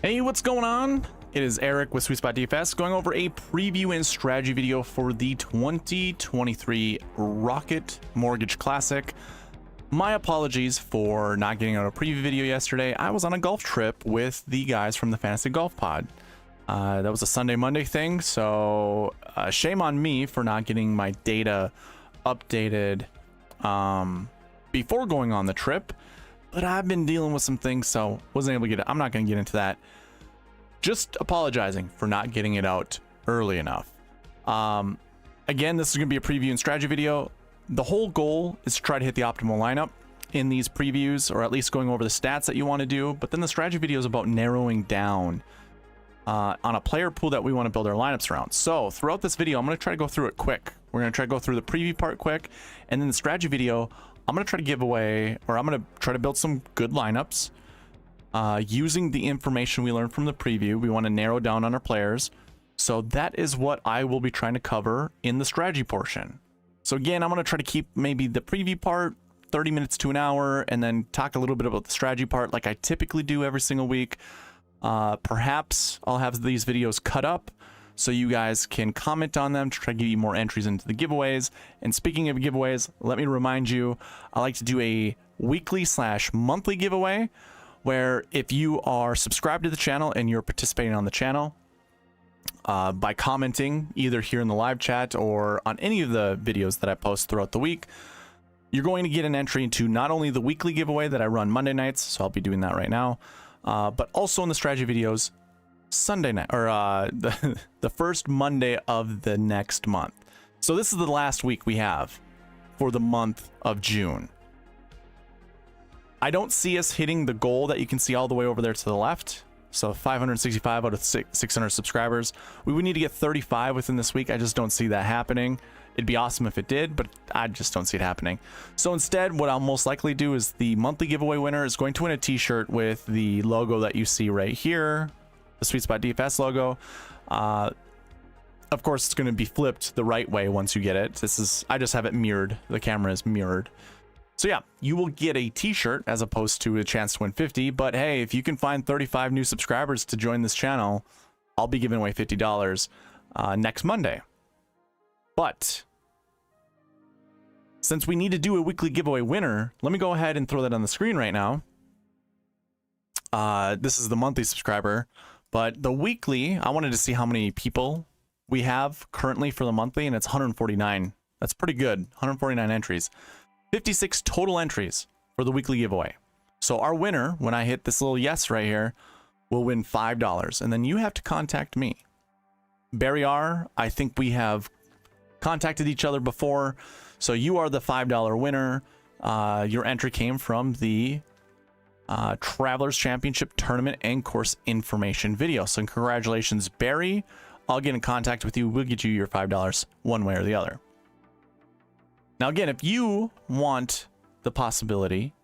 Hey, what's going on? It is Eric with SweetSpotDFS going over a preview and strategy video for the 2023 Rocket Mortgage Classic. My apologies for not getting out a preview video yesterday. I was on a golf trip with the guys from the Fantasy Golf Pod. That was a Sunday Monday thing, so shame on me for not getting my data updated before going on the trip. But I've been dealing with some things, so wasn't able to get it. I'm not going to get into that. Just apologizing for not getting it out early enough. Again, this is going to be a preview and strategy video. The whole goal is to try to hit the optimal lineup in these previews, or at least going over the stats that you want to do. But then the strategy video is about narrowing down on a player pool that we want to build our lineups around. So throughout this video, I'm going to try to go through it quick. We're going to try to go through the preview part quick, and then the strategy video, I'm going to try to give away, or I'm going to try to build some good lineups using the information we learned from the preview. We want to narrow down on our players. So that is what I will be trying to cover in the strategy portion. So again, I'm going to try to keep maybe the preview part 30 minutes to an hour, and then talk a little bit about the strategy part like I typically do every single week. Perhaps I'll have these videos cut up so you guys can comment on them to try to give you more entries into the giveaways. And speaking of giveaways, let me remind you, I like to do a weekly/monthly giveaway where if you are subscribed to the channel and you're participating on the channel by commenting either here in the live chat or on any of the videos that I post throughout the week, you're going to get an entry into not only the weekly giveaway that I run Monday nights, so I'll be doing that right now, but also in the strategy videos Sunday night, or the first Monday of the next month. So this is the last week we have for the month of June. I don't see us hitting the goal that you can see all the way over there to the left. So 565 out of 600 subscribers. We would need to get 35 within this week. I just don't see that happening. It'd be awesome if it did, but I just don't see it happening. So instead, what I'll most likely do is the monthly giveaway winner is going to win a t-shirt with the logo that you see right here, the SweetSpotDFS logo. Of course, it's going to be flipped the right way once you get it. I just have it mirrored. The camera is mirrored. So yeah, you will get a t-shirt as opposed to a chance to win 50. But hey, if you can find 35 new subscribers to join this channel, I'll be giving away $50 next Monday. But since we need to do a weekly giveaway winner, let me go ahead and throw that on the screen right now. This is the monthly subscriber, but the weekly, I wanted to see how many people we have currently for the monthly, and it's 149. That's pretty good. 149 entries. 56 total entries for the weekly giveaway. So our winner, when I hit this little yes right here, will win $5. And then you have to contact me. Barry R, I think we have contacted each other before. So you are the $5 winner. Your entry came from the Travelers Championship Tournament and course information video. So congratulations, Barry. I'll get in contact with you. We'll get you your $5 one way or the other. Now, again, if you want the possibility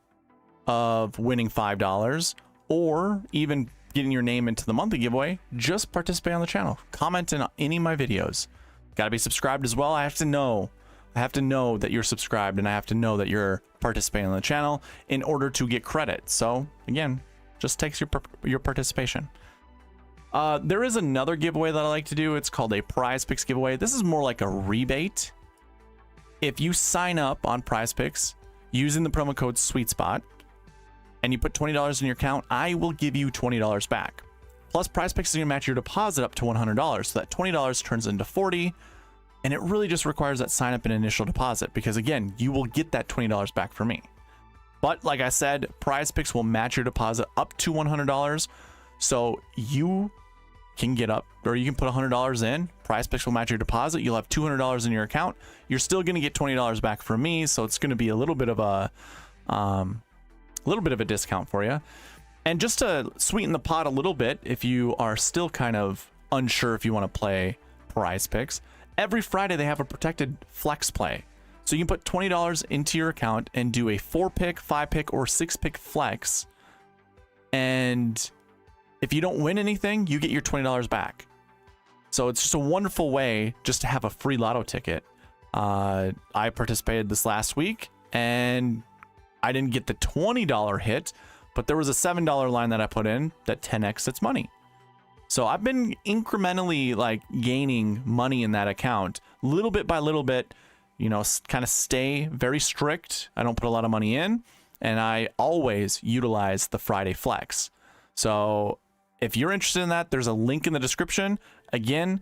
of winning $5 or even getting your name into the monthly giveaway, just participate on the channel. Comment in any of my videos. Got to be subscribed as well. I have to know that you're subscribed, and I have to know that you're participating on the channel in order to get credit. So again, just takes your participation. There is another giveaway that I like to do. It's called a Prize Picks giveaway. This is more like a rebate. If you sign up on Prize Picks using the promo code SweetSpot and you put $20 in your account, I will give you $20 back. Plus, Prize Picks is going to match your deposit up to $100, so that $20 turns into $40, and it really just requires that sign up and initial deposit because, again, you will get that $20 back from me. But like I said, Prize Picks will match your deposit up to $100, so you can get up, or you can put $100 in. Prize Picks will match your deposit. You'll have $200 in your account. You're still going to get $20 back from me, so it's going to be a little bit of a discount for you. And just to sweeten the pot a little bit, if you are still kind of unsure if you want to play Prize Picks, every Friday they have a protected flex play. So you can put $20 into your account and do a 4-pick, 5-pick, or 6-pick flex. And if you don't win anything, you get your $20 back. So it's just a wonderful way just to have a free lotto ticket. I participated this last week, and I didn't get the $20 hit, but there was a $7 line that I put in that 10x its money. So I've been incrementally like gaining money in that account, little bit by little bit, you know, kind of stay very strict. I don't put a lot of money in, and I always utilize the Friday flex. So if you're interested in that, there's a link in the description. Again,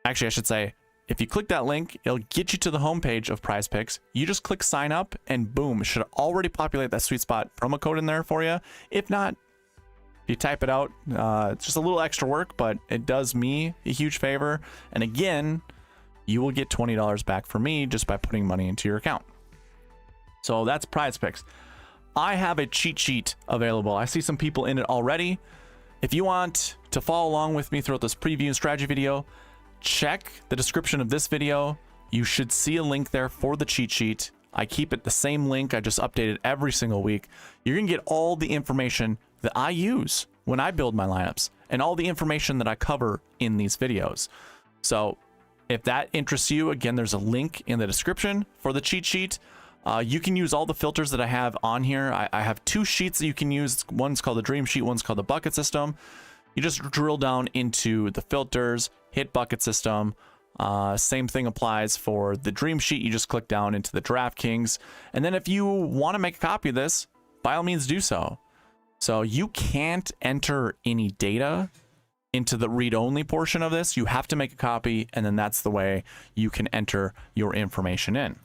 actually, I should say, if you click that link, it'll get you to the homepage of Prize Picks. You just click sign up and boom, it should already populate that SweetSpot promo code in there for you. If not, you type it out. It's just a little extra work, but it does me a huge favor. And again, you will get $20 back from me just by putting money into your account. So that's Prize Picks. I have a cheat sheet available. I see some people in it already. If you want to follow along with me throughout this preview and strategy video, check the description of this video. You should see a link there for the cheat sheet. I keep it the same link. I just update it every single week. You're going to get all the information that I use when I build my lineups and all the information that I cover in these videos. So if that interests you, again, there's a link in the description for the cheat sheet. You can use all the filters that I have on here. I have two sheets that you can use. One's called the Dream Sheet, one's called the Bucket System. You just drill down into the filters, hit Bucket System. Same thing applies for the Dream Sheet. You just click down into the DraftKings. And then if you want to make a copy of this, by all means do so. So you can't enter any data into the read-only portion of this. You have to make a copy, and then that's the way you can enter your information in.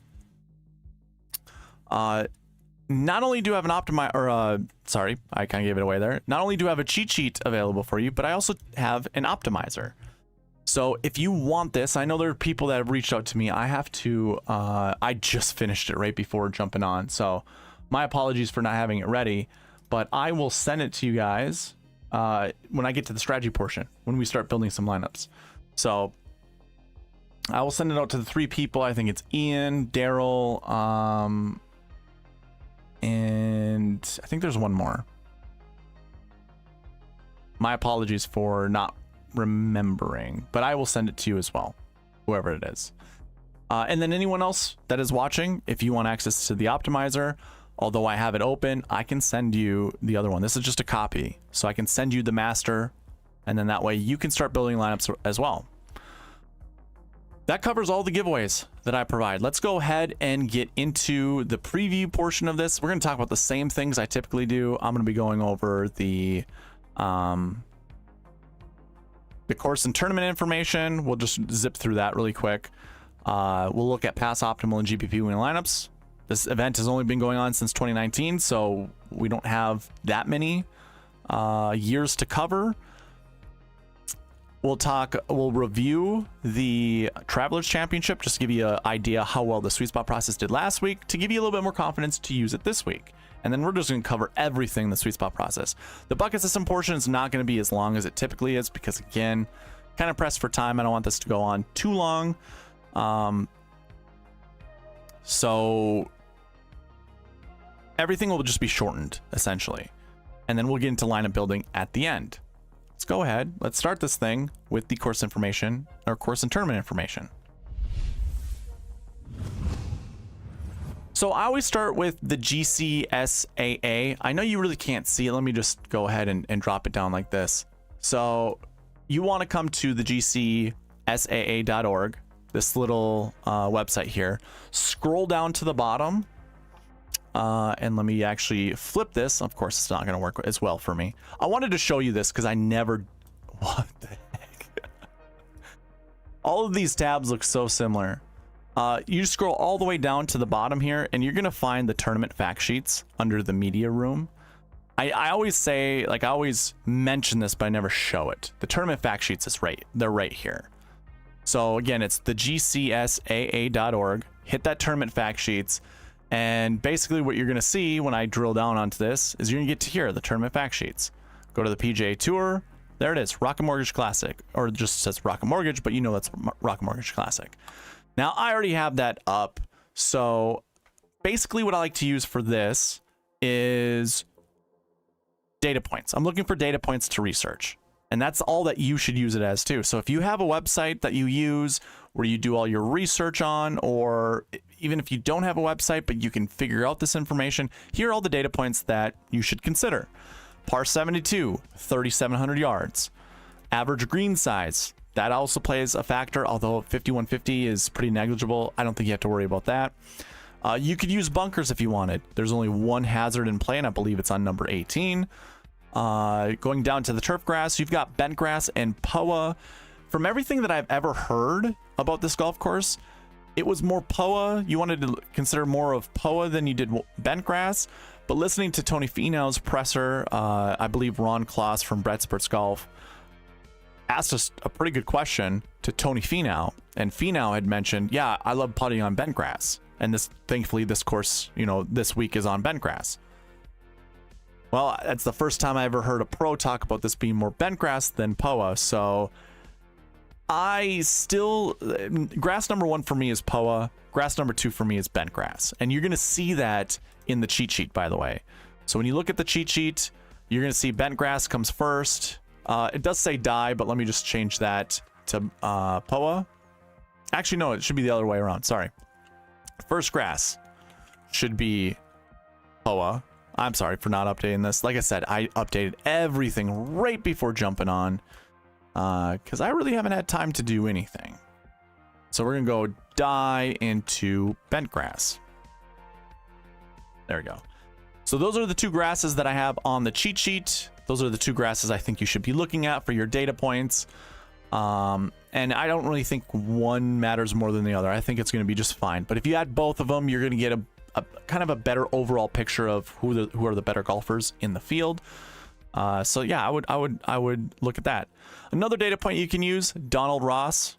Not only do I have an optimizer, sorry, I kind of gave it away there. Not only do I have a cheat sheet available for you, but I also have an optimizer. So if you want this, I know there are people that have reached out to me. I have to, I just finished it right before jumping on. So my apologies for not having it ready, but I will send it to you guys when I get to the strategy portion, when we start building some lineups. So I will send it out to the 3 people. I think it's Ian, Daryl, and I think there's one more. My apologies for not remembering, but I will send it to you as well, whoever it is. And then anyone else that is watching, if you want access to the optimizer, although I have it open, I can send you the other one. This is just a copy, so I can send you the master, and then that way you can start building lineups as well. That covers all the giveaways that I provide. Let's go ahead and get into the preview portion of this. We're going to talk about the same things I typically do. I'm going to be going over the course and tournament information. We'll just zip through that really quick. We'll look at pass optimal and GPP winning lineups. This event has only been going on since 2019, so we don't have that many years to cover. We'll review the Travelers Championship just to give you an idea how well the SweetSpot process did last week, to give you a little bit more confidence to use it this week. And then we're just going to cover everything in the SweetSpot process. The bucket system portion is not going to be as long as it typically is because, again, kind of pressed for time. I don't want this to go on too long. So everything will just be shortened, essentially. And then we'll get into lineup building at the end. Let's go ahead. Let's start this thing with the course information, or course and tournament information. So I always start with the GCSAA. I know you really can't see it. Let me just go ahead and drop it down like this. So you want to come to the GCSAA.org, this little website here. Scroll down to the bottom. And let me actually flip this. Of course, it's not going to work as well for me. I wanted to show you this because I never... What the heck? All of these tabs look so similar. You scroll all the way down to the bottom here, and you're going to find the tournament fact sheets under the media room. I always say, like, I always mention this, but I never show it. The tournament fact sheets is right. They're right here. So again, it's the GCSAA.org. Hit that tournament fact sheets. And basically what you're going to see when I drill down onto this is you're going to get to here, the tournament fact sheets. Go to the PGA Tour. There it is, Rocket Mortgage Classic. Or it just says Rocket Mortgage, but you know that's Rocket Mortgage Classic. Now, I already have that up. So basically what I like to use for this is data points. I'm looking for data points to research. And that's all that you should use it as too. So if you have a website that you use where you do all your research on, or even if you don't have a website, but you can figure out this information, here are all the data points that you should consider. Par 72, 3,700 yards. Average green size, that also plays a factor, although 5150 is pretty negligible. I don't think you have to worry about that. You could use bunkers if you wanted. There's only one hazard in play, and I believe it's on number 18. Going down to the turf grass, you've got bent grass and POA. From everything that I've ever heard about this golf course, it was more POA. You wanted to consider more of POA than you did bent grass. But listening to Tony Finau's presser, I believe Ron Kloss from Brett Spurts Golf asked us a pretty good question to Tony Finau, and Finau had mentioned, yeah, I love putting on bent grass. And this, thankfully, this course, you know, this week is on bent grass. Well, that's the first time I ever heard a pro talk about this being more bent grass than POA. So I still, grass number 1 for me is POA. Grass number 2 for me is bent grass. And you're going to see that in the cheat sheet, by the way. So when you look at the cheat sheet, you're going to see bent grass comes first. It does say die, but let me just change that to POA. Actually, no, it should be the other way around. Sorry. First grass should be POA. I'm sorry for not updating this. Like I said, I updated everything right before jumping on because I really haven't had time to do anything. So we're going to go die into bent grass. There we go. So those are the 2 grasses that I have on the cheat sheet. Those are the 2 grasses I think you should be looking at for your data points. And I don't really think one matters more than the other. I think it's going to be just fine. But if you add both of them, you're going to get a kind of a better overall picture of who are the better golfers in the field. So yeah, I would look at that. Another data point you can use, Donald Ross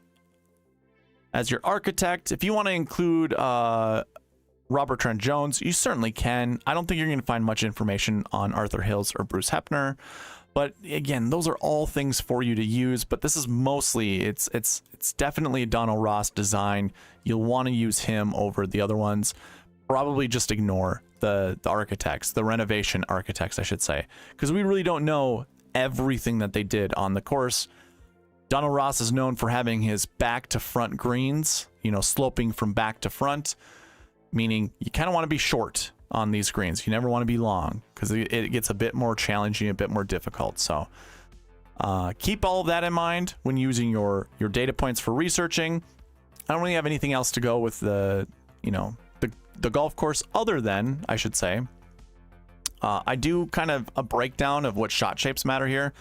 as your architect. If you want to include Robert Trent Jones, you certainly can. I don't think you're going to find much information on Arthur Hills or Bruce Hepner. But again, those are all things for you to use, but this is mostly, it's definitely a Donald Ross design. You'll want to use him over the other ones. Probably just ignore the architects, the renovation architects, I should say, because we really don't know everything that they did on the course. Donald Ross is known for having his back to front greens, you know, sloping from back to front, meaning you kind of want to be short on these greens. You never want to be long because it gets a bit more challenging, a bit more difficult. So keep all of that in mind when using your data points for researching. I don't really have anything else to go with the, you know, the golf course other than, I should say, I do kind of a breakdown of what shot shapes matter here.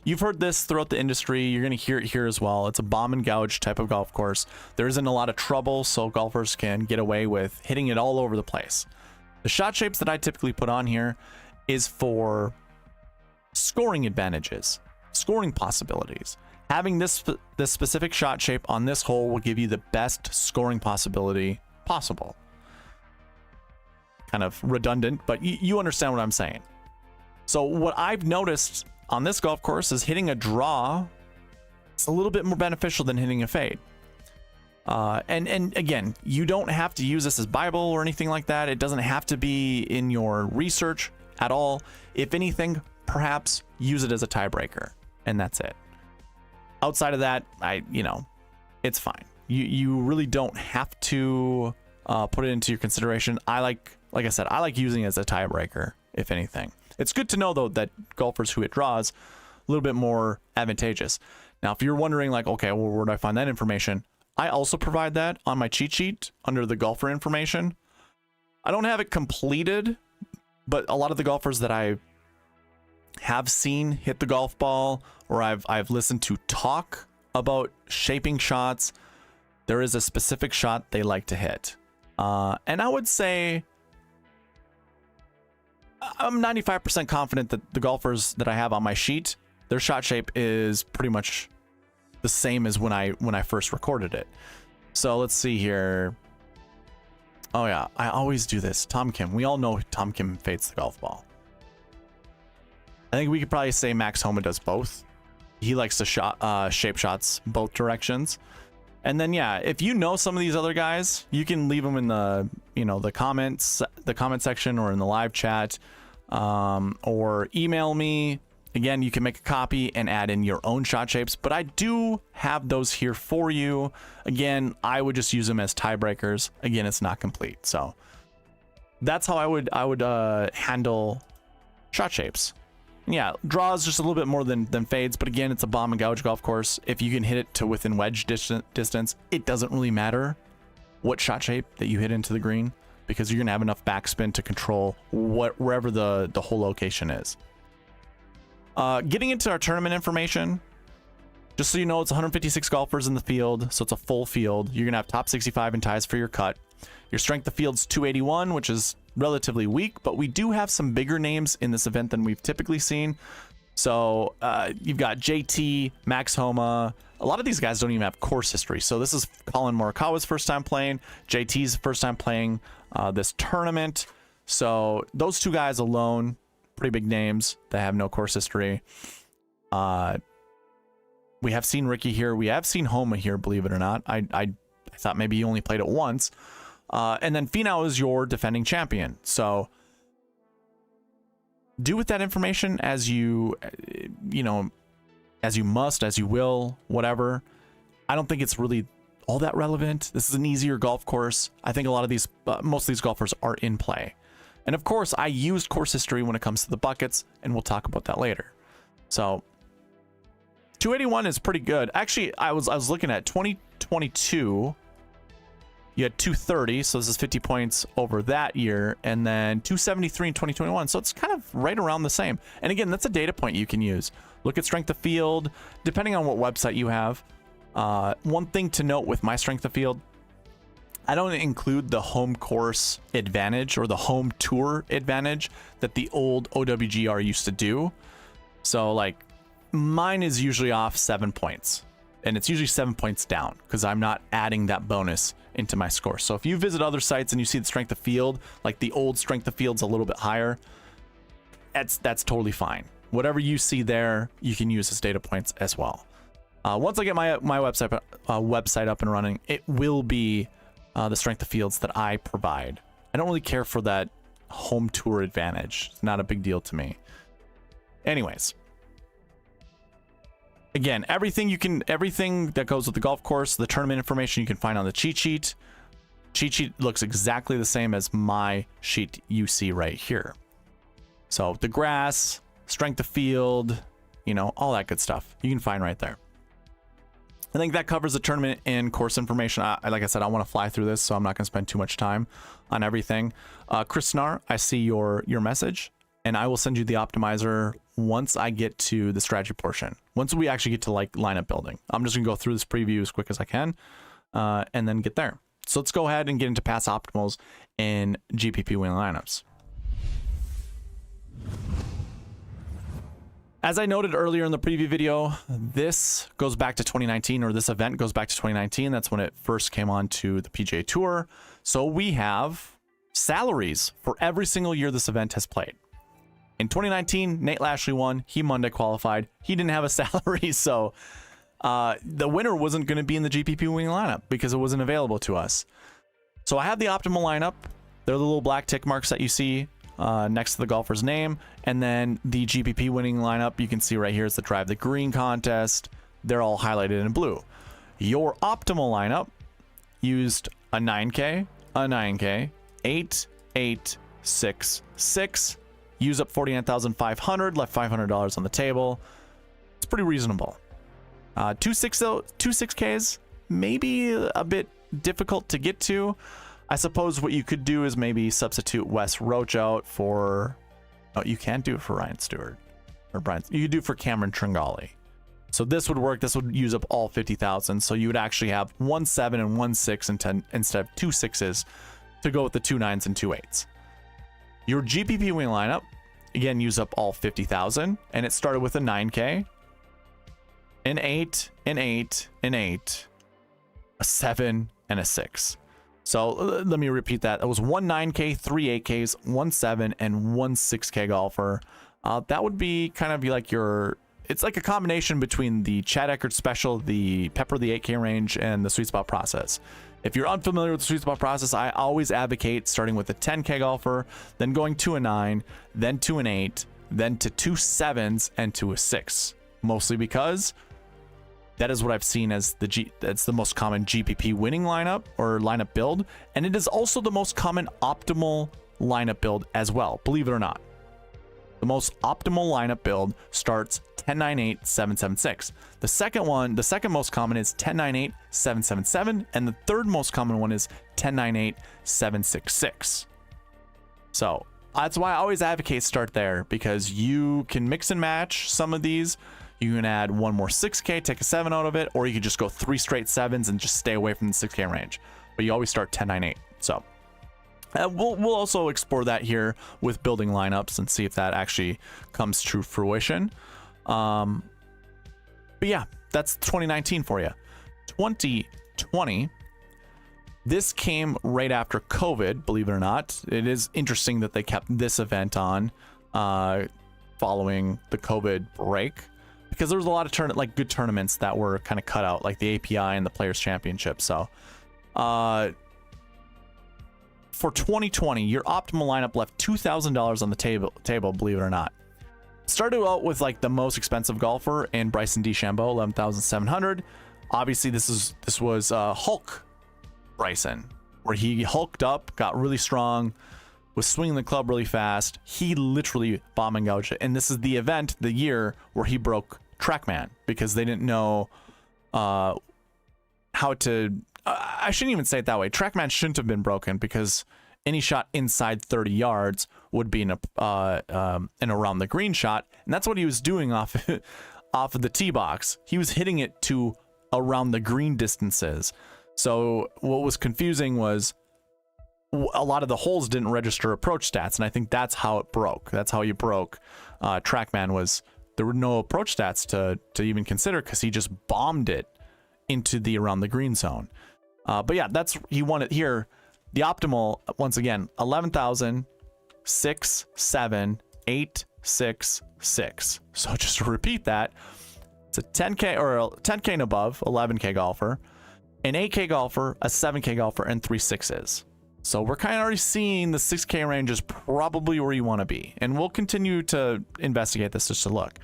You've heard this throughout the industry. You're going to hear it here as well. It's a bomb and gouge type of golf course. There isn't a lot of trouble, so golfers can get away with hitting it all over the place. The shot shapes that I typically put on here is for scoring advantages, scoring possibilities. Having this specific shot shape on this hole will give you the best scoring possibility possible. Kind of redundant, but you understand what I'm saying. So what I've noticed on this golf course is hitting a draw is a little bit more beneficial than hitting a fade. And again, you don't have to use this as Bible or anything like that. It doesn't have to be in your research at all. If anything, perhaps use it as a tiebreaker, and that's it. Outside of that, it's fine. You really don't have to put it into your consideration. Like I said, I like using it as a tiebreaker, if anything. It's good to know, though, that golfers who hit draws, a little bit more advantageous. Now, if you're wondering, like, okay, well, where do I find that information? I also provide that on my cheat sheet under the golfer information. I don't have it completed, but a lot of the golfers that I have seen hit the golf ball, or I've listened to talk about shaping shots, there is a specific shot they like to hit. And I would say I'm 95% confident that the golfers that I have on my sheet, their shot shape is pretty much the same as when I first recorded it. So let's see here. Oh yeah, I always do this. Tom Kim. We all know Tom Kim fades the golf ball. I think we could probably say Max Homa does both. He likes to shape shots both directions. And then yeah, if you know some of these other guys, you can leave them in the the comment section or in the live chat, or email me. Again, you can make a copy and add in your own shot shapes, but I do have those here for you. Again, I would just use them as tiebreakers. Again, it's not complete. So that's how I would handle shot shapes. And yeah, draws just a little bit more than fades, but again, it's a bomb and gouge golf course. If you can hit it to within wedge distance, it doesn't really matter what shot shape that you hit into the green, because you're gonna have enough backspin to control wherever the whole location is. Getting into our tournament information, just so you know, it's 156 golfers in the field, so it's a full field. You're gonna have top 65 in ties for your cut. Your strength of field's 281, which is relatively weak, but we do have some bigger names in this event than we've typically seen. So you've got JT, Max Homa. A lot of these guys don't even have course history. So this is Colin Morikawa's first time playing, JT's first time playing this tournament. So those two guys alone, pretty big names that have no course history. We have seen Ricky here. We have seen Homa here, believe it or not. I thought maybe he only played it once. And then Finau is your defending champion. So do with that information as you know, as you must, as you will, whatever. I don't think it's really all that relevant. This is an easier golf course. I think a lot of these, most of these golfers are in play. And of course, I used course history when it comes to the buckets, and we'll talk about that later. So 281 is pretty good. Actually, I was looking at 2022. You had 230, so this is 50 points over that year, and then 273 in 2021. So it's kind of right around the same. And again, that's a data point you can use. Look at strength of field, depending on what website you have. One thing to note with my strength of field, I don't include the home course advantage or the home tour advantage that the old OWGR used to do. So like mine is usually off 7 points, and it's usually 7 points down because I'm not adding that bonus into my score. So if you visit other sites and you see the strength of field, like the old strength of field's a little bit higher, that's totally fine. Whatever you see there, you can use as data points as well. Once I get my website up and running, it will be the strength of fields that I provide. I don't really care for that home tour advantage. It's not a big deal to me. Anyways, again, everything that goes with the golf course, the tournament information you can find on the cheat sheet. Cheat sheet looks exactly the same as my sheet you see right here. So the grass, strength of field, you know, all that good stuff you can find right there. I think that covers the tournament and course information. Like I said, I want to fly through this, so I'm not going to spend too much time on everything. Chris Snar, I see your message, and I will send you the optimizer once I get to the strategy portion. Once we actually get to like lineup building, I'm just gonna go through this preview as quick as I can, and then get there. So let's go ahead and get into pass optimals in GPP winning lineups. As I noted earlier in the preview video, this goes back to 2019, or this event goes back to 2019. That's when it first came on to the PGA Tour. So we have salaries for every single year this event has played. In 2019, Nate Lashley won. He Monday qualified. He didn't have a salary, so the winner wasn't going to be in the GPP winning lineup because it wasn't available to us. So I have the optimal lineup. They're the little black tick marks that you see next to the golfer's name. And then the GPP winning lineup, you can see right here is the Drive the Green contest. They're all highlighted in blue. Your optimal lineup used a 9K, a 9K, 8, 8, 6, 6. Use up 49,500, left $500 on the table. It's pretty reasonable. 2.6Ks, maybe a bit difficult to get to. I suppose what you could do is maybe substitute Wes Roach out for... Oh, you can't do it for Ryan Stewart. Or Brian. You could do it for Cameron Tringali. So this would work. This would use up all 50,000. So you would actually have 1 7 and 1 6 and 10 instead of 2 6s to go with the 2 9s and 2 8s. Your GPP wing lineup, again, use up all 50,000. And it started with a 9K, an 8, an 8, an 8, a 7, and a 6. So let me repeat that. It was 1 9K, 3 8Ks, 1 7, and 1 6K golfer. That would be kind of like your... It's like a combination between the Chad Eckert special, the Pepper the 8K range, and the Sweet Spot process. If you're unfamiliar with the Sweet Spot process, I always advocate starting with a 10K golfer, then going to a 9, then to an 8, then to 2 7s, and to a 6. Mostly because that is what I've seen as that's the most common GPP winning lineup or lineup build, and it is also the most common optimal lineup build as well, believe it or not. The most optimal lineup build starts 10-9-8, 7-7-6. The second most common is 10-9-8, 7-7-7, and the third most common one is 10-9-8, 7-6-6. So that's why I always advocate start there, because you can mix and match some of these. You can add one more 6K, take a 7 out of it, or you can just go 3 straight 7s and just stay away from the 6K range. But you always start 10-9-8. So we'll also explore that here with building lineups and see if that actually comes to fruition. But yeah, that's 2019 for you. 2020, this came right after COVID, believe it or not. It is interesting that they kept this event on following the COVID break, because there was a lot of good tournaments that were kind of cut out, like the API and the Players Championship. So for 2020, your optimal lineup left $2,000 on the table, believe it or not. Started out with like the most expensive golfer in Bryson DeChambeau, 11,700. Obviously, this was Hulk Bryson, where he hulked up, got really strong, was swinging the club really fast. He literally bomb and gouged it. And this is the event, the year where he broke TrackMan, because they didn't know how to. I shouldn't even say it that way. TrackMan shouldn't have been broken, because any shot inside 30 yards would be an around the green shot, and that's what he was doing off of the tee box. He was hitting it to around the green distances. So what was confusing was a lot of the holes didn't register approach stats, and I think that's how it broke. That's how you broke TrackMan. Was there were no approach stats to even consider, because he just bombed it into the around the green zone. But yeah, he won it here. The optimal, once again, 11,000, 6, 7, 8, 6, 6. So just to repeat that, it's a 10K or a 10K and above, 11K golfer, an 8K golfer, a 7K golfer, and 3 6s. So we're kind of already seeing the 6K range is probably where you want to be. And we'll continue to investigate this just to look.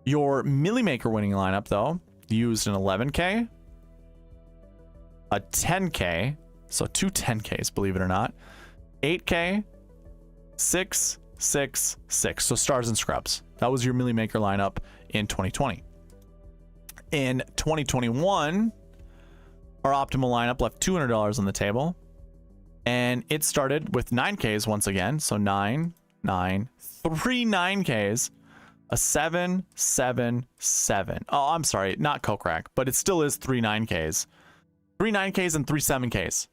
Your Millie Maker winning lineup, though, used an 11K, a 10K, so 2 10Ks, believe it or not, 8K, 6, 6, 6. So stars and scrubs. That was your Millie Maker lineup in 2020. In 2021, our optimal lineup left $200 on the table, and it started with 9Ks once again. So 9, 9, 3 9Ks, a 7, 7, 7. Oh, I'm sorry, not Kokrak, but it still is 3 9Ks. 3 9Ks and 3 7Ks.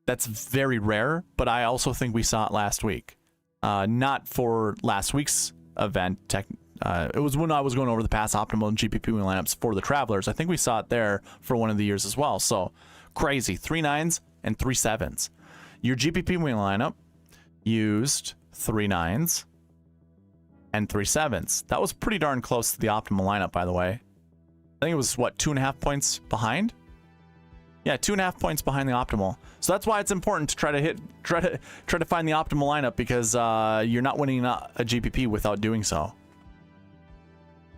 That's very rare, but I also think we saw it last week. Not for last week's event. It was when I was going over the past optimal and GPP win lineups for the Travelers. I think we saw it there for one of the years as well. So crazy. 3 9s and 3 7s. Your GPP win lineup used 3 9s and 3 7s. That was pretty darn close to the optimal lineup, by the way. I think it was, what, 2.5 points behind? Yeah, 2.5 points behind the optimal. So that's why it's important to try to find the optimal lineup, because you're not winning a GPP without doing so.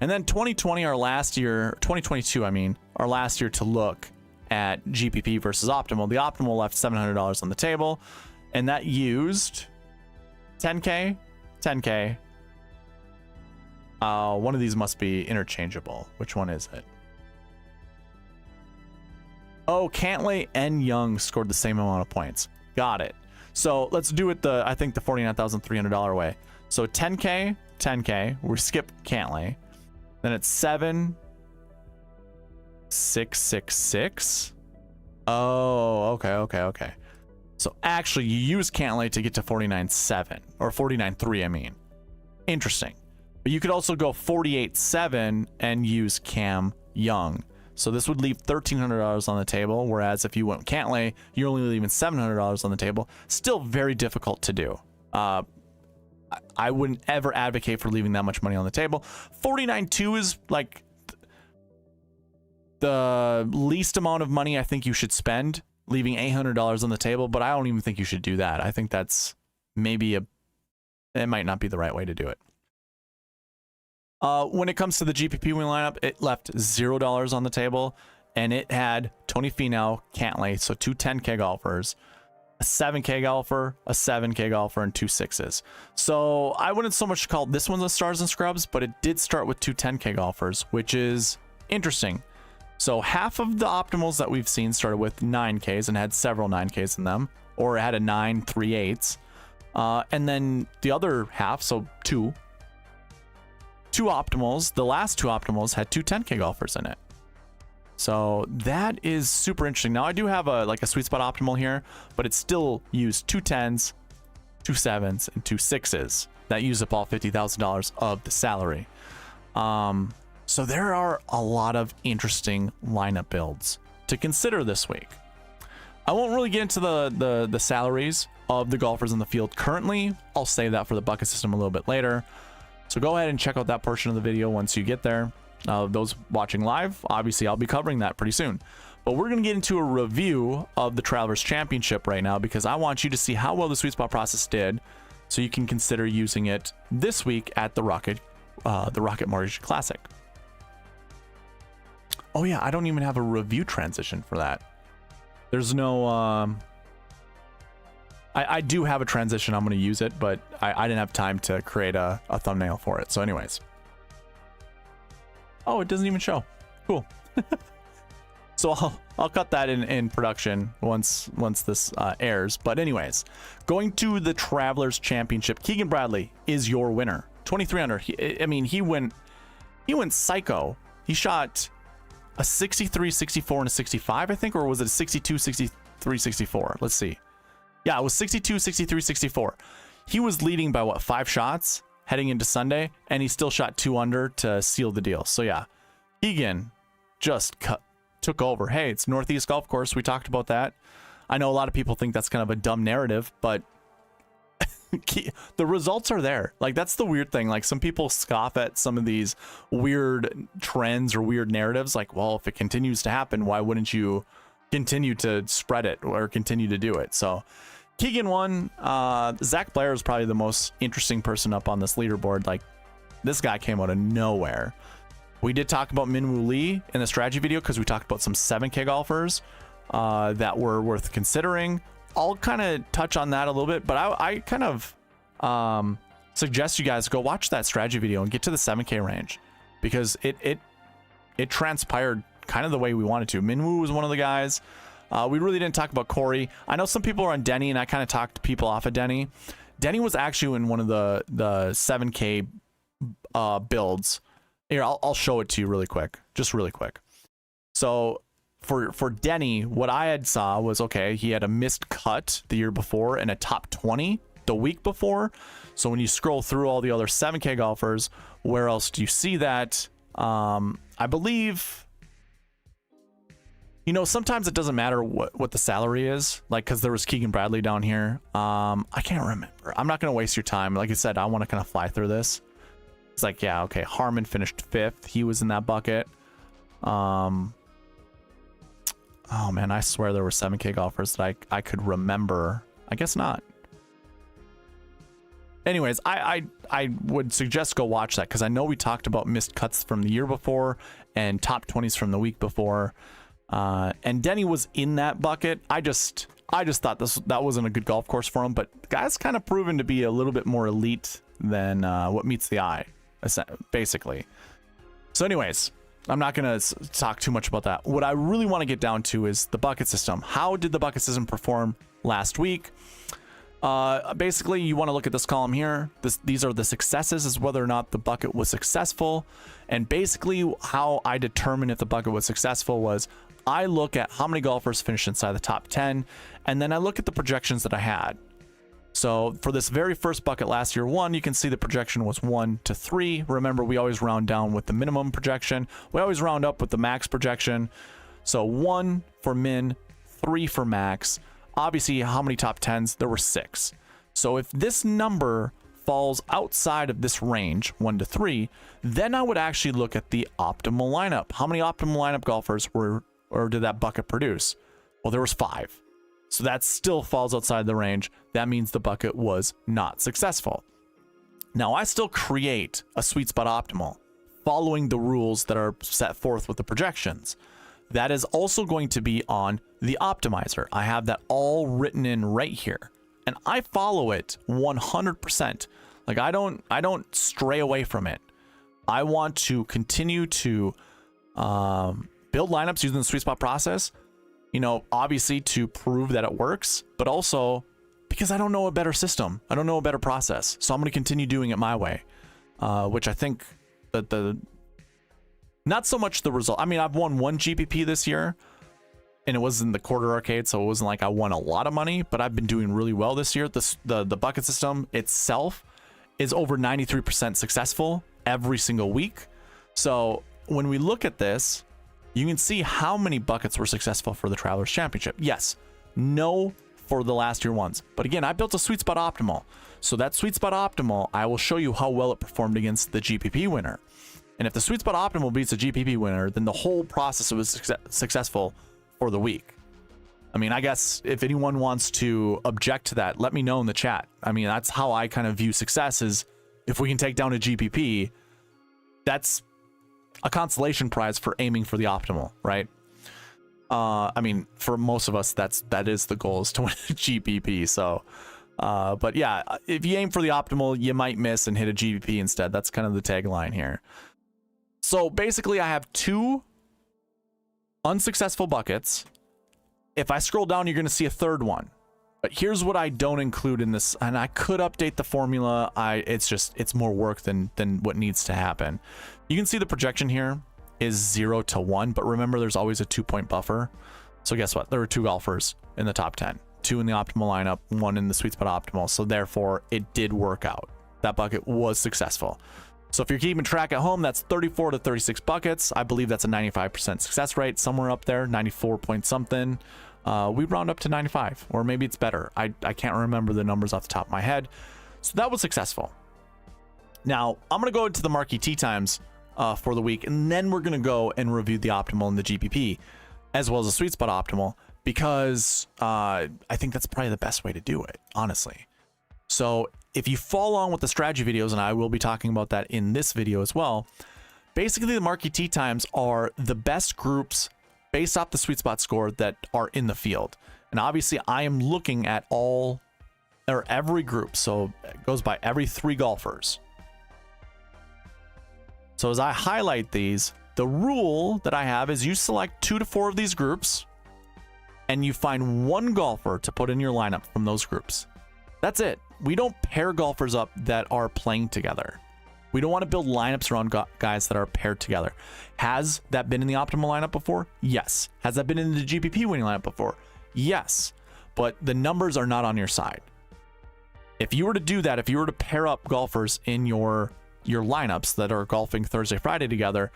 And then 2020, our last year, 2022, I mean, our last year to look at GPP versus optimal. The optimal left $700 on the table, and that used 10K, 10K. One of these must be interchangeable. Which one is it? Oh, Cantlay and Young scored the same amount of points. Got it. So let's do it I think the $49,300 way. So 10K, 10K. We skip Cantlay. Then it's 7, 6, 6, 6. Oh, okay. So actually, you use Cantlay to get to 49.7 or 49.3. I mean, interesting. But you could also go 48.7 and use Cam Young. So this would leave $1,300 on the table, whereas if you went Cantlay, you're only leaving $700 on the table. Still very difficult to do. I wouldn't ever advocate for leaving that much money on the table. 49.2 is like the least amount of money I think you should spend, leaving $800 on the table, but I don't even think you should do that. I think that's maybe It might not be the right way to do it. When it comes to the GPP win lineup, it left $0 on the table, and it had Tony Finau, Cantlay, so two 10K golfers, a 7K golfer, a 7K golfer, and two 6s. So I wouldn't so much call this one the stars and scrubs, but it did start with two 10K golfers, which is interesting. So half of the optimals that we've seen started with 9Ks and had several 9Ks in them, or it had a 9, 3 8s. And then the other half, so two optimals, the last two optimals had two 10K golfers in it. So that is super interesting. Now I do have a sweet spot optimal here, but it still used two 10s, two 7s, and two 6s. That used up all $50,000 of the salary. So there are a lot of interesting lineup builds to consider this week. I won't really get into the salaries of the golfers in the field currently. I'll save that for the bucket system a little bit later. So go ahead and check out that portion of the video once you get there. Those watching live, obviously I'll be covering that pretty soon. But we're going to get into a review of the Travelers Championship right now, because I want you to see how well the sweet spot process did, so you can consider using it this week at the Rocket Mortgage Classic. Oh yeah, I don't even have a review transition for that. There's no I do have a transition. I'm going to use it, but I didn't have time to create a thumbnail for it. So anyways. Oh, it doesn't even show. Cool. So I'll cut that in production once this airs. But anyways, going to the Travelers Championship, Keegan Bradley is your winner. 23 under. He went psycho. He shot a 63, 64, and a 65, I think, or was it a 62, 63, 64? Let's see. Yeah, it was 62, 63, 64. He was leading by what, 5 shots heading into Sunday, and he still shot 2 under to seal the deal. So yeah, Keegan just took over. Hey, it's Northeast Golf Course. We talked about that. I know a lot of people think that's kind of a dumb narrative, but the results are there. Like, that's the weird thing. Like, some people scoff at some of these weird trends or weird narratives. Like, well, if it continues to happen, why wouldn't you continue to spread it or continue to do it? So Keegan won. Zach Blair is probably the most interesting person up on this leaderboard. Like, this guy came out of nowhere. We did talk about Minwoo Lee in the strategy video, because we talked about some 7K golfers that were worth considering. I'll kind of touch on that a little bit, but I kind of suggest you guys go watch that strategy video and get to the 7K range, because it transpired kind of the way we wanted to. Minwoo was one of the guys. We really didn't talk about Corey. I know some people are on Denny, and I kind of talked people off of Denny. Denny was actually in one of the 7K builds. Here, I'll show it to you really quick, just really quick. So for Denny, what I had saw was, okay, he had a missed cut the year before and a top 20 the week before. So when you scroll through all the other 7K golfers, where else do you see that? I believe, you know, sometimes it doesn't matter what the salary is, like, because there was Keegan Bradley down here. I can't remember. I'm not going to waste your time. Like I said, I want to kind of fly through this. It's like, yeah, okay, Harmon finished 5th. He was in that bucket. Oh man, I swear there were 7K golfers that I could remember. I guess not. Anyways, I would suggest go watch that, because I know we talked about missed cuts from the year before and top 20s from the week before. And Denny was in that bucket. I just thought that wasn't a good golf course for him, but the guy's kind of proven to be a little bit more elite than what meets the eye, basically. So anyways, I'm not going to talk too much about that. What I really want to get down to is the bucket system. How did the bucket system perform last week? Basically, you want to look at this column here. These are the successes, is whether or not the bucket was successful. And basically, how I determine if the bucket was successful was I look at how many golfers finished inside the top 10, and then I look at the projections that I had. So for this very first bucket last year, 1, you can see the projection was 1 to 3. Remember, we always round down with the minimum projection. We always round up with the max projection. So 1 for min, 3 for max. Obviously, how many top 10s? There were 6. So if this number falls outside of this range, 1 to 3, then I would actually look at the optimal lineup. How many optimal lineup golfers did that bucket produce? Well, there was 5. So that still falls outside the range. That means the bucket was not successful. Now, I still create a Sweet Spot Optimal following the rules that are set forth with the projections. That is also going to be on the optimizer. I have that all written in right here, and I follow it 100%. Like I don't stray away from it. I want to continue to build lineups using the Sweet Spot process, you know, obviously to prove that it works, but also because I don't know a better system. I don't know a better process. So I'm going to continue doing it my way, which I think that not so much the result. I mean, I've won 1 GPP this year, and it was in the quarter arcade, so it wasn't like I won a lot of money, but I've been doing really well this year. The bucket system itself is over 93% successful every single week. So when we look at this, you can see how many buckets were successful for the Travelers Championship. Yes, no for the last year ones. But again, I built a Sweet Spot Optimal. So that Sweet Spot Optimal, I will show you how well it performed against the GPP winner. And if the Sweet Spot Optimal beats the GPP winner, then the whole process was successful for the week. I mean, I guess if anyone wants to object to that, let me know in the chat. I mean, that's how I kind of view success, is if we can take down a GPP, that's a consolation prize for aiming for the optimal, right? I mean, for most of us, that is the goal, is to win a GPP. So, but yeah, if you aim for the optimal, you might miss and hit a GPP instead. That's kind of the tagline here. So basically, I have 2 unsuccessful buckets. If I scroll down, you're going to see a third one. But here's what I don't include in this, and I could update the formula. It's more work than what needs to happen. You can see the projection here is 0 to 1, but remember there's always a 2-point buffer. So guess what? There were 2 golfers in the top 10, 2 in the optimal lineup, 1 in the Sweet Spot Optimal. So therefore, it did work out. That bucket was successful. So if you're keeping track at home, that's 34 to 36 buckets. I believe that's a 95% success rate, somewhere up there, 94 point something. We round up to 95, or maybe it's better. I can't remember the numbers off the top of my head. So that was successful. Now, I'm going to go into the Marquee Tee Times for the week, and then we're going to go and review the Optimal and the GPP, as well as the Sweet Spot Optimal, because I think that's probably the best way to do it, honestly. So if you follow along with the strategy videos, and I will be talking about that in this video as well, basically the Marquee Tee Times are the best groups based off the Sweet Spot score that are in the field. And obviously I am looking at every group. So it goes by every 3 golfers. So as I highlight these, the rule that I have is you select 2 to 4 of these groups and you find 1 golfer to put in your lineup from those groups. That's it. We don't pair golfers up that are playing together. We don't want to build lineups around guys that are paired together. Has that been in the optimal lineup before? Yes. Has that been in the GPP winning lineup before? Yes. But the numbers are not on your side. If you were to do that, if you were to pair up golfers in your lineups that are golfing Thursday, Friday together,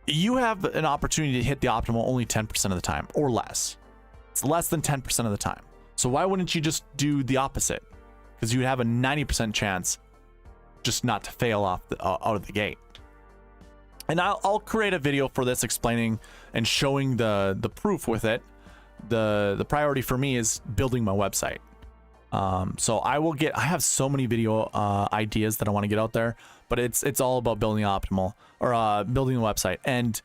you have an opportunity to hit the optimal only 10% of the time or less. It's less than 10% of the time. So why wouldn't you just do the opposite? Because you have a 90% chance just not to fail out of the gate. And I'll create a video for this explaining and showing the proof with it. The priority for me is building my website. So I have so many video ideas that I want to get out there, but it's all about building optimal, or building the website. And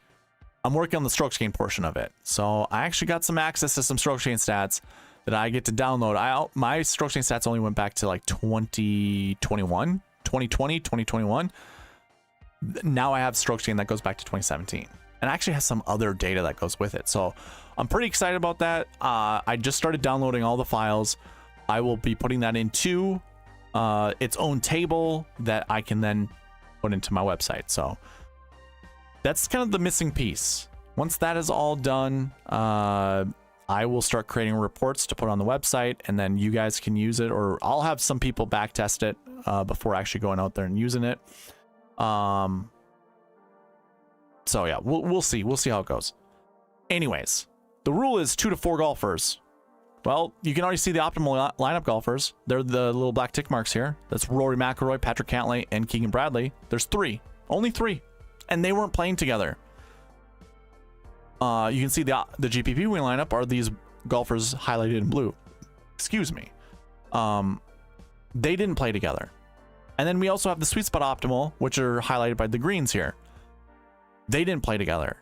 I'm working on the strokes gain portion of it. So I actually got some access to some strokes gain stats that I get to download. My strokes gain stats only went back to like 2021. 2020, 2021. Now I have strokes gain that goes back to 2017, and actually has some other data that goes with it. So I'm pretty excited about that. I just started downloading all the files. I will be putting that into its own table that I can then put into my website. So that's kind of the missing piece. Once that is all done, I will start creating reports to put on the website, and then you guys can use it, or I'll have some people back test it before actually going out there and using it. So yeah, we'll see how it goes. Anyways, the rule is 2 to 4 golfers. Well, you can already see the optimal lineup golfers. They're the little black tick marks here. That's Rory McIlroy, Patrick Cantlay, and Keegan Bradley. There's 3, only 3, and they weren't playing together. You can see the GPP win lineup are these golfers highlighted in blue. Excuse me. They didn't play together. And then we also have the Sweet Spot Optimal, which are highlighted by the greens here. They didn't play together.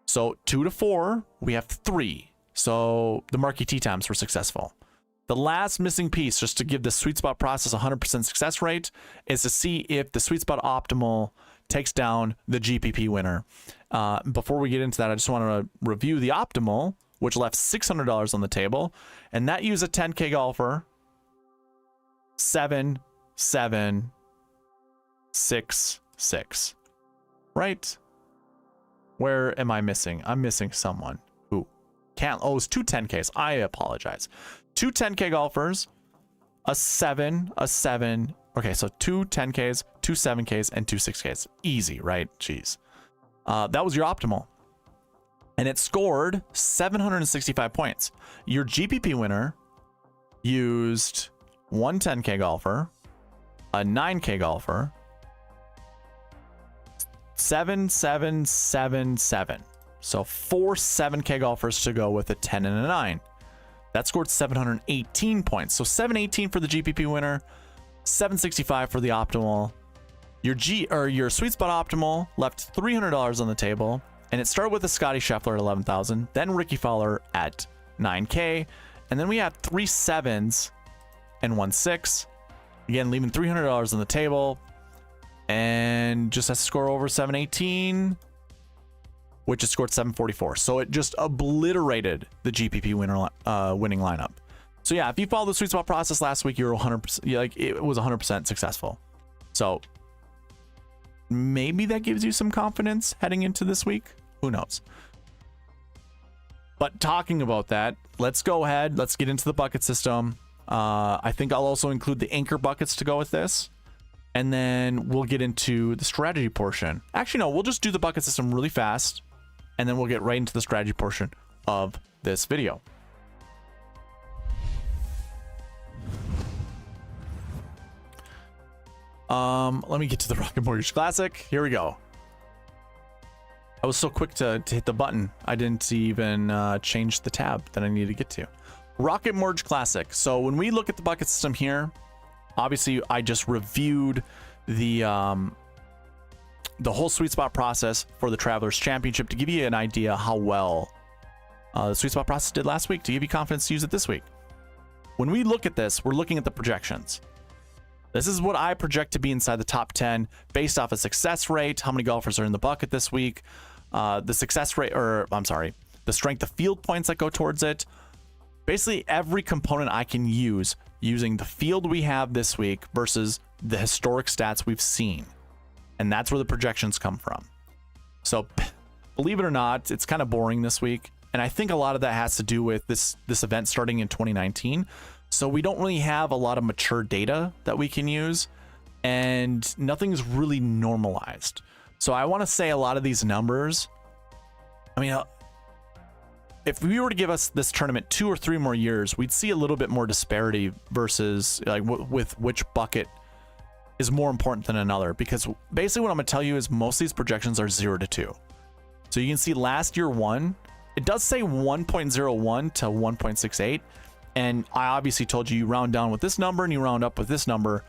So 2 to 4, we have 3. So the Marquee Tee Times were successful. The last missing piece, just to give the Sweet Spot process 100% success rate, is to see if the Sweet Spot Optimal takes down the GPP winner. Before we get into that, I just want to review the Optimal, which left $600 on the table, and that used a 10K golfer. 7, 7, 6, 6. Right? Where am I missing? I'm missing someone who can't. Oh, it's 2 10Ks. I apologize. 2 10K golfers, a 7, a 7. Okay, so 2 10Ks, 2 7Ks, and 2 6Ks. Easy, right? Jeez. That was your Optimal. And it scored 765 points. Your GPP winner used 1 10K golfer, a 9K golfer, 7, 7, 7, 7. So 4 7K golfers to go with a 10 and a 9. That scored 718 points. So 718 for the GPP winner, 765 for the Optimal. Your Sweet Spot Optimal left $300 on the table, and it started with a Scotty Scheffler at 11,000, then Ricky Fowler at 9K, and then we had 3 7s and 1 6. Again, leaving $300 on the table, and just has to score over 718, which has scored 744. So it just obliterated the GPP winner winning lineup. So yeah, if you followed the Sweet Spot process last week, you're 100%, like it was 100% successful. So maybe that gives you some confidence heading into this week. Who knows? But talking about that, let's go ahead. Let's get into the bucket system. I think I'll also include the anchor buckets to go with this. And then we'll get into the strategy portion. Actually, no, we'll just do the bucket system really fast. And then we'll get right into the strategy portion of this video. Let me get to the Rocket Mortgage Classic. Here we go. I was so quick to hit the button. I didn't even change the tab that I needed to get to. Rocket Mortgage Classic. So when we look at the bucket system here, obviously I just reviewed the whole Sweet Spot process for the Travelers Championship to give you an idea how well the Sweet Spot process did last week, to give you confidence to use it this week. When we look at this, we're looking at the projections. This is what I project to be inside the top 10 based off a success rate, how many golfers are in the bucket this week, the success rate, or I'm sorry, the strength of field points that go towards it. Basically every component I can use using the field we have this week versus the historic stats we've seen. And that's where the projections come from. So believe it or not, it's kind of boring this week. And I think a lot of that has to do with this event starting in 2019. So we don't really have a lot of mature data that we can use, and nothing's really normalized. So I want to say a lot of these numbers, I mean, if we were to give us this tournament 2 or 3 more years, we'd see a little bit more disparity versus like with which bucket is more important than another. Because basically what I'm going to tell you is most of these projections are 0 to 2. So you can see last year 1, it does say 1.01 to 1.68. And I obviously told you round down with this number and you round up with this number,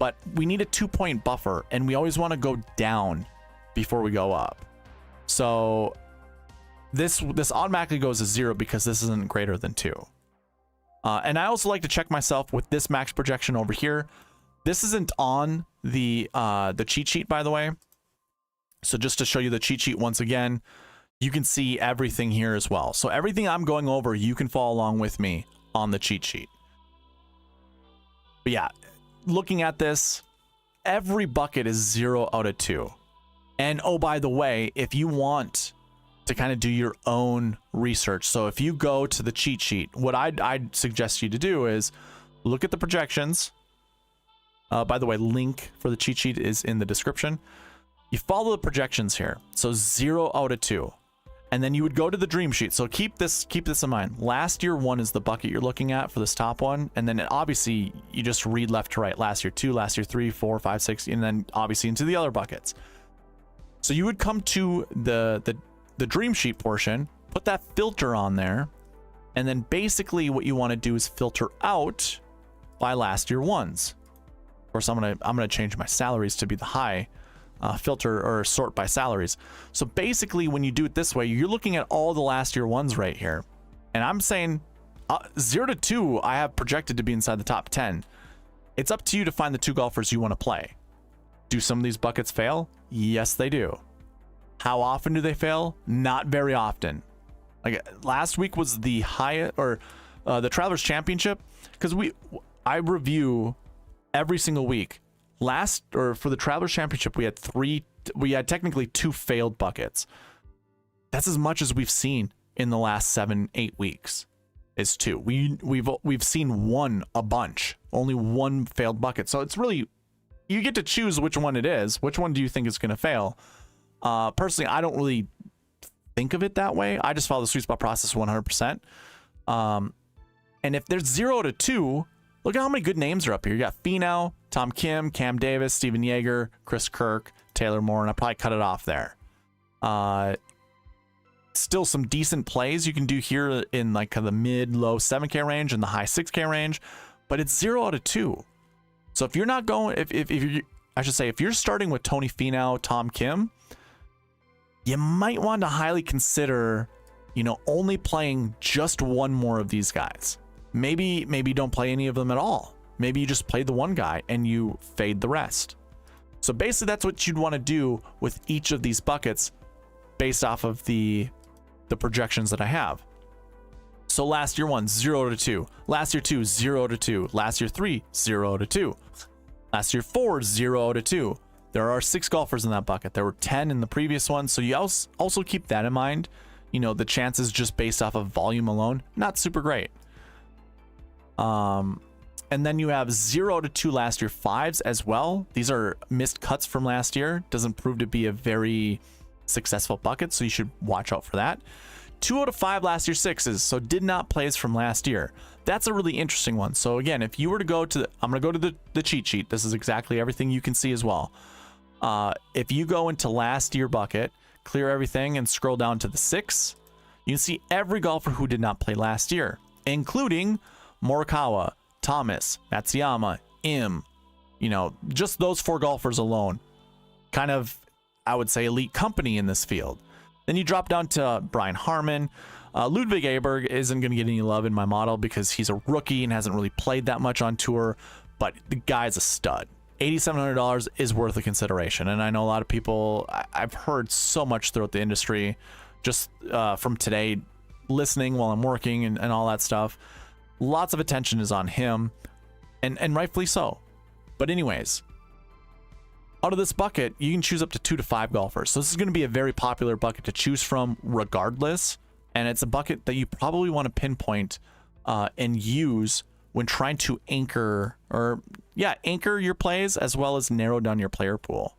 but we need a 2-point buffer and we always want to go down before we go up. So this automatically goes to 0 because this isn't greater than 2. And I also like to check myself with this max projection over here. This isn't on the cheat sheet, by the way. So just to show you the cheat sheet once again, you can see everything here as well. So everything I'm going over, you can follow along with me on the cheat sheet. But yeah, looking at this, every bucket is 0 out of 2. And oh, by the way, if you want to kind of do your own research, so if you go to the cheat sheet, what I'd suggest you to do is look at the projections. By the way, link for the cheat sheet is in the description. You follow the projections here. So 0 out of 2. And then you would go to the dream sheet. So keep this in mind. Last year 1 is the bucket you're looking at for this top one. And then obviously you just read left to right. Last year 2, last year 3, 4, 5, 6, and then obviously into the other buckets. So you would come to the dream sheet portion, put that filter on there. And then basically what you want to do is filter out by last year 1s. course, I'm gonna change my salaries to be the high filter or sort by salaries. So basically, when you do it this way, you're looking at all the last year ones right here, and I'm saying 0 to 2, I have projected to be inside the top 10. It's up to you to find the 2 golfers you want to play. Do some of these buckets fail? Yes, they do. How often do they fail? Not very often. Like last week was the highest, or the Travelers Championship, because I review every single week. For the Travelers Championship, we had technically 2 failed buckets. That's as much as we've seen in the last 7-8 weeks. Is 2. We've seen one a bunch, only 1 failed bucket. So it's really, you get to choose which one it is. Which one do you think is going to fail? Personally, I don't really think of it that way. I just follow the sweet spot process 100%. And if there's 0 to 2, look at how many good names are up here. You got Finau, Tom Kim, Cam Davis, Steven Yeager, Chris Kirk, Taylor Moore, and I probably cut it off there. Still some decent plays you can do here in like the mid-low 7K range and the high 6K range, but it's 0 out of 2. So if you're not going, if you're starting with Tony Finau, Tom Kim, you might want to highly consider, only playing just one more of these guys. Maybe don't play any of them at all. Maybe you just play the one guy and you fade the rest. So basically that's what you'd want to do with each of these buckets based off of the projections that I have. So last year 1, 0 to 2. Last year 2, 0 to 2. Last year 3, 0 to 2. Last year 4, 0 to 2. There are 6 golfers in that bucket. There were 10 in the previous one. So you also keep that in mind. The chances just based off of volume alone, not super great. And then you have 0 to 2 last year 5s as well. These are missed cuts from last year. Doesn't prove to be a very successful bucket, so you should watch out for that. 2 out of 5 last year 6s, so did not plays from last year. That's a really interesting one. So again, if you were to go to, I'm going to go to the cheat sheet. This is exactly everything you can see as well. If you go into last year bucket, clear everything and scroll down to the 6, you can see every golfer who did not play last year, including Morikawa, Thomas, Matsuyama, Im, just those 4 golfers alone. Kind of, I would say, elite company in this field. Then you drop down to Brian Harmon. Ludwig Aberg isn't going to get any love in my model because he's a rookie and hasn't really played that much on tour, but the guy's a stud. $8,700 is worth a consideration. And I know a lot of people, I've heard so much throughout the industry, just from today, listening while I'm working and all that stuff. Lots of attention is on him, and rightfully so. But anyways, out of this bucket, you can choose up to 2 to 5 golfers. So this is going to be a very popular bucket to choose from regardless. And it's a bucket that you probably want to pinpoint and use when trying to anchor your plays as well as narrow down your player pool.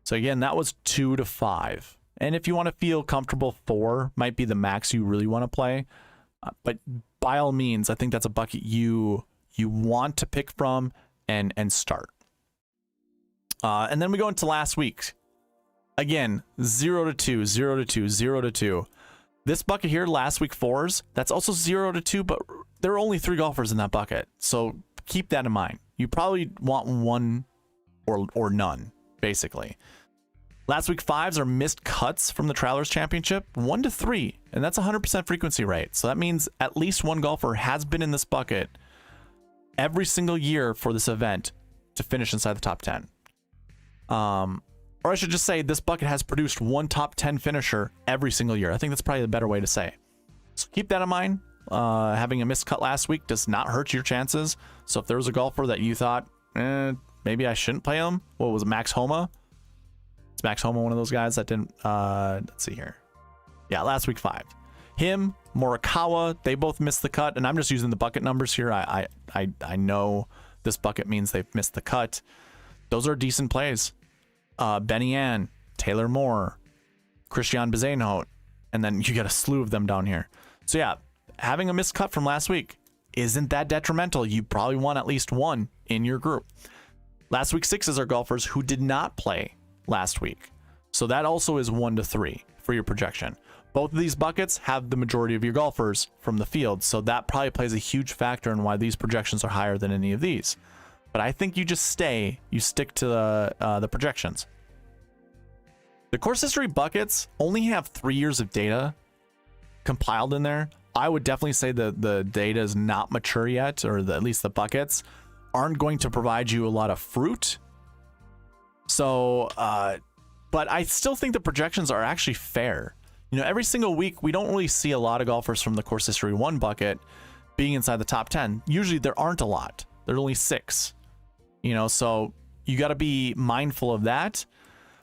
So again, that was 2 to 5. And if you want to feel comfortable, 4 might be the max you really want to play. But by all means, I think that's a bucket you want to pick from and start. And then we go into last week. Again, 0 to 2, 0 to 2, 0 to 2. This bucket here, last week 4s, that's also 0 to 2, but there are only 3 golfers in that bucket. So keep that in mind. You probably want 1 or none, basically. Last week 5s are missed cuts from the Travelers Championship, 1 to 3, and that's 100% frequency rate. So that means at least 1 golfer has been in this bucket every single year for this event to finish inside the top 10. Or I should just say this bucket has produced 1 top 10 finisher every single year. I think that's probably the better way to say. So keep that in mind. Having a missed cut last week does not hurt your chances. So if there was a golfer that you thought, maybe I shouldn't play him. What was it, Max Homa? Is Max Homa one of those guys that didn't, let's see here. Yeah, last week 5. Him, Morikawa, they both missed the cut, and I'm just using the bucket numbers here. I know this bucket means they've missed the cut. Those are decent plays. Benny Ann, Taylor Moore, Christian Bezainhout, and then you get a slew of them down here. So yeah, having a missed cut from last week isn't that detrimental. You probably want at least 1 in your group. Last week 6s are golfers who did not play last week. So that also is 1 to 3 for your projection. Both of these buckets have the majority of your golfers from the field, so that probably plays a huge factor in why these projections are higher than any of these. But I think you just stick to the projections. The course history buckets only have 3 years of data compiled in there. I would definitely say that the data is not mature yet, or at least the buckets aren't going to provide you a lot of fruit. So, but I still think the projections are actually fair. You know, every single week, we don't really see a lot of golfers from the course history 1 bucket being inside the top 10. Usually there aren't a lot. There are only 6, you know, so you got to be mindful of that.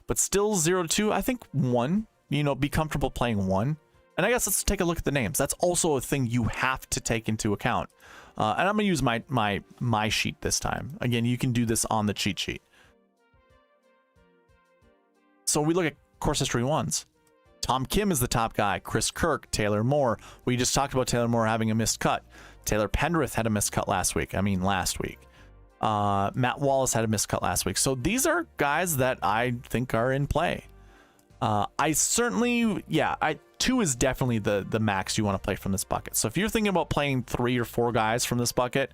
But still 0 to 2, I think 1, you know, be comfortable playing 1. And I guess let's take a look at the names. That's also a thing you have to take into account. And I'm going to use my sheet this time. Again, you can do this on the cheat sheet. So we look at course history 1s. Tom Kim is the top guy. Chris Kirk, Taylor Moore. We just talked about Taylor Moore having a missed cut. Taylor Pendrith had a missed cut last week. Matt Wallace had a missed cut last week. So these are guys that I think are in play. I certainly, 2 is definitely the max you want to play from this bucket. So if you're thinking about playing 3 or 4 guys from this bucket,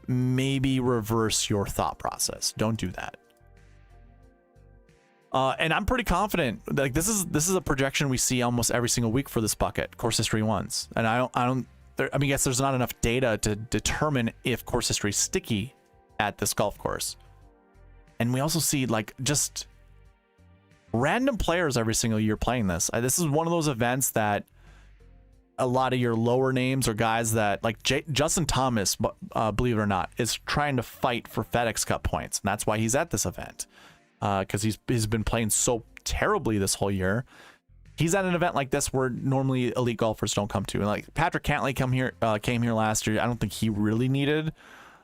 maybe reverse your thought process. Don't do that. And I'm pretty confident. Like this is a projection we see almost every single week for this bucket, course history 1s. And I guess there's not enough data to determine if course history is sticky at this golf course. And we also see like just random players every single year playing this. This is one of those events that a lot of your lower names or guys that like Justin Thomas, believe it or not, is trying to fight for FedEx Cup points. And that's why he's at this event. Because he's been playing so terribly this whole year. He's at an event like this where normally elite golfers don't come to. And like Patrick Cantlay came here last year. I don't think he really needed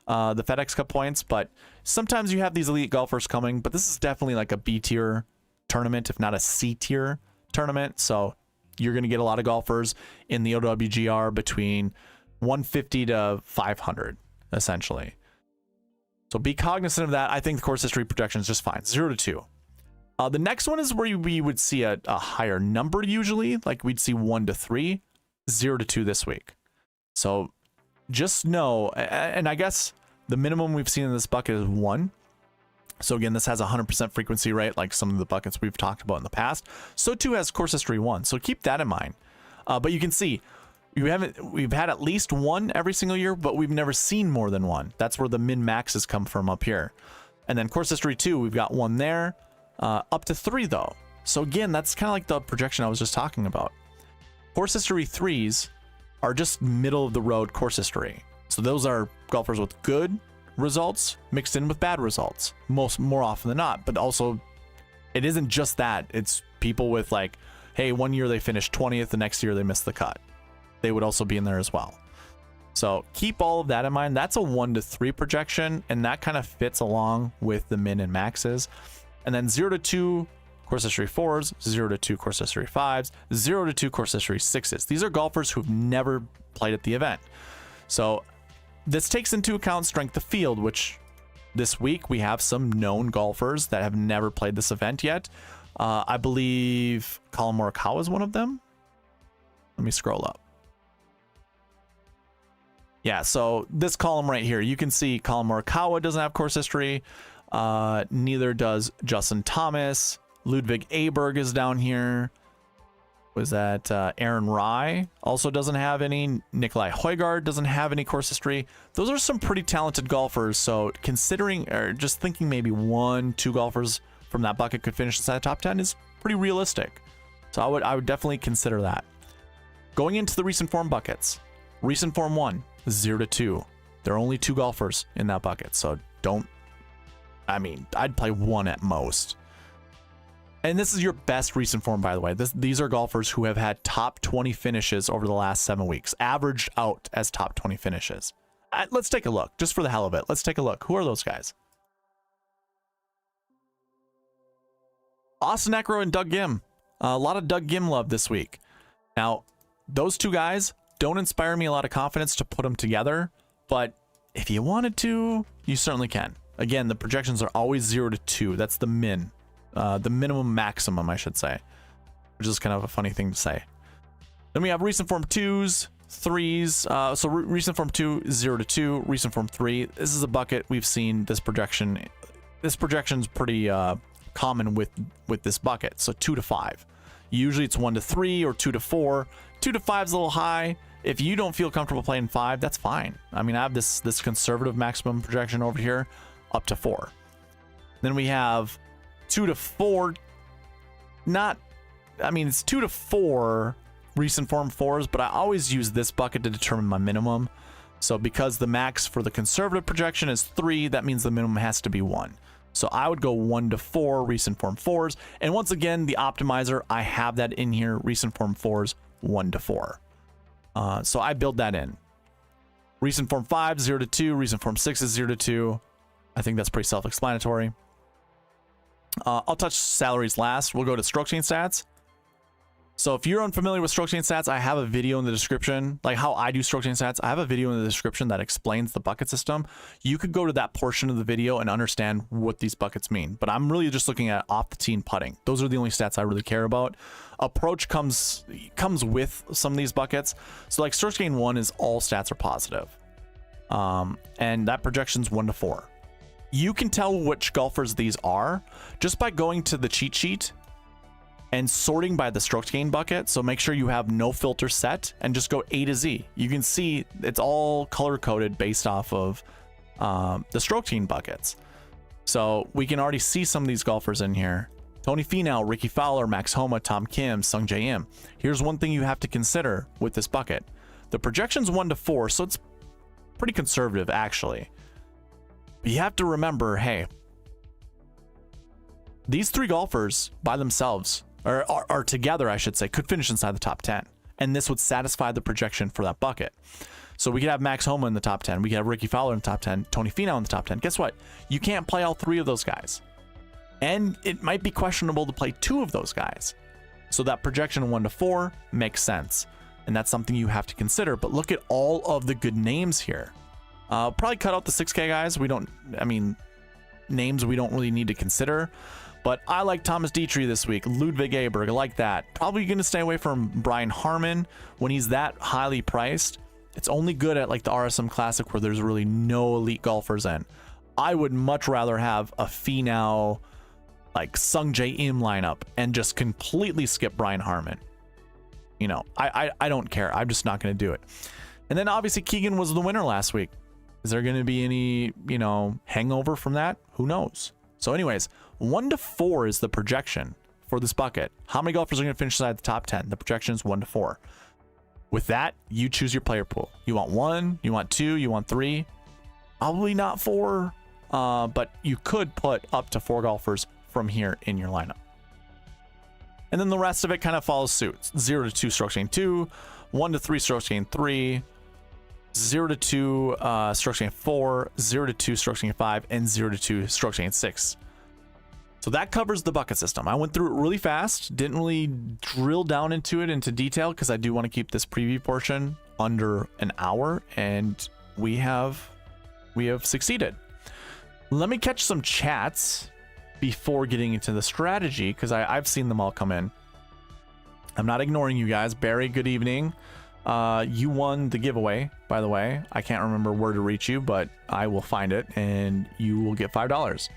the FedEx Cup points, but sometimes you have these elite golfers coming. But this is definitely like a B tier tournament, if not a C tier tournament. So you're going to get a lot of golfers in the OWGR between 150 to 500, essentially. So be cognizant of that. I think the course history projection is just fine. 0 to 2. The next one is where we would see a higher number usually. Like we'd see 1 to 3. 0 to 2 this week. So just know, and I guess the minimum we've seen in this bucket is 1. So again, this has a 100% frequency rate like some of the buckets we've talked about in the past. So too has course history 1. So keep that in mind. But you can see, we've had at least 1 every single year, but we've never seen more than 1. That's where the min maxes come from up here. And then course history 2, we've got 1 there, up to 3 though. So again, that's kind of like the projection I was just talking about. Course history 3s are just middle of the road course history. So those are golfers with good results mixed in with bad results, more often than not. But also, it isn't just that. It's people with like, hey, 1 year they finished 20th, the next year they missed the cut. They would also be in there as well. So keep all of that in mind. That's a 1 to 3 projection, and that kind of fits along with the min and maxes. And then 0 to 2 course history 4s, 0 to 2 course history 5s, 0 to 2 course history 6s. These are golfers who've never played at the event. So this takes into account strength of field, which this week we have some known golfers that have never played this event yet. I believe Colin Morikawa is one of them. Let me scroll up. Yeah, so this column right here, you can see Colin Morikawa doesn't have course history. Neither does Justin Thomas. Ludwig Aberg is down here. Was that Aaron Rai also doesn't have any. Nikolai Højgaard doesn't have any course history. Those are some pretty talented golfers. So considering, or just thinking maybe 1, 2 golfers from that bucket could finish inside the top 10 is pretty realistic. So I would definitely consider that. Going into the recent form buckets, recent form 1, 0 to 2. There are only 2 golfers in that bucket, so I'd play 1 at most. And this is your best recent form, by the way. These are golfers who have had top 20 finishes over the last 7 weeks, averaged out as top 20 finishes. Let's take a look, just for the hell of it. Let's take a look. Who are those guys? Austin Eckroat and Doug Gim. A lot of Doug Gim love this week. Now, those 2 guys don't inspire me a lot of confidence to put them together, but if you wanted to, you certainly can. Again, the projections are always 0 to 2. That's the min. The minimum maximum, I should say, which is kind of a funny thing to say. Then we have recent form 2s, 3s. So recent form 2, 0 to 2, recent form 3. This is a bucket we've seen this projection. This projection's pretty common with this bucket. So 2 to 5. Usually it's 1 to 3 or 2 to 4. 2 to 5 is a little high. If you don't feel comfortable playing 5, that's fine. I mean, I have this conservative maximum projection over here up to 4. Then we have 2 to 4. It's 2 to 4 recent form 4s, but I always use this bucket to determine my minimum. So because the max for the conservative projection is 3, that means the minimum has to be 1. So I would go 1 to 4 recent form 4s. And once again, the optimizer, I have that in here, recent form 4s, 1 to 4. So I build that in. Recent form 5, 0 to 2. Recent form 6 is 0 to 2. I think that's pretty self-explanatory. I'll touch salaries last. We'll go to stroke chain stats. So if you're unfamiliar with stroke chain stats, I have a video in the description, like how I do stroke chain stats. I have a video in the description that explains the bucket system. You could go to that portion of the video and understand what these buckets mean. But I'm really just looking at off the tee and putting. Those are the only stats I really care about. Approach comes with some of these buckets. So like stroke chain 1 is all stats are positive. And that projection's 1 to 4. You can tell which golfers these are just by going to the cheat sheet and sorting by the stroke gain bucket. So make sure you have no filter set and just go A to Z. You can see it's all color coded based off of the stroke gain buckets. So we can already see some of these golfers in here. Tony Finau, Ricky Fowler, Max Homa, Tom Kim, Sung Jae Im. Here's one thing you have to consider with this bucket. The projection's 1 to 4, so it's pretty conservative actually. But you have to remember, hey, these 3 golfers by themselves, or together, I should say, could finish inside the top 10. And this would satisfy the projection for that bucket. So we could have Max Homa in the top 10. We could have Ricky Fowler in the top 10. Tony Finau in the top 10. Guess what? You can't play all 3 of those guys. And it might be questionable to play 2 of those guys. So that projection 1 to 4 makes sense. And that's something you have to consider. But look at all of the good names here. Probably cut out the 6K guys. Names we don't really need to consider. But I like Thomas Dietrich this week. Ludwig Aberg, I like that. Probably going to stay away from Brian Harman when he's that highly priced. It's only good at like the RSM Classic where there's really no elite golfers in. I would much rather have a Finau, like Sung Jae Im lineup and just completely skip Brian Harman. You know, I don't care. I'm just not going to do it. And then obviously Keegan was the winner last week. Is there going to be any, hangover from that? Who knows? So anyways, 1 to 4 is the projection for this bucket. How many golfers are going to finish inside the top 10? The projection is 1 to 4. With that, you choose your player pool. You want 1, you want 2, you want 3. Probably not 4, but you could put up to 4 golfers from here in your lineup. And then the rest of it kind of follows suit. 0 to 2 stroke chain 2, 1 to 3 stroke chain 3, 0 to 2 stroke chain 4, 0 to 2 stroke chain 5, and 0 to 2 stroke chain 6. So that covers the bucket system. I went through it really fast, didn't really drill down into it into detail because I do want to keep this preview portion under an hour, and we have succeeded. Let me catch some chats before getting into the strategy because I've seen them all come in. I'm not ignoring you guys. Barry, good evening. You won the giveaway, by the way. I can't remember where to reach you, but I will find it and you will get $5.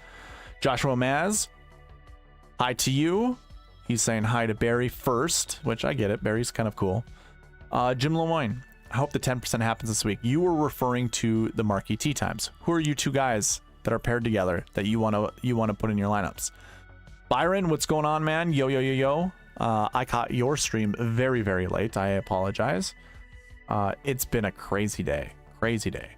Joshua Maz, hi to you. He's saying hi to Barry first, which I get it. Barry's kind of cool. Jim Lemoyne, I hope the 10% happens this week. You were referring to the Marquee Tee Times. Who are you 2 guys that are paired together that you want to put in your lineups? Byron, what's going on, man? Yo, yo, yo, yo. I caught your stream very, very late. I apologize. It's been a crazy day. Crazy day.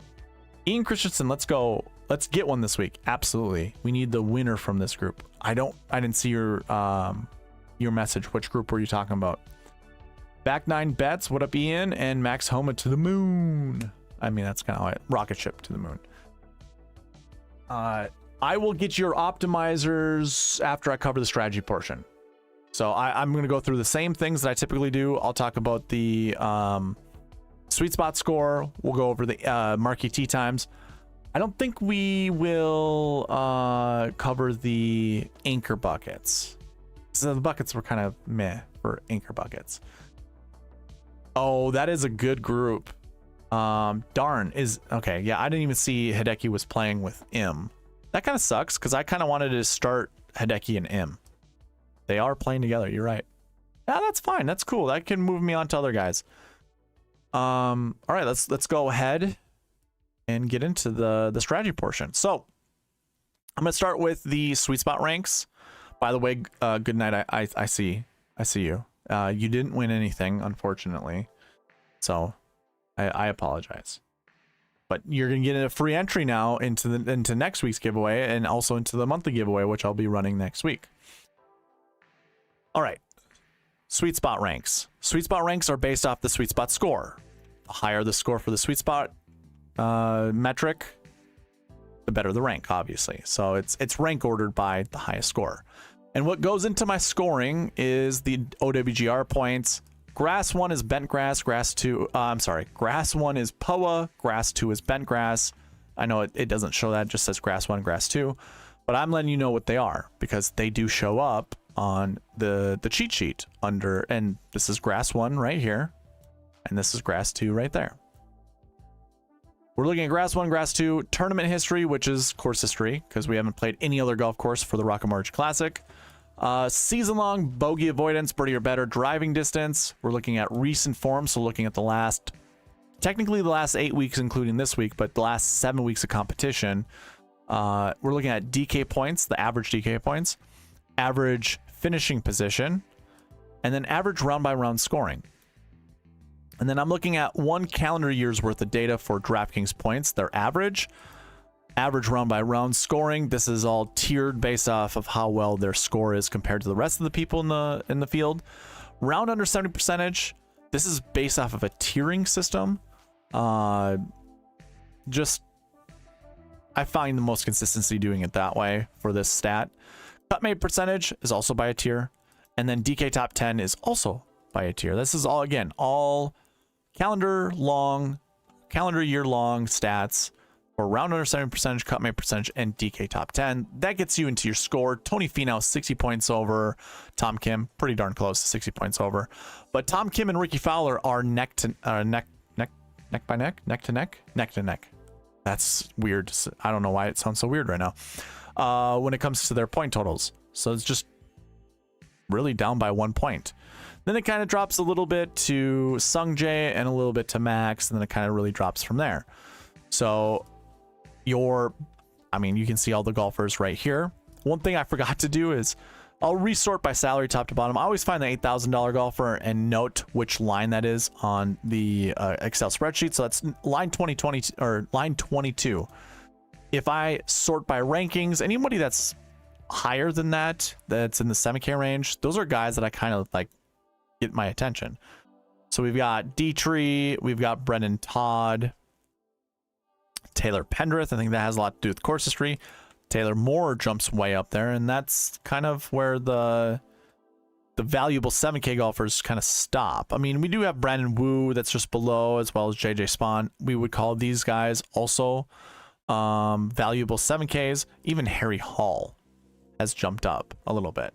Ian Christensen, let's go. Let's get one this week. Absolutely. We need the winner from this group. I didn't see your message. Which group were you talking about? Back 9 bets. What up, Ian? And Max Homa to the moon. I mean, that's kind of how rocket ship to the moon. I will get your optimizers after I cover the strategy portion. So I'm going to go through the same things that I typically do. I'll talk about the sweet spot score. We'll go over the Marquee Tee Times. I don't think we will cover the anchor buckets. So the buckets were kind of meh for anchor buckets. Oh, that is a good group. Darn, is okay. Yeah, I didn't even see Hideki was playing with Im. That kind of sucks because I kind of wanted to start Hideki and Im. They are playing together. You're right. Yeah, that's fine. That's cool. That can move me on to other guys. All right, let's go ahead and get into the strategy portion. So I'm gonna start with the SweetSpot ranks. By the way, good night. I see you. You didn't win anything, unfortunately. So I apologize. But you're gonna get a free entry now into next week's giveaway and also into the monthly giveaway, which I'll be running next week. All right. SweetSpot ranks. SweetSpot ranks are based off the SweetSpot score. The higher the score for the SweetSpot metric, the better the rank, obviously. So it's rank ordered by the highest score. And what goes into my scoring is the OWGR points. Grass 1 is bent grass, grass 2, grass 1 is POA, grass 2 is bent grass. I know it doesn't show that, it just says grass 1, grass 2, but I'm letting you know what they are because they do show up on the cheat sheet under, and this is grass 1 right here, and this is grass 2 right there. We're looking at grass 1, grass 2, tournament history, which is course history, because we haven't played any other golf course for the Rocket Mortgage Classic. Season-long bogey avoidance, birdie or better, driving distance. We're looking at recent form, so looking at the last, technically the last 8 weeks, including this week, but the last 7 weeks of competition. We're looking at DK points, the average DK points, average finishing position, and then average round-by-round scoring. And then I'm looking at 1 calendar year's worth of data for DraftKings points, their average round by round scoring. This is all tiered based off of how well their score is compared to the rest of the people in the field. Round under 70%. This is based off of a tiering system. I find the most consistency doing it that way for this stat. Cut made percentage is also by a tier, and then DK top 10 is also by a tier. This is all, again, all calendar year long stats for round under 70%, cut made percentage, and DK top 10. That gets you into your score. Tony Finau 60 points over Tom Kim, pretty darn close to 60 points over. But Tom Kim and Ricky Fowler are neck to neck. That's weird. I don't know why it sounds so weird right now. When it comes to their point totals, so it's just really down by 1 point. Then it kind of drops a little bit to Sung Jae and a little bit to Max, and then it kind of really drops from there. So you can see all the golfers right here. One thing I forgot to do is I'll resort by salary top to bottom. I always find the $8,000 golfer and note which line that is on the Excel spreadsheet. So that's line 2020 or line 22. If I sort by rankings, anybody that's higher than that, that's in the 7K range, those are guys that I kind of like get my attention. So we've got Dietrich, we've got Brendan Todd, Taylor Pendrith. I think that has a lot to do with course history. Taylor Moore jumps way up there, and that's kind of where the valuable 7K golfers kind of stop. I mean, we do have Brandon Wu that's just below, as well as JJ Spawn. We would call these guys also valuable 7Ks. Even Harry Hall has jumped up a little bit.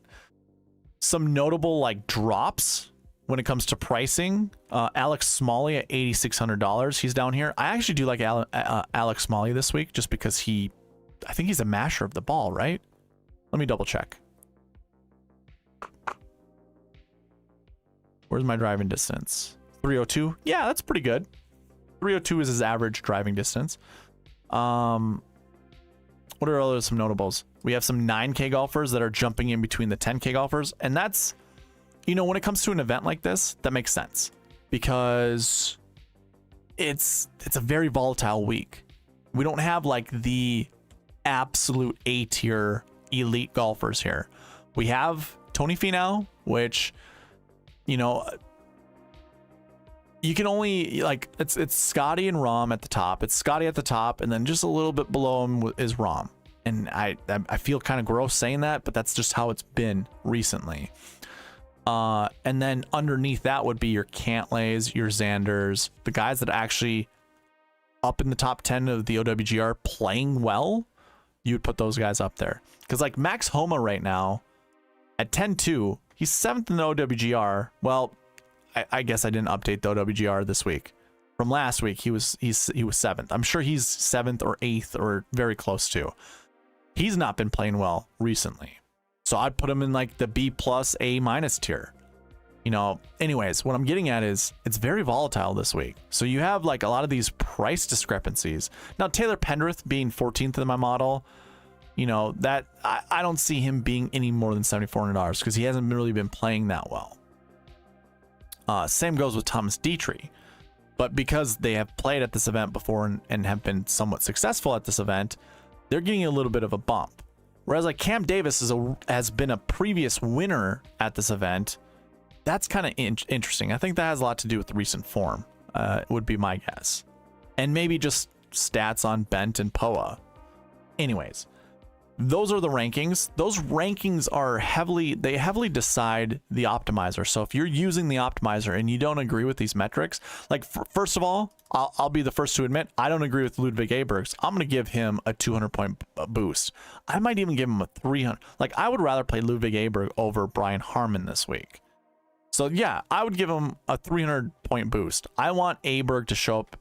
Some notable like drops when it comes to pricing. Alex Smalley at $8,600. He's down here. I actually do like Alex Smalley this week just because I think he's a masher of the ball, right? Let me double check. Where's my driving distance? 302. Yeah, that's pretty good. 302 is his average driving distance. What are some notables? We have some 9K golfers that are jumping in between the 10K golfers, and that's, when it comes to an event like this, that makes sense because it's a very volatile week. We don't have like the absolute A-tier elite golfers here. We have Tony Finau, which, you can only like it's Scotty and Rahm at the top. It's Scotty at the top, and then just a little bit below him is Rahm. And I feel kind of gross saying that, but that's just how it's been recently. And then underneath that would be your Cantlays, your Xanders, the guys that are actually up in the top 10 of the OWGR playing well. You would put those guys up there. Because like Max Homa right now at 10-2, he's 7th in the OWGR. Well, I guess I didn't update the OWGR this week. From last week, he was 7th. I'm sure he's 7th or 8th or very close to. He's not been playing well recently, so I'd put him in like the B+ A- tier. You know, anyways, what I'm getting at is it's very volatile this week. So you have like a lot of these price discrepancies. Now, Taylor Pendrith being 14th in my model, you know, that I don't see him being any more than $7,400 because he hasn't really been playing that well. Same goes with Thomas Dietrich. But because they have played at this event before and have been somewhat successful at this event, they're getting a little bit of a bump. Whereas like Cam Davis has been a previous winner at this event. That's kind of interesting. I think that has a lot to do with the recent form, would be my guess. And maybe just stats on Bent and Poa. Anyways, those are the rankings. Those rankings are heavily decide the optimizer. So if you're using the optimizer and you don't agree with these metrics, like first of all, I'll be the first to admit, I don't agree with Ludwig Abergs. I'm going to give him a 200-point boost. I might even give him a 300. Like, I would rather play Ludwig Aberg over Brian Harman this week. So yeah, I would give him a 300-point boost. I want Aberg to show up.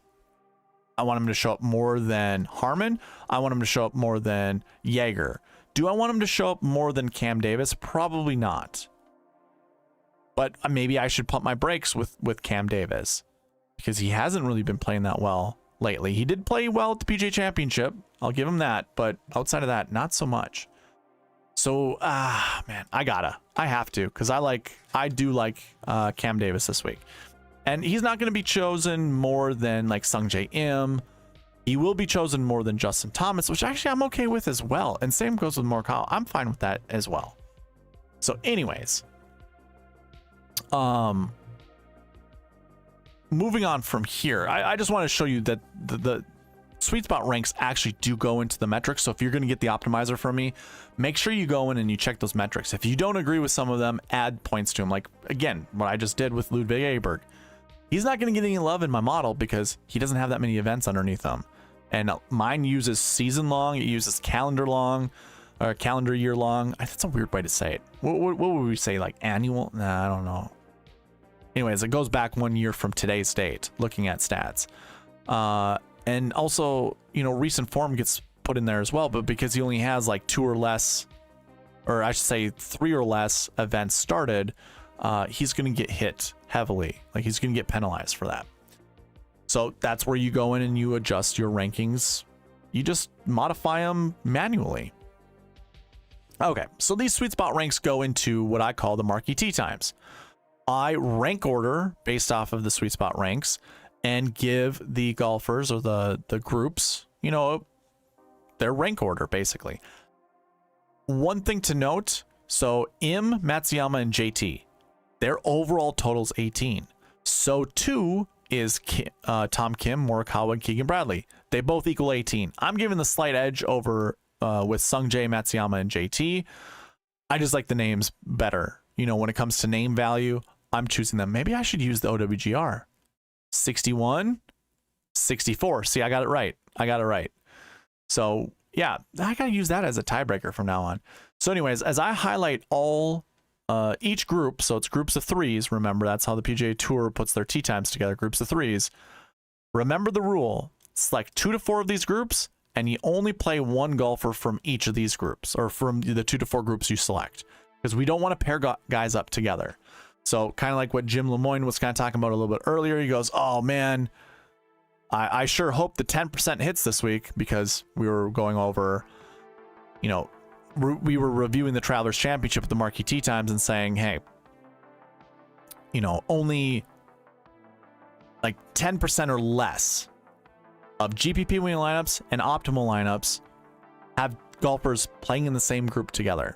I want him to show up more than Harman. I want him to show up more than Jaeger. Do I want him to show up more than Cam Davis? Probably not. But maybe I should pump my brakes with Cam Davis because he hasn't really been playing that well lately. He did play well at the PGA Championship. I'll give him that. But outside of that, not so much. So, man, I have to, because I do like Cam Davis this week. And he's not going to be chosen more than like Sungjae Im. He will be chosen more than Justin Thomas, which actually I'm okay with as well. And same goes with Morikawa. I'm fine with that as well. So anyways, moving on from here, I just want to show you that the SweetSpot ranks actually do go into the metrics. So if you're going to get the optimizer from me, make sure you go in and you check those metrics. If you don't agree with some of them, add points to them. Like, again, what I just did with Ludwig Aberg. He's not going to get any love in my model because he doesn't have that many events underneath him. And mine uses season long. It uses calendar long or calendar year long. That's a weird way to say it. What would we say? Like annual? Nah, I don't know. Anyways, it goes back 1 year from today's date, looking at stats. And also, you know, recent form gets put in there as well, but because he only has like 2 or less, or I should say 3 or less events started, he's going to get hit heavily. Like, he's going to get penalized for that. So that's where you go in and you adjust your rankings. You just modify them manually. Okay, so these SweetSpot ranks go into what I call the Marquee Tee Times. I rank order based off of the SweetSpot ranks and give the golfers or the groups, you know, their rank order basically. One thing to note, so Im, Matsuyama, and JT, their overall total's 18. So too is Tom Kim, Morikawa, and Keegan Bradley. They both equal 18. I'm giving the slight edge over with Sungjae, Matsuyama, and JT. I just like the names better. You know, when it comes to name value, I'm choosing them. Maybe I should use the OWGR. 61, 64. See, I got it right. So yeah, I gotta use that as a tiebreaker from now on. So anyways, as I highlight all each group, so it's groups of 3s. Remember, that's how the PGA Tour puts their tee times together, groups of 3s. Remember the rule. Select 2 to 4 of these groups, and you only play 1 golfer from each of these groups, or from the 2 to 4 groups you select, because we don't want to pair guys up together. So kind of like what Jim Lemoyne was kind of talking about a little bit earlier. He goes, oh man, I sure hope the 10% hits this week, because we were going over, you know, we were reviewing the Travelers Championship at the Marquee Tee Times and saying, hey, you know, only like 10% or less of GPP winning lineups and optimal lineups have golfers playing in the same group together.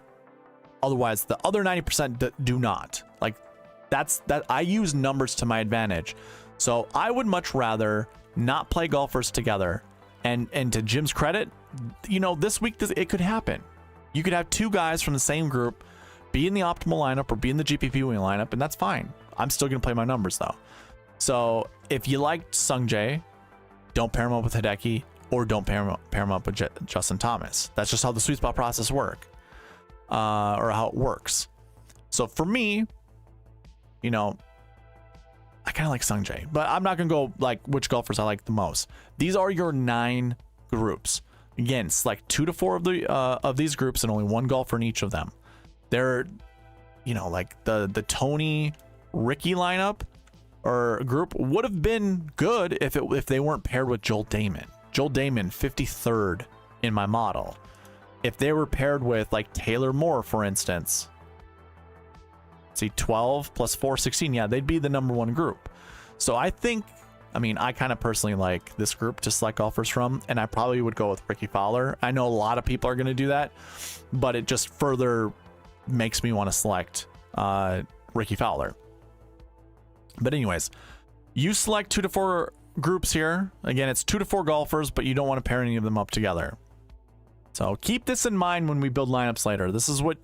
Otherwise, the other 90% do not. Like, that I use numbers to my advantage. So I would much rather not play golfers together. And to Jim's credit, you know, this week it could happen. You could have 2 guys from the same group be in the optimal lineup or be in the GPP winning lineup, and that's fine. I'm still going to play my numbers though. So if you liked Sungjae, don't pair him up with Hideki, or don't pair him up with Justin Thomas. That's just how the SweetSpot process works, or how it works. So for me, you know, I kind of like Sungjae, but I'm not going to go like which golfers I like the most. These are your 9 groups. Again, select 2 to 4 of these groups and only 1 golfer in each of them. They're, you know, like the Tony Ricky lineup or group would have been good if they weren't paired with Joel Damon. Joel Damon, 53rd in my model. If they were paired with like Taylor Moore, for instance, see 12 plus 4, 16. Yeah, they'd be the #1 group. So I think, I mean, I kind of personally like this group to select golfers from, and I probably would go with Ricky Fowler. I know a lot of people are going to do that, but it just further makes me want to select Ricky Fowler. But anyways, you select 2 to 4 groups here. Again, it's 2 to 4 golfers, but you don't want to pair any of them up together. So keep this in mind when we build lineups later. This is what,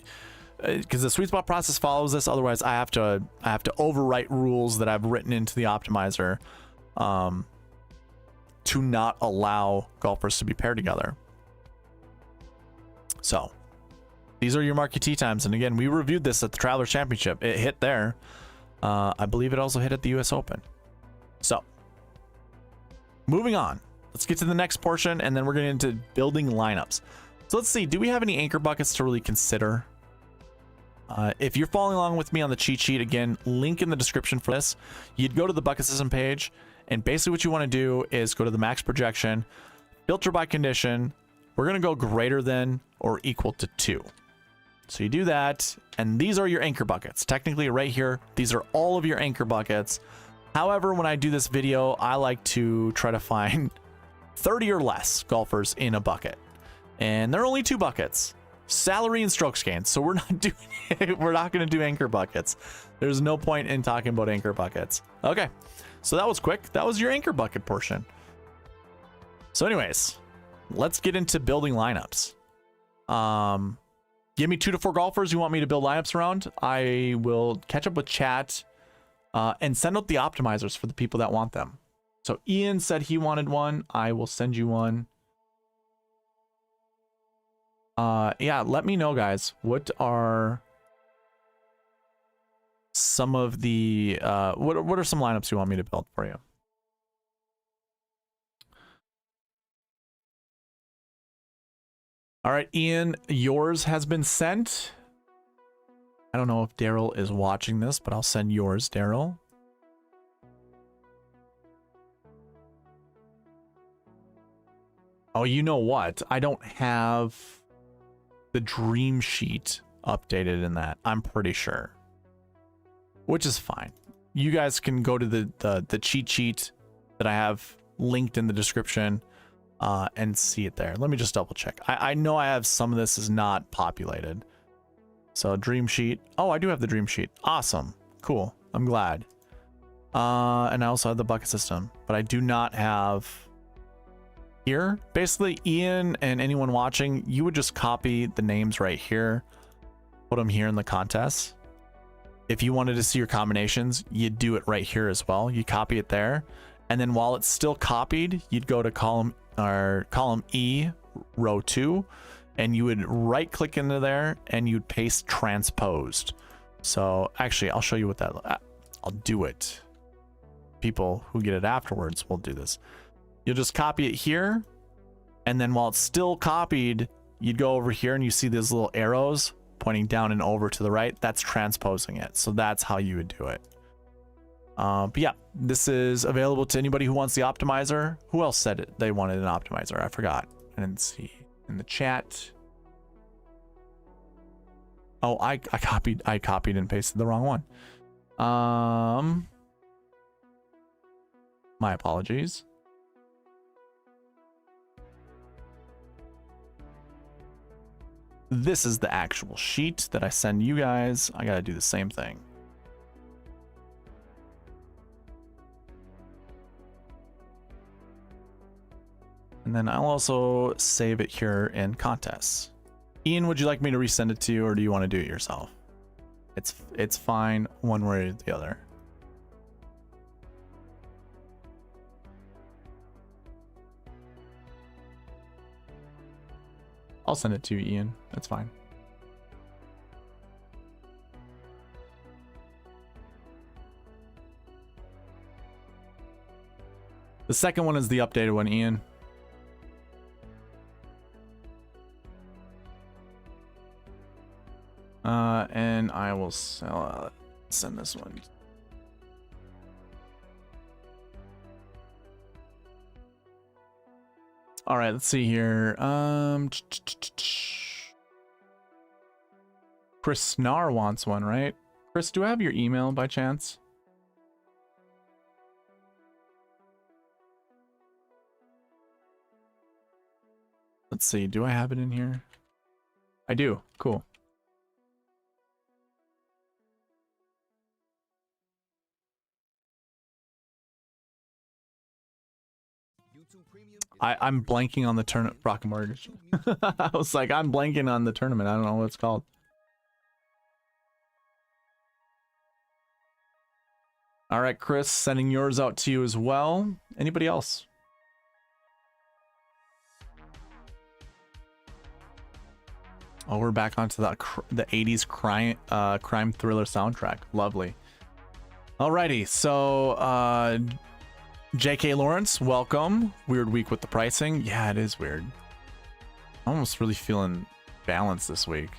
because the SweetSpot process follows this. Otherwise, I have to overwrite rules that I've written into the optimizer to not allow golfers to be paired together. So these are your Marquee Tee Times, and again, we reviewed this at the Travelers Championship. It hit there. I believe it also hit at the US Open. So moving on, let's get to the next portion, and then we're getting into building lineups. So let's see, do we have any anchor buckets to really consider? If you're following along with me on the cheat sheet, again, link in the description for this. You'd go to the bucket system page, and basically what you want to do is go to the max projection, filter by condition. We're going to go greater than or equal to 2. So you do that, and these are your anchor buckets. Technically right here, these are all of your anchor buckets. However, when I do this video, I like to try to find 30 or less golfers in a bucket. And there are only 2 buckets, salary and strokes gained. So we're not doing it. We're not going to do anchor buckets. There's no point in talking about anchor buckets. Okay, so that was quick. That was your anchor bucket portion. So anyways, let's get into building lineups. Give me 2 to 4 golfers you want me to build lineups around. I will catch up with chat and send out the optimizers for the people that want them. So Ian said he wanted one. I will send you one. Yeah, let me know, guys. What are some of the what are some lineups you want me to build for you? All right, Ian, yours has been sent. I don't know if Daryl is watching this, but I'll send yours, Daryl. Oh, you know what? I don't have the dream sheet updated in that, I'm pretty sure. Which is fine. You guys can go to the cheat sheet that I have linked in the description and see it there. Let me just double check. I know I have some of this is not populated. So dream sheet. Oh, I do have the dream sheet. Awesome. Cool. I'm glad. And I also have the bucket system, but I do not have here. Basically, Ian and anyone watching, you would just copy the names right here, put them here in the contest. If you wanted to see your combinations, you'd do it right here as well. You copy it there, and then while it's still copied, you'd go to column E, row 2, and you would right click into there and you'd paste transposed. So actually, I'll show you what that, I'll do it. People who get it afterwards will do this. You'll just copy it here, and then while it's still copied, you'd go over here and you see these little arrows pointing down and over to the right. That's transposing it. So that's how you would do it. But yeah, this is available to anybody who wants the optimizer. Who else said it? They wanted an optimizer. I forgot. I didn't see in the chat. Oh, I copied and pasted the wrong one. My apologies. This is the actual sheet that I send you guys. I gotta do the same thing. And then I'll also save it here in contests. Ian, would you like me to resend it to you, or do you want to do it yourself? It's fine one way or the other. I'll send it to you, Ian. That's fine. The second one is the updated one, Ian. And I will send this one. All right, let's see here. Chris Snar wants one, right? Chris, do I have your email by chance? Let's see, do I have it in here? I do. Cool. I'm blanking on the tournament. Rocket Mortgage. I was like, I'm blanking on the tournament. I don't know what it's called. All right, Chris, sending yours out to you as well. Anybody else? Oh, we're back onto the 80s crime thriller soundtrack. Lovely. Alrighty, so J.K. Lawrence, welcome. Weird week with the pricing. Yeah, it is weird. I'm almost really feeling balanced this week,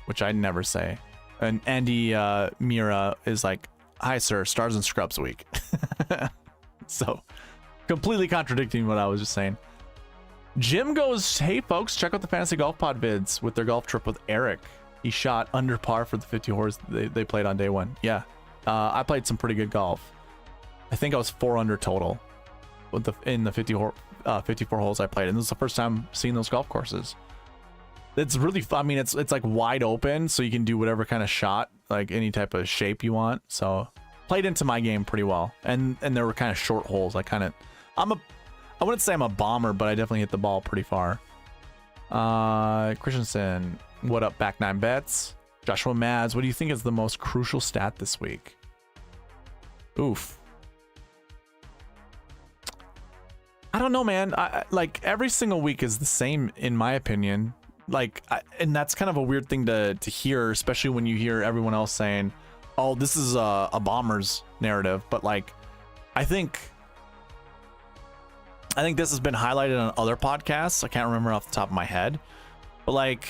which I'd never say. And Andy Mira is like, hi, sir, stars and scrubs week. So, completely contradicting what I was just saying. Jim goes, hey, folks, check out the Fantasy Golf Pod vids with their golf trip with Eric. He shot under par for the 50 holes they played on day one. Yeah, I played some pretty good golf. I think I was 4 under total with in the 54 holes I played, and this is the first time seeing those golf courses. It's really fun. I mean, it's like wide open, so you can do whatever kind of shot, like any type of shape you want. So played into my game pretty well, and there were kind of short holes. I wouldn't say I'm a bomber, but I definitely hit the ball pretty far. Christensen, what up? Back 9 bets. Joshua Mads, what do you think is the most crucial stat this week? Oof. I don't know, man. Like every single week is the same in my opinion. Like, and that's kind of a weird thing to hear, especially when you hear everyone else saying, "Oh, this is a Bombers narrative." But like, I think this has been highlighted on other podcasts. I can't remember off the top of my head, but like,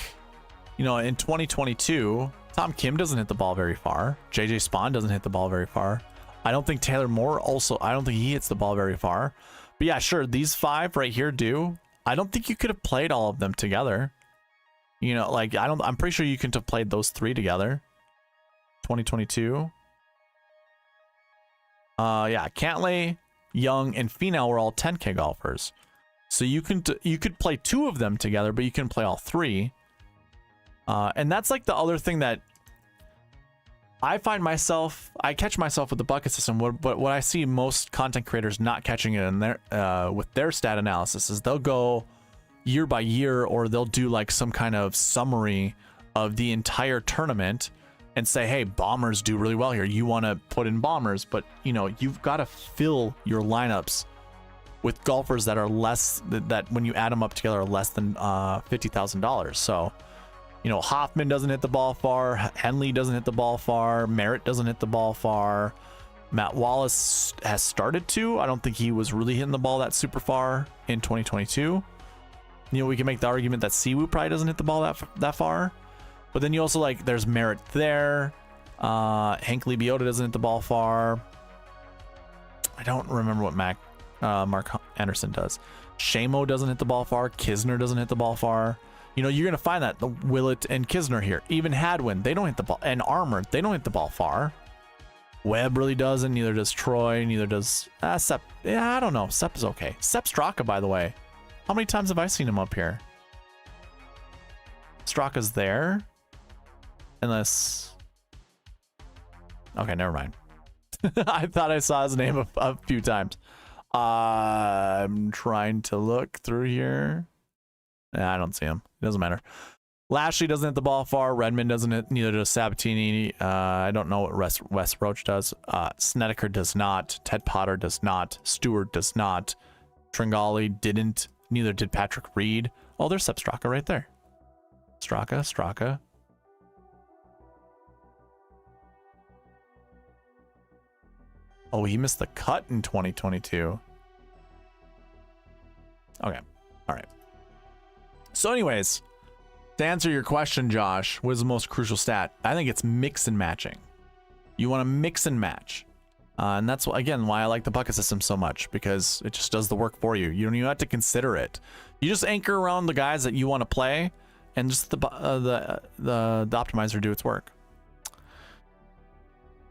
you know, in 2022, Tom Kim doesn't hit the ball very far. JJ Spawn doesn't hit the ball very far. I don't think Taylor Moore I don't think he hits the ball very far. But yeah, sure, these 5 right here do. I don't think you could have played all of them together. You know, like I'm pretty sure you couldn't have played those 3 together. 2022. Yeah, Cantlay, Young, and Finau were all 10K golfers. So you could play 2 of them together, but you can play all 3. And that's like the other thing that I catch myself with the bucket system. But what I see most content creators not catching it in their with their stat analysis is they'll go year by year, or they'll do like some kind of summary of the entire tournament and say, hey, bombers do really well here. You want to put in bombers, but you know, you've got to fill your lineups with golfers that are less, that when you add them up together are less than $50,000. So, you know, Hoffman doesn't hit the ball far. Henley doesn't hit the ball far. Merritt doesn't hit the ball far. Matt Wallace has started to. I don't think he was really hitting the ball that super far in 2022. You know, we can make the argument that Siwoo probably doesn't hit the ball that far. But then you also, like, there's Merritt there. Hankley Biota doesn't hit the ball far. I don't remember what Mark Anderson does. Shamo doesn't hit the ball far. Kisner doesn't hit the ball far. You know, you're going to find that. The Willett and Kisner here. Even Hadwin, they don't hit the ball. And Armour, they don't hit the ball far. Webb really doesn't. Neither does Troy. Neither does Sepp. Yeah, I don't know. Sepp is okay. Sepp Straka, by the way. How many times have I seen him up here? Straka's there. Unless... Okay, never mind. I thought I saw his name a few times. I'm trying to look through here. Nah, I don't see him. It doesn't matter. Lashley doesn't hit the ball far. Redmond doesn't hit. Neither does Sabatini. I don't know what Wes Roach does. Snedeker does not. Ted Potter does not. Stewart does not. Tringali didn't. Neither did Patrick Reed. Oh, there's Sepp Straka right there. Straka. Oh, he missed the cut in 2022. Okay. All right. So anyways, to answer your question, Josh, what is the most crucial stat? I think it's mix and matching. You want to mix and match. And that's, again, why I like the bucket system so much, because it just does the work for you. You don't even have to consider it. You just anchor around the guys that you want to play, and just the optimizer do its work.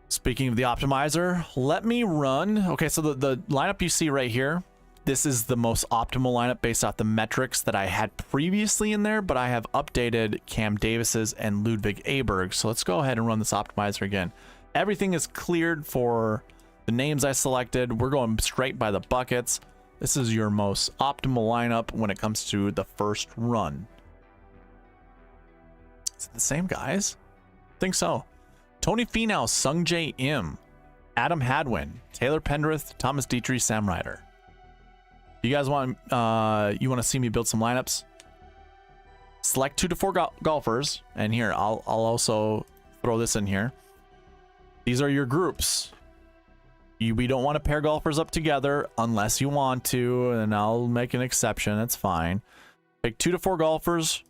Speaking of the optimizer, let me run. Okay, so the lineup you see right here, this is the most optimal lineup based off the metrics that I had previously in there, but I have updated Cam Davis's and Ludwig Aberg. So let's go ahead and run this optimizer again. Everything is cleared for the names I selected. We're going straight by the buckets. This is your most optimal lineup when it comes to the first run. Is it the same guys? I think so. Tony Finau, Sung Jae Im, Adam Hadwin, Taylor Pendrith, Thomas Dietrich, Sam Ryder. You guys want to see me build some lineups? Select 2 to 4 golfers, and here I'll also throw this in here. These are your groups. We don't want to pair golfers up together unless you want to, and I'll make an exception. That's fine. Pick 2 to 4 golfers,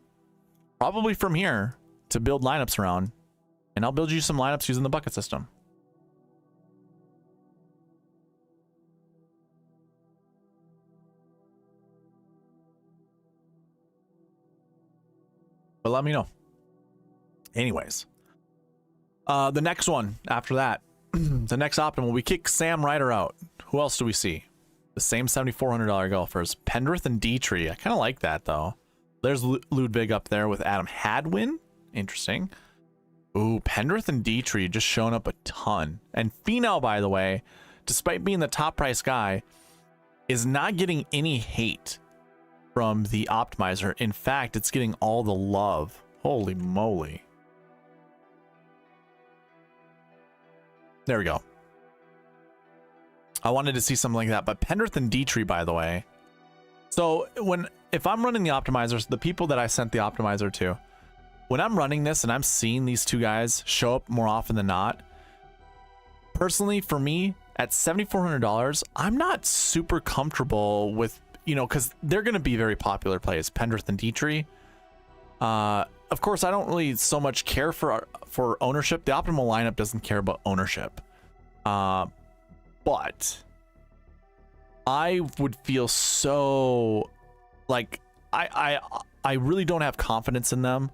probably from here, to build lineups around, and I'll build you some lineups using the bucket system. But let me know. Anyways, the next one after that, the next optimal, we kick Sam Ryder out. Who else do we see? The same $7,400 golfers, Pendrith and Dietrich. I kind of like that though. There's Ludwig up there with Adam Hadwin. Interesting. Ooh, Pendrith and Dietrich just showing up a ton. And Finau, by the way, despite being the top price guy, is not getting any hate from the optimizer. In fact, it's getting all the love. Holy moly. There we go. I wanted to see something like that, but Pendrith and Dietrich, by the way. So if I'm running the optimizers, the people that I sent the optimizer to, when I'm running this and I'm seeing these two guys show up more often than not, personally, for me, at $7,400, I'm not super comfortable with, you know, because they're going to be very popular plays, Pendrith and Dietrich. Of course, I don't really so much care for ownership. The optimal lineup doesn't care about ownership. But I would feel so like I really don't have confidence in them.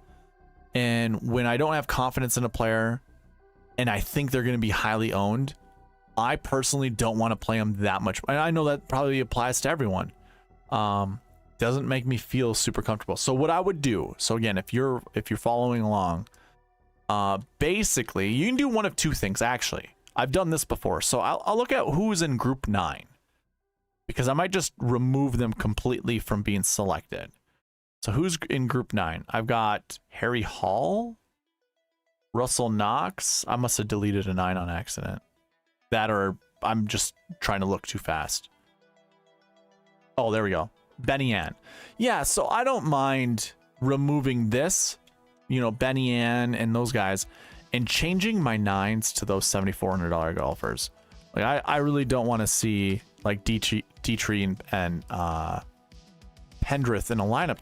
And when I don't have confidence in a player and I think they're going to be highly owned, I personally don't want to play them that much. And I know that probably applies to everyone. Doesn't make me feel super comfortable. So what I would do, so again, if you're following along, basically you can do one of two things. Actually, I've done this before. So I'll look at who's in group 9, because I might just remove them completely from being selected. So who's in group 9? I've got Harry Hall, Russell Knox. I must have deleted a 9 on accident. That, or I'm just trying to look too fast. Oh, there we go. Benny Ann. Yeah, so I don't mind removing this, you know, Benny Ann and those guys, and changing my 9s to those $7,400 golfers. Like I really don't want to see like Dietrich and Pendrith in a lineup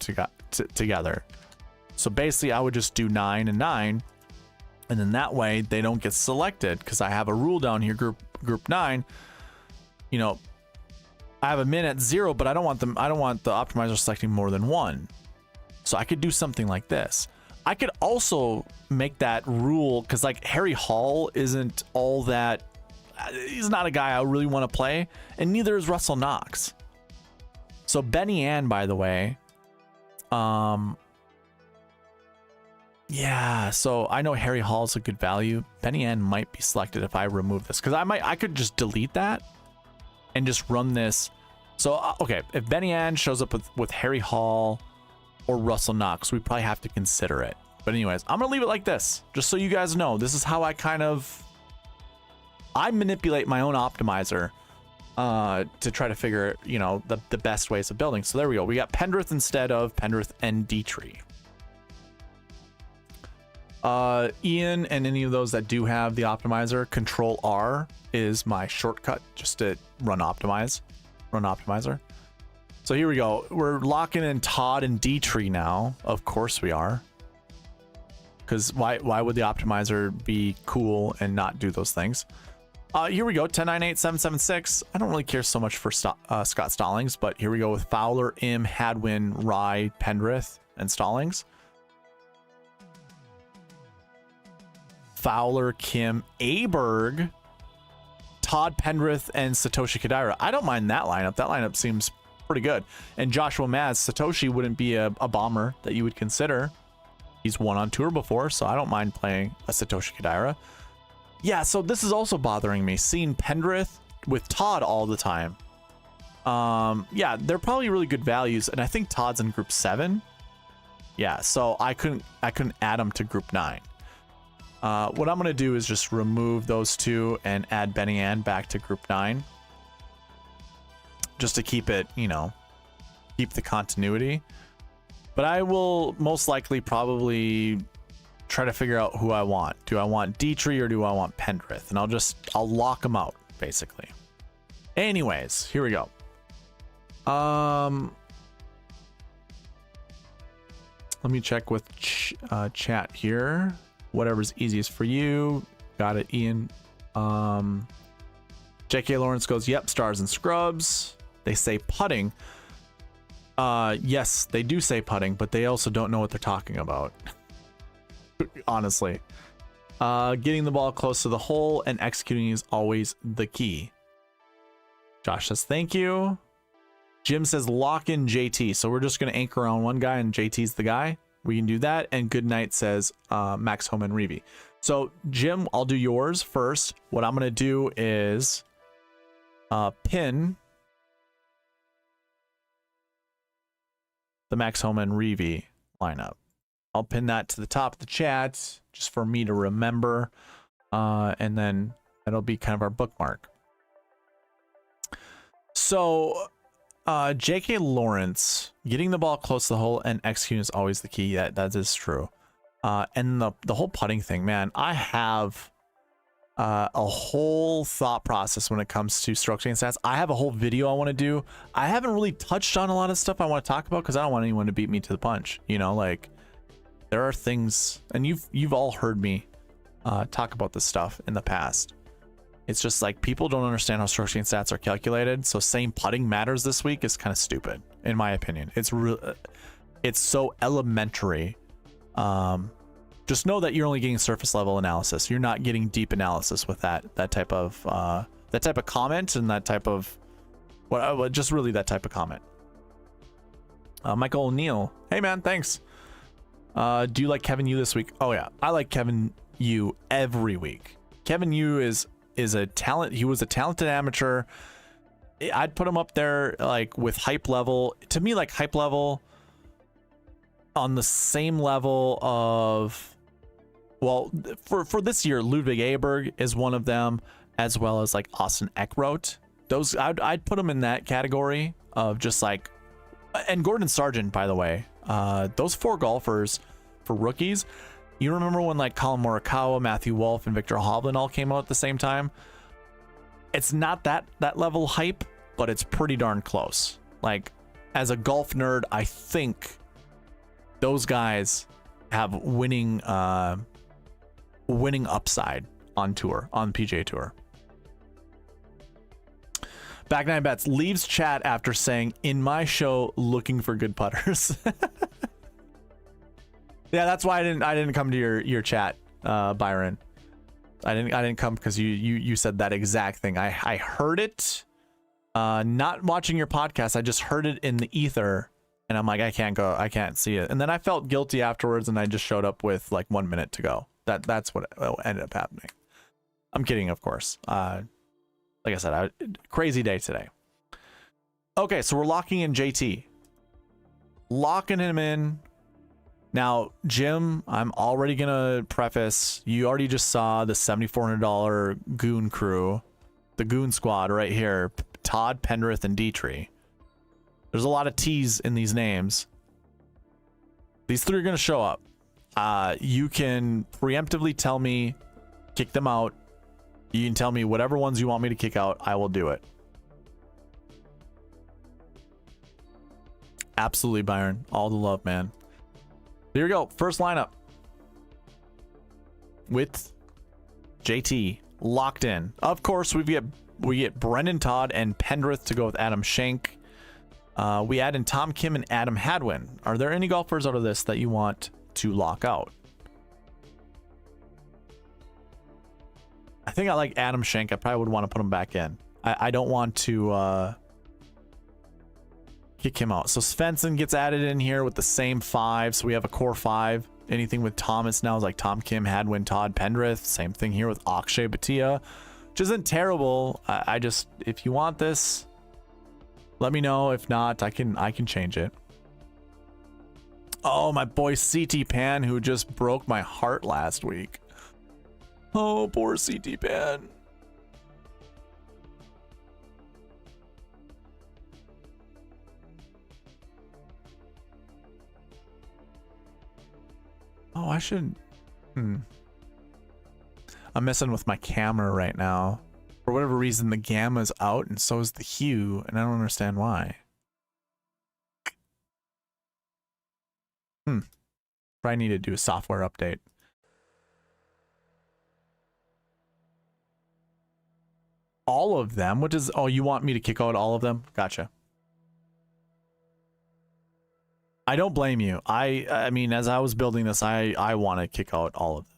together. So basically I would just do 9 and 9, and then that way they don't get selected, because I have a rule down here, group 9, you know, I have a min at 0, but I don't want the optimizer selecting more than 1. So I could do something like this. I could also make that rule, because like Harry Hall isn't all that, he's not a guy I really want to play, and neither is Russell Knox. So Benny Ann, by the way, yeah, so I know Harry Hall is a good value. Benny Ann might be selected if I remove this, because I could just delete that and just run this. So okay, if Benny Ann shows up with Harry Hall or Russell Knox, we probably have to consider it. But anyways, I'm gonna leave it like this, just so you guys know. This is how I manipulate my own optimizer to try to figure, you know, the best ways of building. So there we go. We got Pendrith instead of Pendrith and Dietrich. Ian and any of those that do have the optimizer, Control R is my shortcut just to run optimizer. So here we go. We're locking in Todd and D-Tree now. Of course we are. Because why would the optimizer be cool and not do those things? Here we go. 1098 776. I don't really care so much for Scott Stallings, but here we go with Fowler, Im, Hadwin, Rye, Pendrith, and Stallings. Fowler, Kim, Aberg, Todd, Pendrith, and Satoshi Kodaira. I don't mind that lineup. That lineup seems pretty good. And Joshua Maz, Satoshi wouldn't be a bomber that you would consider. He's won on tour before, so I don't mind playing a Satoshi Kodaira. Yeah, so this is also bothering me, seeing Pendrith with Todd all the time. Yeah, they're probably really good values, and I think Todd's in group 7. Yeah, so I couldn't add him to group 9. What I'm gonna do is just remove those two and add Benny Ann back to group 9. Just to keep it, you know, keep the continuity. But I will most likely probably try to figure out who I want. Do I want D-Tree or do I want Pendrith? And I'll lock them out, basically. Anyways, here we go. Let me check with chat here. Whatever's easiest for you. Got it, Ian. J.K. Lawrence goes, yep, stars and scrubs. They say putting. Yes, they do say putting, but they also don't know what they're talking about. Honestly. Getting the ball close to the hole and executing is always the key. Josh says, thank you. Jim says, lock in JT. So we're just going to anchor on one guy and JT's the guy. We can do that. And Goodnight says, Max Home and Reeve. So Jim, I'll do yours first. What I'm going to do is pin the Max Home and Reeve lineup. I'll pin that to the top of the chat just for me to remember. And then that'll be kind of our bookmark. So J.K. Lawrence, getting the ball close to the hole and executing is always the key. That is true. And the whole putting thing, man, I have a whole thought process when it comes to strokes gain stats. I have a whole video I want to do. I haven't really touched on a lot of stuff I want to talk about because I don't want anyone to beat me to the punch. You know, like there are things, and you've all heard me talk about this stuff in the past. It's just like people don't understand how strokes gain stats are calculated. So saying putting matters this week is kind of stupid, in my opinion. It's so elementary. Just know that you're only getting surface level analysis. You're not getting deep analysis with that type of comment and that type of just really that type of comment. Michael O'Neill, hey man, thanks. Do you like Kevin Yu this week? Oh yeah, I like Kevin Yu every week. Kevin Yu is a talent. He was a talented amateur. I'd put him up there like with hype level. To me, like hype level on the same level of, well, for this year, Ludwig Aberg is one of them, as well as like Austin Eckroat. Those I'd put them in that category of just like, and Gordon Sargent, by the way. Those 4 golfers for rookies. You remember when like Colin Morikawa, Matthew Wolff, and Victor Hovland all came out at the same time? It's not that level hype, but it's pretty darn close. Like, as a golf nerd, I think those guys have winning upside on tour, on PGA Tour. Back 9 Bets leaves chat after saying, in my show, looking for good putters. Yeah, that's why I didn't come to your chat, Byron. I didn't come because you said that exact thing. I heard it, not watching your podcast. I just heard it in the ether, and I'm like, I can't see it. And then I felt guilty afterwards, and I just showed up with like 1 minute to go. That's what ended up happening. I'm kidding, of course. Like I said, crazy day today. Okay, so we're locking in JT. Locking him in. Now, Jim, I'm already going to preface, you already just saw the $7,400 Goon crew, the Goon squad right here, Todd, Pendrith, and D-Tree. There's a lot of T's in these names. These 3 are going to show up. You can preemptively tell me, kick them out. You can tell me whatever ones you want me to kick out, I will do it. Absolutely, Byron. All the love, man. Here we go. First lineup with JT locked in. Of course, we get Brendan Todd and Pendrith to go with Adam Schenk. We add in Tom Kim and Adam Hadwin. Are there any golfers out of this that you want to lock out? I think I like Adam Schenk. I probably would want to put him back in. I don't want to kick him out. So Svensson gets added in here with the same 5. So we have a core 5. Anything with Thomas now is like Tom Kim, Hadwin, Todd, Pendrith. Same thing here with Akshay Bhatia, which isn't terrible. I just, if you want this, let me know. If not, I can change it. Oh, my boy CT Pan, who just broke my heart last week. Oh, poor CT Pan. Oh, I should. I'm messing with my camera right now. For whatever reason, the gamma's out and so is the hue, and I don't understand why. Probably need to do a software update. All of them? What does... Oh, you want me to kick out all of them? Gotcha. I don't blame you. I mean, as I was building this, I want to kick out all of them.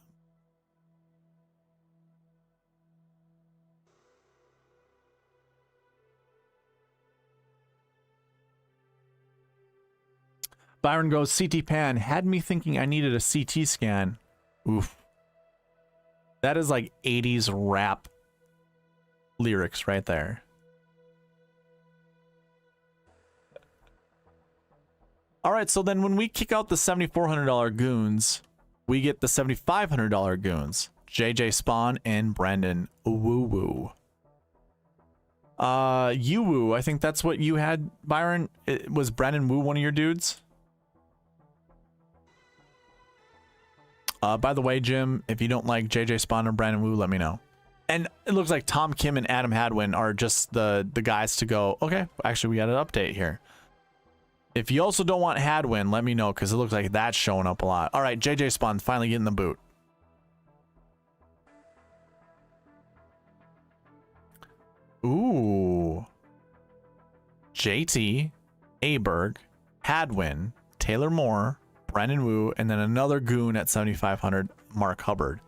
Byron goes, CT Pan had me thinking I needed a CT scan. Oof. That is like 80s rap lyrics right there. All right, so then when we kick out the $7,400 goons, we get the $7,500 goons. JJ Spawn and Brandon Woo Woo. You Woo, I think that's what you had, Byron. Was Brandon Woo one of your dudes? By the way, Jim, if you don't like JJ Spawn or Brandon Woo, let me know. And it looks like Tom Kim and Adam Hadwin are just the guys to go, okay, actually, we got an update here. If you also don't want Hadwin, let me know, because it looks like that's showing up a lot. All right, JJ Spawn finally getting the boot. Ooh. JT, Aberg, Hadwin, Taylor Moore, Brandon Woo, and then another goon at 7,500, Mark Hubbard.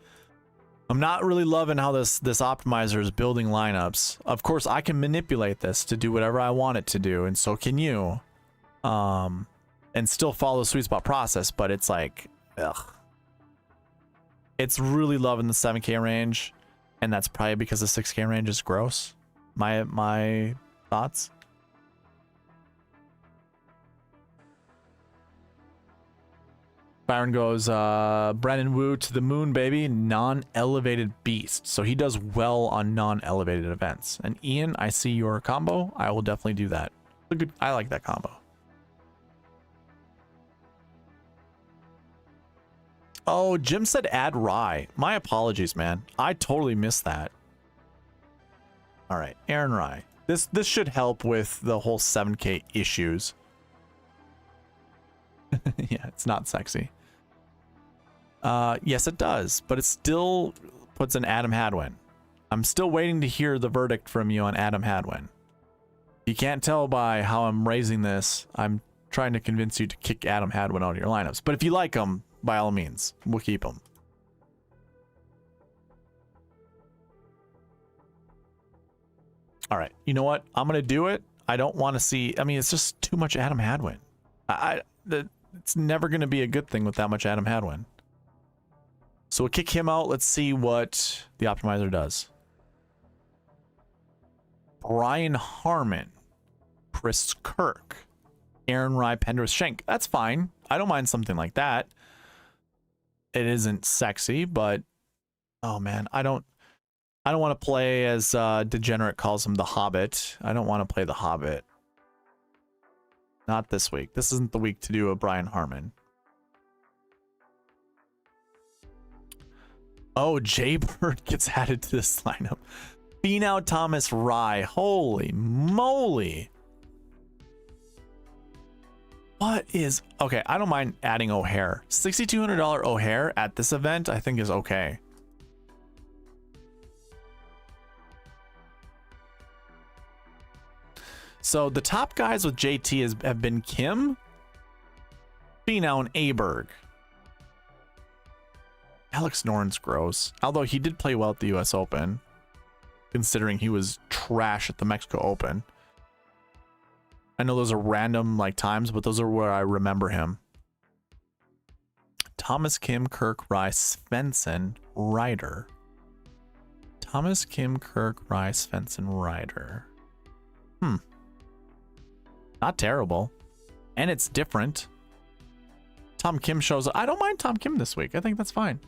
I'm not really loving how this optimizer is building lineups. Of course, I can manipulate this to do whatever I want it to do, and so can you. And still follow the sweet spot process, but it's like, ugh. It's really loving the 7K range, and that's probably because the 6K range is gross. My thoughts. Byron goes, Brandon Woo to the moon, baby. Non-elevated beast. So he does well on non-elevated events. And Ian, I see your combo. I will definitely do that. I like that combo. Oh, Jim said add Rye. My apologies, man. I totally missed that. All right, Aaron Rye. This should help with the whole 7K issues. Yeah, it's not sexy. Yes, it does, but it still puts an Adam Hadwin. I'm still waiting to hear the verdict from you on Adam Hadwin. You can't tell by how I'm raising this. I'm trying to convince you to kick Adam Hadwin out of your lineups. But if you like him, by all means, we'll keep him. All right, you know what? I'm gonna do it. I don't want to see. I mean, it's just too much Adam Hadwin. It's never gonna be a good thing with that much Adam Hadwin. So we'll kick him out. Let's see what the optimizer does. Brian Harmon, Chris Kirk, Aaron Rye, Pendrith Schenk. That's fine. I don't mind something like that. It isn't sexy, but oh man, I don't want to play, as Degenerate calls him, the Hobbit. I don't want to play the Hobbit. Not this week. This isn't the week to do a Brian Harmon. Oh, Jaybird gets added to this lineup. Finau Thomas Rye. Holy moly. What is... Okay, I don't mind adding O'Hare. $6,200 O'Hare at this event, I think is okay. So the top guys with JT have been Kim, Finau, and Aberg. Alex Noren's gross. Although he did play well at the US Open, considering he was trash at the Mexico Open. I know those are random like times, but those are where I remember him. Thomas, Kim, Kirk, Rice, Svensson, Ryder. Thomas, Kim, Kirk, Rice, Svensson, Ryder. Not terrible. And it's different. Tom Kim shows up. I don't mind Tom Kim this week. I think that's fine.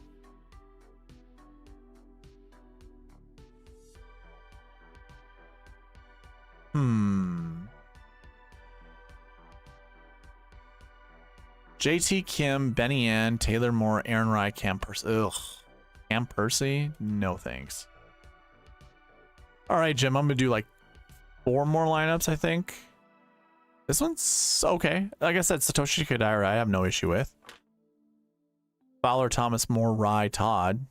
JT Kim, Benny Ann, Taylor Moore, Aaron Rai, Cam Percy. Ugh. Cam Percy? No thanks. All right, Jim. I'm going to do like 4 more lineups, I think. This one's okay. Like I said, Satoshi Kodaira, I have no issue with. Fowler, Thomas, Moore, Rai, Todd.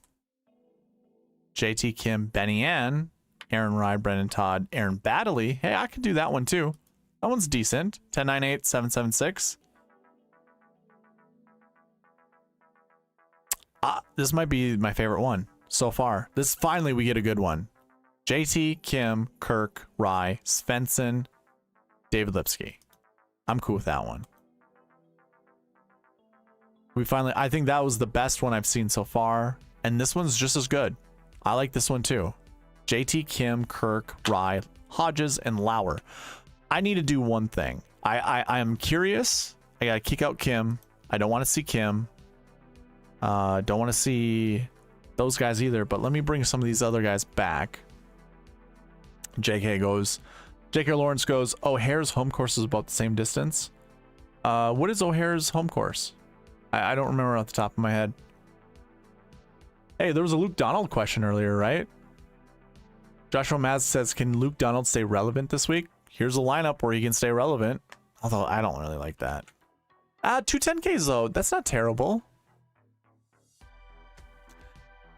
JT Kim, Benny Ann, Aaron Rai, Brendan Todd, Aaron Baddeley. Hey, I could do that one too. That one's decent. 1098, 776. This might be my favorite one so far. This finally we get a good one. JT, Kim, Kirk, Rai, Svensson, David Lipsky. I'm cool with that one. We finally, I think that was the best one I've seen so far. And this one's just as good. I like this one too. JT, Kim, Kirk, Rai, Hodges, and Lauer. I need to do one thing. I am curious. I gotta kick out Kim. I don't want to see Kim. Don't want to see those guys either, but let me bring some of these other guys back. JK Lawrence goes, O'Hare's home course is about the same distance. What is O'Hare's home course? I don't remember off the top of my head. Hey, there was a Luke Donald question earlier, right? Joshua Maz says, can Luke Donald stay relevant this week? Here's a lineup where he can stay relevant. Although I don't really like that. 210Ks though, that's not terrible.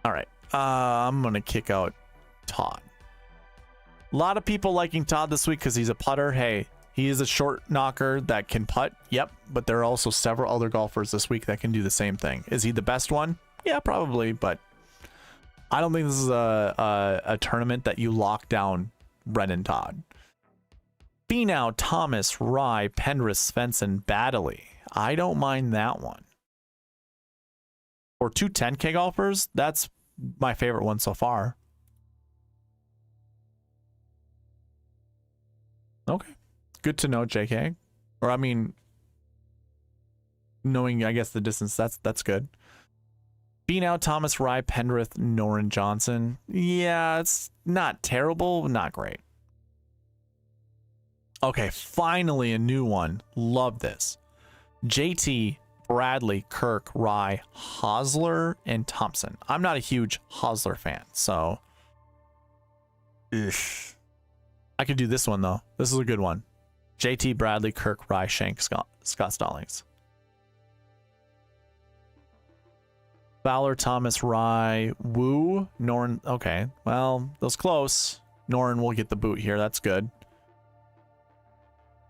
All right, I'm gonna kick out Todd. A lot of people liking Todd this week because he's a putter. Hey, he is a short knocker that can putt. Yep, but there are also several other golfers this week that can do the same thing. Is he the best one? Yeah, probably, but I don't think this is a tournament that you lock down Brendan Todd. Finau, Thomas, Rai, Penrith, Svensson, Baddeley. I don't mind that one. For 210K golfers, that's my favorite one so far. Okay. Good to know, JK. Or I mean, knowing, I guess, the distance, that's good. Finau, Thomas, Rai, Penrith, Noren Johnson. Yeah, it's not terrible, not great. Okay, finally a new one. Love this. JT, Bradley, Kirk, Rai, Hosler, and Thompson. I'm not a huge Hosler fan, so I could do this one though. This is a good one. JT, Bradley, Kirk, Rai, Shank, Scott Stallings. Fowler, Thomas, Rai, Wu, Noren. Okay, well, those close. Noren will get the boot here. That's good.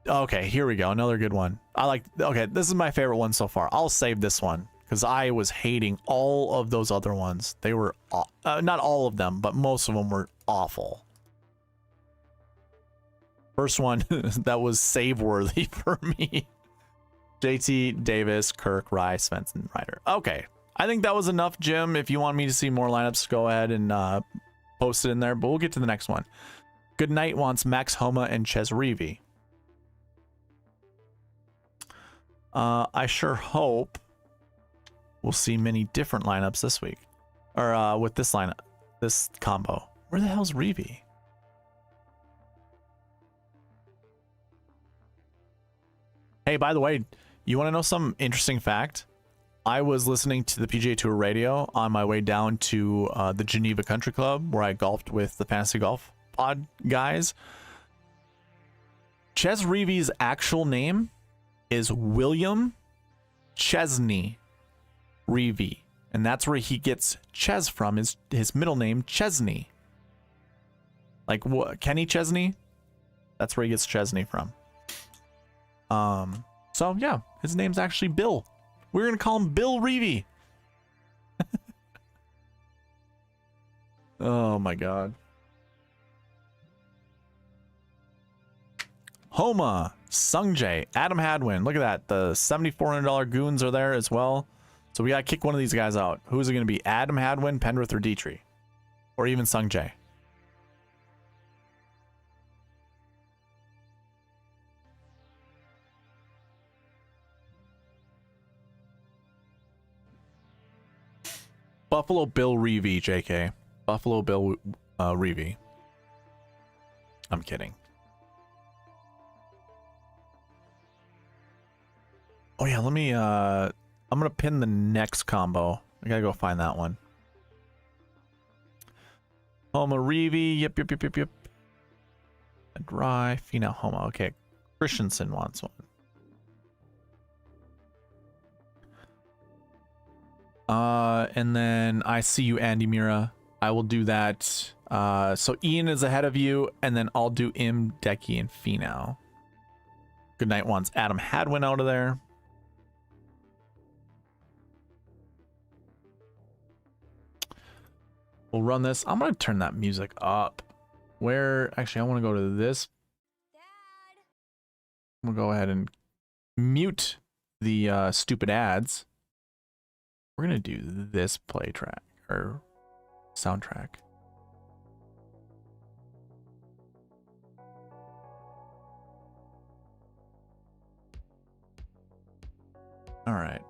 Okay, here we go. Another good one. Okay, this is my favorite one so far. I'll save this one because I was hating all of those other ones. They were, not all of them, but most of them were awful. First one that was save-worthy for me. JT, Davis, Kirk, Rai, Svensson, Ryder. Okay, I think that was enough, Jim. If you want me to see more lineups, go ahead and post it in there, but we'll get to the next one. Good Night wants Max Homa and Ches Reavie. I sure hope we'll see many different lineups this week. Or with this lineup, this combo. Where the hell's Reavie? Hey, by the way, you want to know some interesting fact? I was listening to the PGA Tour radio on my way down to the Geneva Country Club, where I golfed with the Fantasy Golf Pod guys. Ches Reavie's actual name is William Chesney Reeve. And that's where he gets Ches from, is his middle name, Chesney. Like what, Kenny Chesney? That's where he gets Chesney from. So yeah, his name's actually Bill. We're gonna call him Bill Reeve. Oh my god. Homa, Sungjae, Adam Hadwin. Look at that. The $7,400 goons are there as well. So we gotta kick one of these guys out. Who's it gonna be? Adam Hadwin, Pendrith, or Dietrich? Or even Sungjae? Buffalo Bill Reeve, JK. Buffalo Bill Reeve. I'm kidding. Oh yeah, let me I'm gonna pin the next combo. I gotta go find that one. Homa Reeve, yep. Dry, Fina Homa. Okay. Christensen wants one. And then I see you, Andy Mira. I will do that. So Ian is ahead of you, and then I'll do Im, Decky, and Finau. Good night wants Adam Hadwin out of there. We'll run this. I'm gonna turn that music up. Where actually I want to go to this. I'm gonna go ahead and mute the stupid ads. We're gonna do this play track or soundtrack. All right.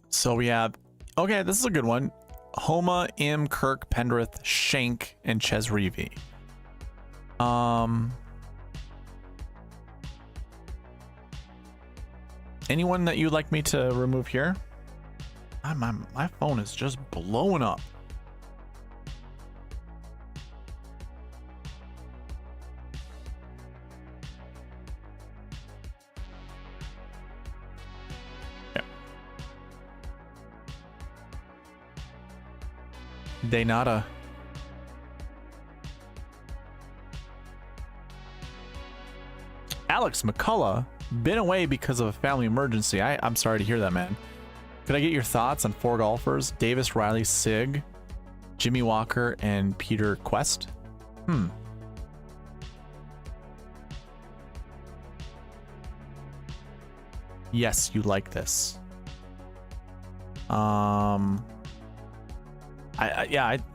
So we have, okay, this is a good one. Homa, Im, Kirk, Pendrith, Shank, and Ches Reeve. Anyone that you'd like me to remove here? My phone is just blowing up. Yeah. De nada. Alex McCullough, been away because of a family emergency. I'm sorry to hear that, man. Could I get your thoughts on 4 golfers? Davis, Riley, Sig, Jimmy Walker, and Peter Quest? Yes, you like this. I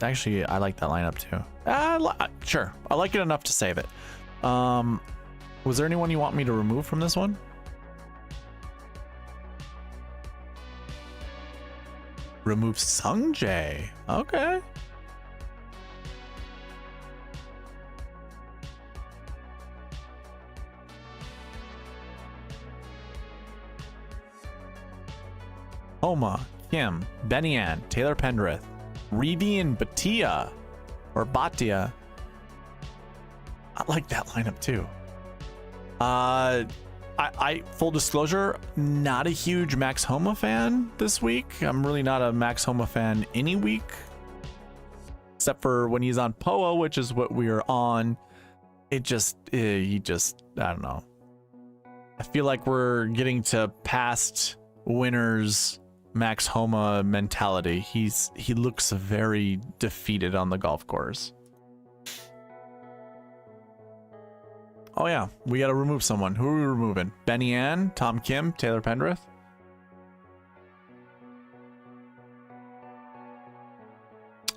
actually like that lineup too. Sure, I like it enough to save it. Was there anyone you want me to remove from this one? Remove Sungjae. Okay. Homa, Kim, Benny Ann, Taylor Pendrith, Reeve and Batia, or Batia. I like that lineup too. I full disclosure, not a huge Max Homa fan this week. I'm really not a Max Homa fan any week, except for when he's on POA, which is what we are on. It just, I don't know. I feel like we're getting to past winners Max Homa mentality. He looks very defeated on the golf course. Oh yeah, we gotta remove someone. Who are we removing? Benny Ann, Tom Kim, Taylor Pendrith?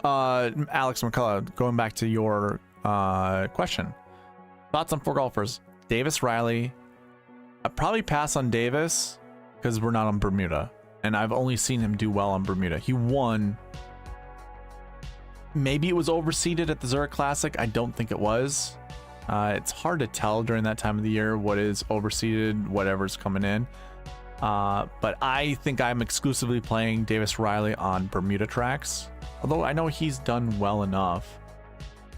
Alex McCullough, going back to your question. Thoughts on 4 golfers? Davis, Riley. I'd probably pass on Davis because we're not on Bermuda. And I've only seen him do well on Bermuda. He won. Maybe it was overseeded at the Zurich Classic. I don't think it was. It's hard to tell during that time of the year what is overseeded, whatever's coming in. But I think I'm exclusively playing Davis Riley on Bermuda tracks. Although I know he's done well enough.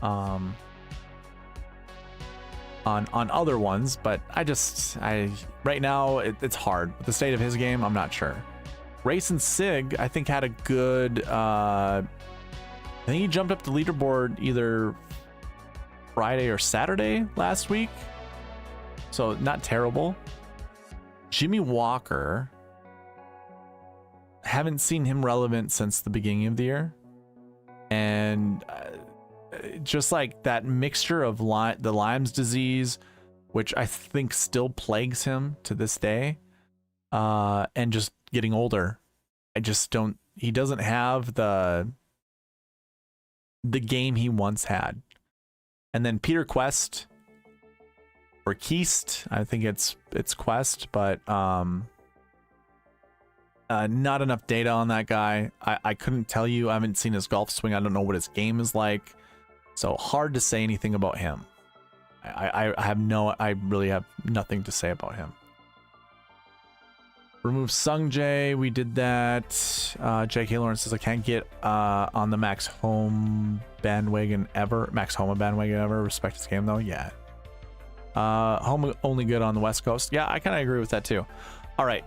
On on other ones, but I right now it's hard with the state of his game. I'm not sure. Race and Sig, I think, had a good I think he jumped up the leaderboard either Friday or Saturday last week, so not terrible. Jimmy Walker, haven't seen him relevant since the beginning of the year, and just like that mixture of the Lyme's disease, which I think still plagues him to this day, and just getting older. He doesn't have the game he once had. And then Peter Quest, or Keast, I think it's Quest, but not enough data on that guy. I couldn't tell you. I haven't seen his golf swing. I don't know what his game is like. So hard to say anything about him. I really have nothing to say about him. Remove Sung Jae. We did that. J.K. Lawrence says I can't get on the Max Homa bandwagon ever. Respect his game though. Yeah. Home only good on the West Coast. Yeah, I kind of agree with that too. All right.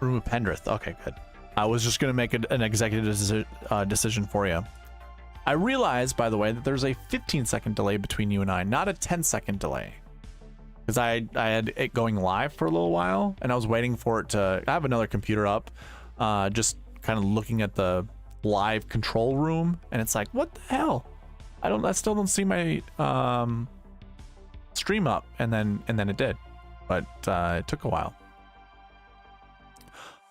Remove Pendrith. Okay, good. I was just gonna make an executive decision for you. I realized, by the way, that there's a 15-second delay between you and I, not a 10-second delay. Because I had it going live for a little while, and I was waiting for it to... I have another computer up, just kind of looking at the live control room, and it's like, what the hell? I still don't see my stream up, and then it did. But it took a while.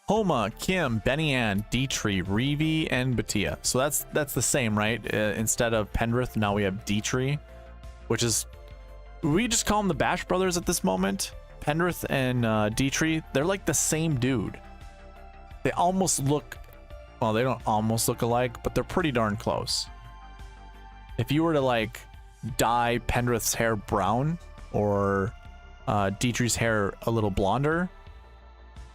Homa, Kim, Benny Ann, Dietrich, Reeve, and Batia. So that's the same, right? Instead of Pendrith, now we have Dietrich, which is... We just call them the Bash Brothers at this moment. Pendrith and Dietrich, they're like the same dude. They almost look... Well, they don't almost look alike, but they're pretty darn close. If you were to, like, dye Pendrith's hair brown or Dietrich's hair a little blonder,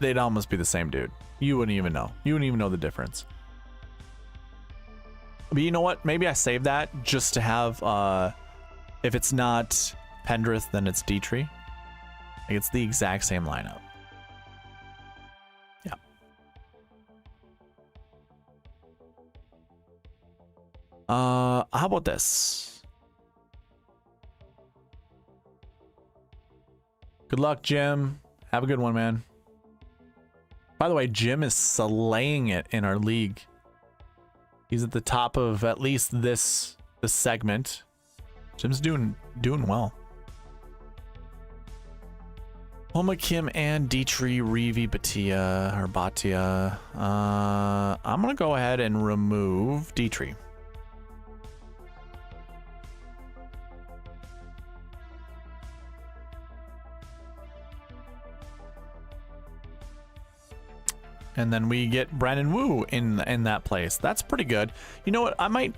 they'd almost be the same dude. You wouldn't even know. You wouldn't even know the difference. But you know what? Maybe I saved that just to have, if it's not Pendrith, then it's Dietrich. Like, it's the exact same lineup. Yeah. How about this? Good luck, Jim. Have a good one, man. By the way, Jim is slaying it in our league. He's at the top of at least this segment. Jim's doing well. Homa, Kim, and Dietrich, Reeve, Batia, or Batia. I'm gonna go ahead and remove Dietrich. And then we get Brandon Wu in that place. That's pretty good. You know what? I might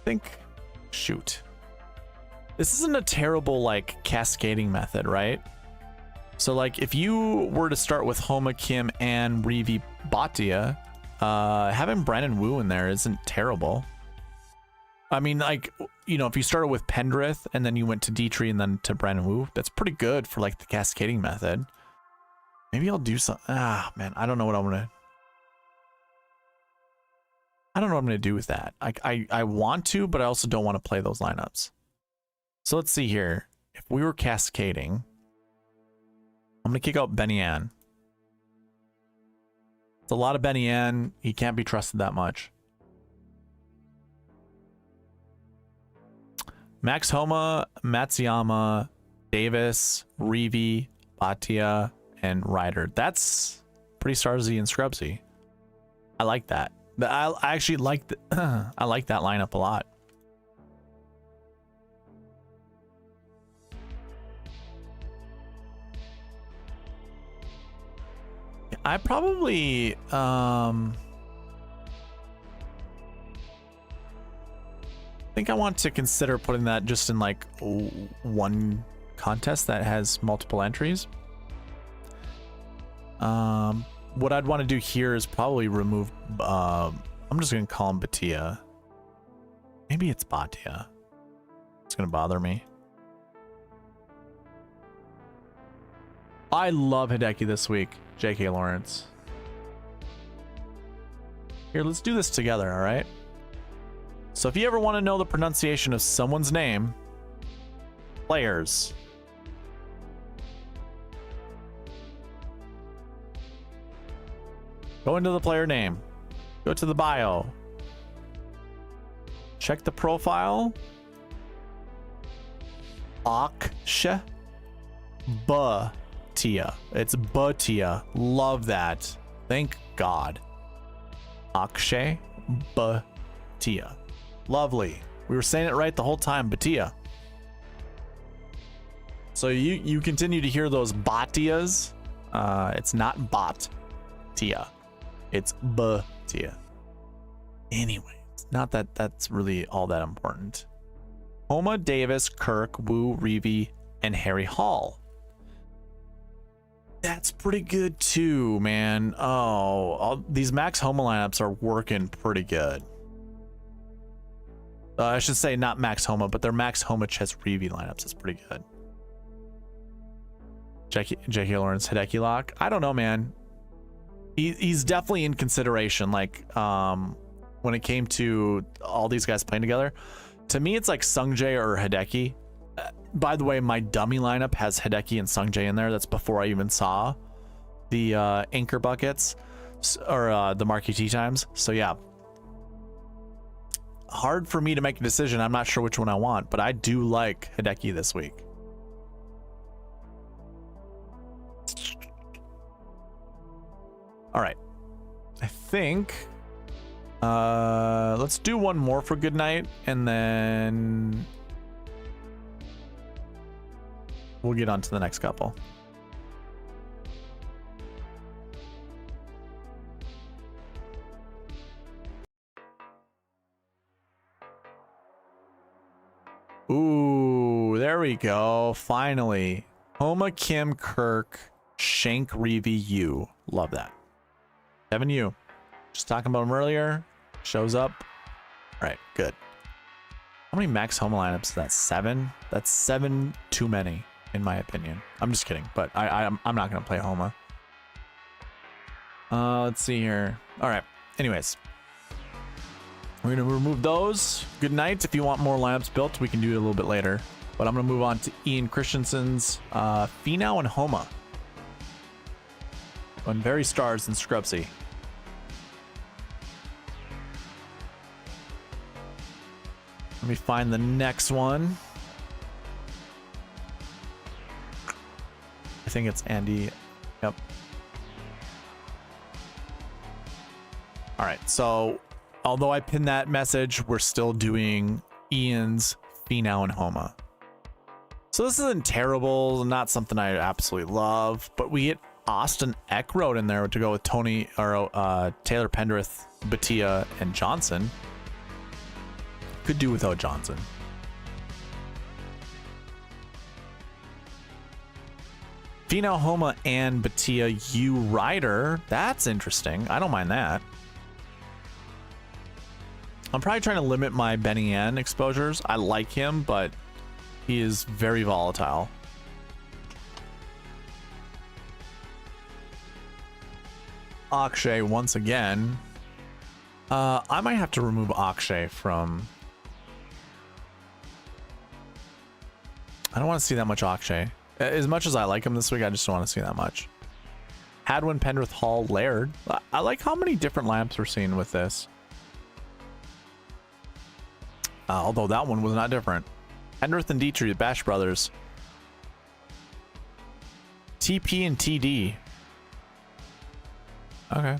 think... Shoot. This isn't a terrible, like, cascading method, right? So, like, if you were to start with Homa, Kim, and Reeve, Batia, having Brandon Wu in there isn't terrible. I mean, like, you know, if you started with Pendrith and then you went to Dietrich and then to Brandon Wu, that's pretty good for, like, the cascading method. Maybe I'll do some... Ah, man, I don't know what I'm gonna... I don't know what I'm gonna do with that. I want to, but I also don't want to play those lineups. So let's see here. If we were cascading, I'm gonna kick out Benny Ann. It's a lot of Benny Ann. He can't be trusted that much. Max Homa, Matsuyama, Davis, Reeve, Batia, and Ryder. That's pretty Starsy and Scrubsy. I like that. I actually like I like that lineup a lot. I probably think I want to consider putting that just in like one contest that has multiple entries. What I'd want to do here is probably remove, I'm just going to call him Batia. Maybe it's Batia. It's gonna bother me. I love Hideki this week, J.K. Lawrence. Here, let's do this together, all right? So if you ever want to know the pronunciation of someone's name, players. Go into the player name. Go to the bio. Check the profile. Akshay Bhatia. It's Bhatia. Love that. Thank God. Akshay Bhatia. Lovely. We were saying it right the whole time. Bhatia. So you continue to hear those Bhatias. It's not Bhatia. It's Bhatia. Anyway, it's not that that's really all that important. Homa, Davis, Kirk, Wu, Reevy, and Harry Hall. That's pretty good too, man. Oh, these Max Homa lineups are working pretty good. I should say not Max Homa, but they're Max Homa, Ches, Reevy lineups. That's pretty good. J.K. Lawrence, Hideki lock. I don't know, man. He's definitely in consideration. Like, when it came to all these guys playing together, to me, it's like Sungjae or Hideki. By the way, my dummy lineup has Hideki and Sungjae in there. That's before I even saw the anchor buckets or the Marquee Tee Times. So yeah, hard for me to make a decision. I'm not sure which one I want, but I do like Hideki this week. All right, I think let's do one more for good night, and then we'll get on to the next couple. Ooh, there we go. Finally. Homa, Kim, Kirk, Shank, Reevy, Yu. Love that. Kevin Yu. Just talking about him earlier. Shows up. All right, good. How many Max Homa lineups is that? 7? That's 7 too many, in my opinion. I'm just kidding, but I'm not going to play Homa. Let's see here. All right. Anyways. We're going to remove those. Good night. If you want more lineups built, we can do it a little bit later. But I'm going to move on to Ian Christensen's Finau and Homa. On very stars and Scrubsy. Let me find the next one. I think it's Andy. Yep. All right. So, although I pinned that message, we're still doing Ian's Finau and Homa. So this isn't terrible, not something I absolutely love, but we get Austin Eckroat in there to go with Tony or Taylor Pendrith, Bhatia, and Johnson. Could do without Johnson. Finau, Homa, and Bhatia, Yu, Ryder. That's interesting. I don't mind that. I'm probably trying to limit my Benny N exposures. I like him, but he is very volatile. Akshay once again. I might have to remove Akshay from... I don't want to see that much Akshay. As much as I like him this week, I just don't want to see that much. Hadwin, Pendrith, Hall, Laird. I like how many different lamps we're seeing with this. Although that one was not different. Pendrith and Dietrich, the Bash Brothers. TP and TD. Okay.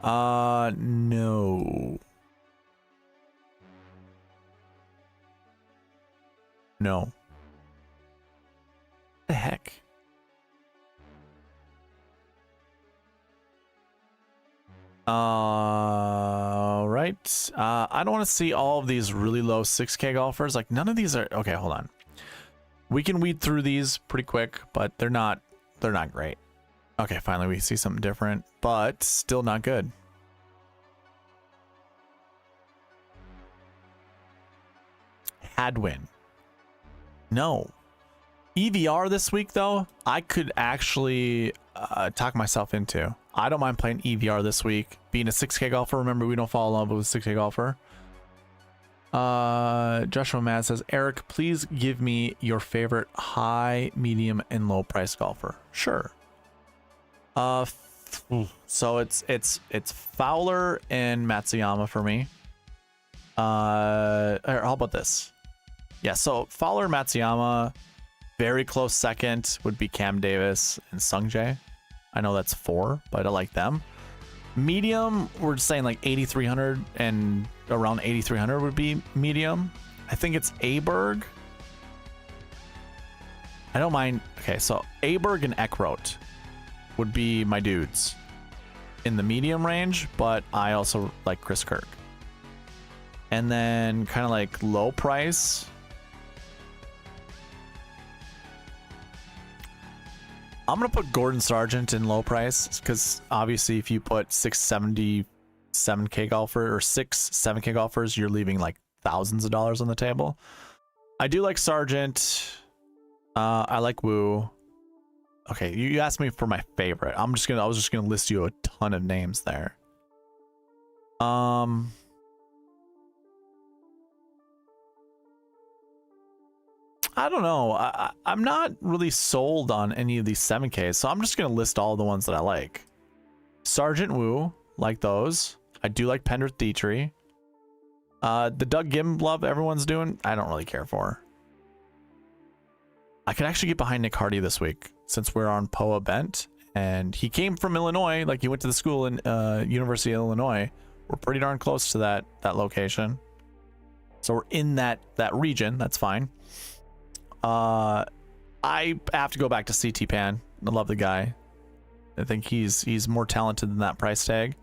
No. No. What the heck? Right. I don't want to see all of these really low 6K golfers. Like, none of these are... Okay, hold on. We can weed through these pretty quick, but they're not great. Okay, finally we see something different, but still not good. Hadwin. No. EVR this week, though, I could actually talk myself into. I don't mind playing EVR this week. Being a 6K golfer, remember, we don't fall in love with a 6K golfer. Joshua Mad says, Eric, please give me your favorite high, medium, and low price golfer. Sure. So it's Fowler and Matsuyama for me. How about this? Yeah, so Fowler, Matsuyama, very close second would be Cam Davis and Sungjae. I know that's 4, but I like them. Medium, we're saying like 8,300 and around 8,300 would be medium. I think it's Aberg. I don't mind. Okay, so Aberg and Eckroat would be my dudes in the medium range, but I also like Chris Kirk. And then kind of like low price. I'm going to put Gordon Sargent in low price because obviously if you put 677K golfer or 7K golfers, you're leaving like thousands of dollars on the table. I do like Sargent. I like Wu. Okay, you asked me for my favorite. I was just gonna list you a ton of names there. I don't know. I'm not really sold on any of these 7Ks, so I'm just going to list all the ones that I like. Sergeant Wu, like those. I do like Pendrith Dietrich. The Doug Gim love everyone's doing, I don't really care for. I could actually get behind Nick Hardy this week, since we're on POA Bent, and he came from Illinois, like he went to the school in University of Illinois. We're pretty darn close to that location. So we're in that region, that's fine. I have to go back to CT Pan. I love the guy. I think he's more talented than that price tag.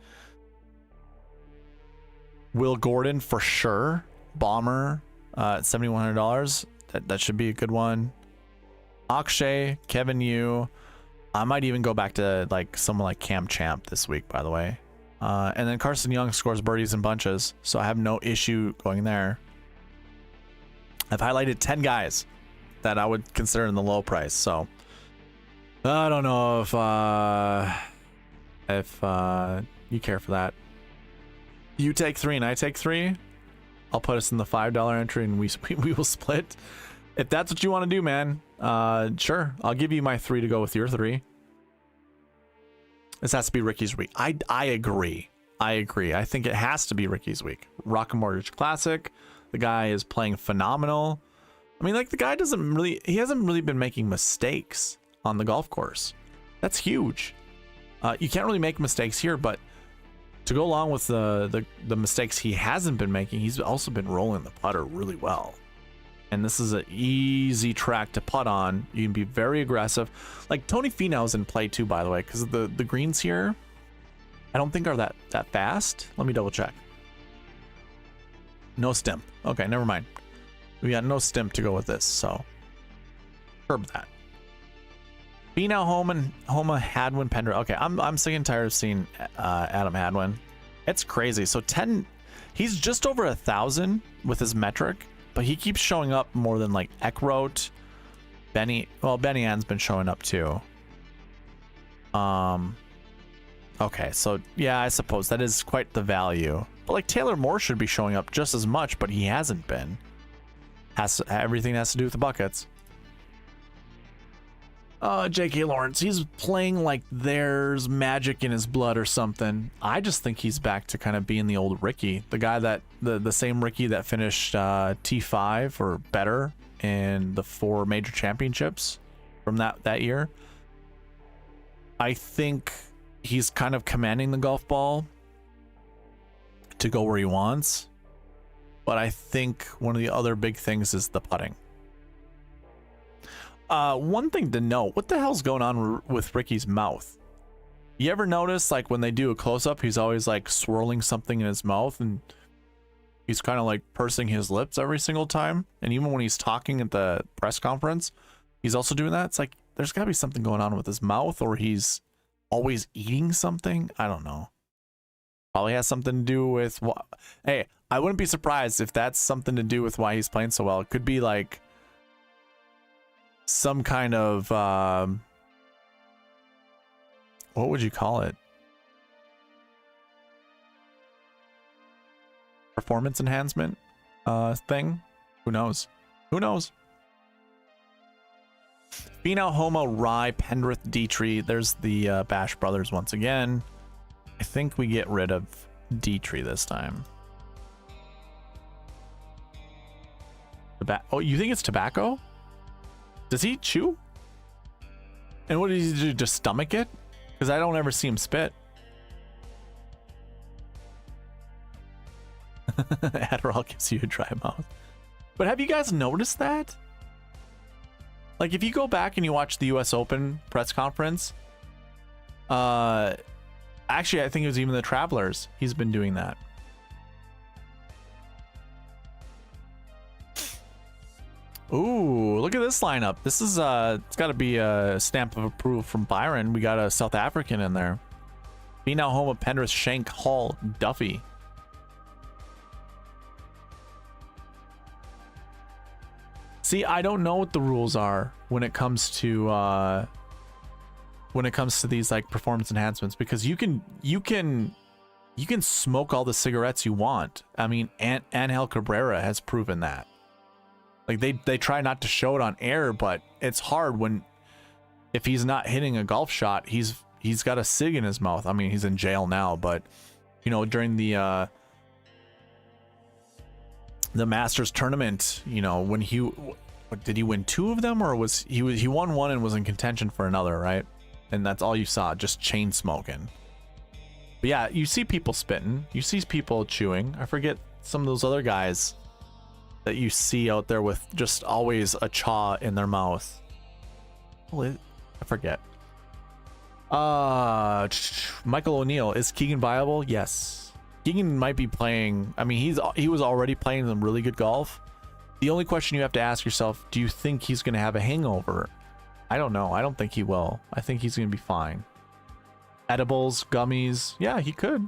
Will Gordon for sure. Bomber at $7,100. That should be a good one. Akshay, Kevin Yu. I might even go back to like someone like Cam Champ this week, by the way. And then Carson Young scores birdies in bunches, so I have no issue going there. I've highlighted 10 guys that I would consider in the low price, so I don't know if you care for that. You take 3 and I take 3. I'll put us in the $5 entry and we will split. If that's what you want to do, man, sure. I'll give you my 3 to go with your 3. This has to be Ricky's week. I agree. I think it has to be Ricky's week. Rocket Mortgage Classic. The guy is playing phenomenal. I mean, like, the guy he hasn't really been making mistakes on the golf course. That's huge. You can't really make mistakes here, but to go along with the mistakes he hasn't been making, he's also been rolling the putter really well. And this is an easy track to putt on. You can be very aggressive. Like, Tony Finau's in play too, by the way, because the greens here, I don't think are that fast. Let me double check. No stem. Okay, never mind. We got no stem to go with this, so curb that. Finau, Homa, Hadwin, Pendrith. Okay, I'm sick and tired of seeing Adam Hadwin. It's crazy. So he's just over 1,000 with his metric, but he keeps showing up more than like Eckroat, Benny. Well, Benny Ann's been showing up too. Okay, so yeah, I suppose that is quite the value. But like Taylor Moore should be showing up just as much, but he hasn't been. Everything has to do with the buckets. J.K. Lawrence, he's playing like there's magic in his blood or something. I just think he's back to kind of being the old Ricky, the guy that the same Ricky that finished T5 or better in the 4 major championships from that year. I think he's kind of commanding the golf ball to go where he wants. But I think one of the other big things is the putting. One thing to note, what the hell's going on with Ricky's mouth? You ever notice, like, when they do a close-up, he's always, like, swirling something in his mouth, and he's kind of, like, pursing his lips every single time? And even when he's talking at the press conference, he's also doing that? It's like, there's got to be something going on with his mouth, or he's always eating something? I don't know. Probably has something to do with... Hey, I wouldn't be surprised if that's something to do with why he's playing so well. It could be, like... some kind of what would you call it? Performance enhancement thing? Who knows? Who knows? Finau, Homo, Rye, Pendrith, Dietrich. There's the Bash Brothers once again. I think we get rid of Dietrich this time. Oh, you think it's tobacco? Does he chew? And what does he do? Just stomach it? Because I don't ever see him spit. Adderall gives you a dry mouth. But have you guys noticed that? Like, if you go back and you watch the US Open press conference, actually, I think it was even the Travelers. He's been doing that. Ooh, look at this lineup. This is, it's got to be a stamp of approval from Byron. We got a South African in there. Finau, Homo, Pendrith, Shank, Hall, Duffy. See, I don't know what the rules are when it comes to these like performance enhancements, because you can smoke all the cigarettes you want. I mean, Angel Cabrera has proven that. Like they try not to show it on air, but it's hard when if he's not hitting a golf shot, he's got a cig in his mouth. I mean, he's in jail now, but you know, during the Masters tournament, you know, when did he win 2 of them, or was he won 1 and was in contention for another, right? And that's all you saw, just chain smoking. But yeah, you see people spitting, you see people chewing. I forget some of those other guys that you see out there with just always a chaw in their mouth. I forget. Michael O'Neill, is Keegan viable? Yes. Keegan might be playing. I mean, he was already playing some really good golf. The only question you have to ask yourself, do you think he's going to have a hangover? I don't know. I don't think he will. I think he's going to be fine. Edibles, gummies. Yeah, he could.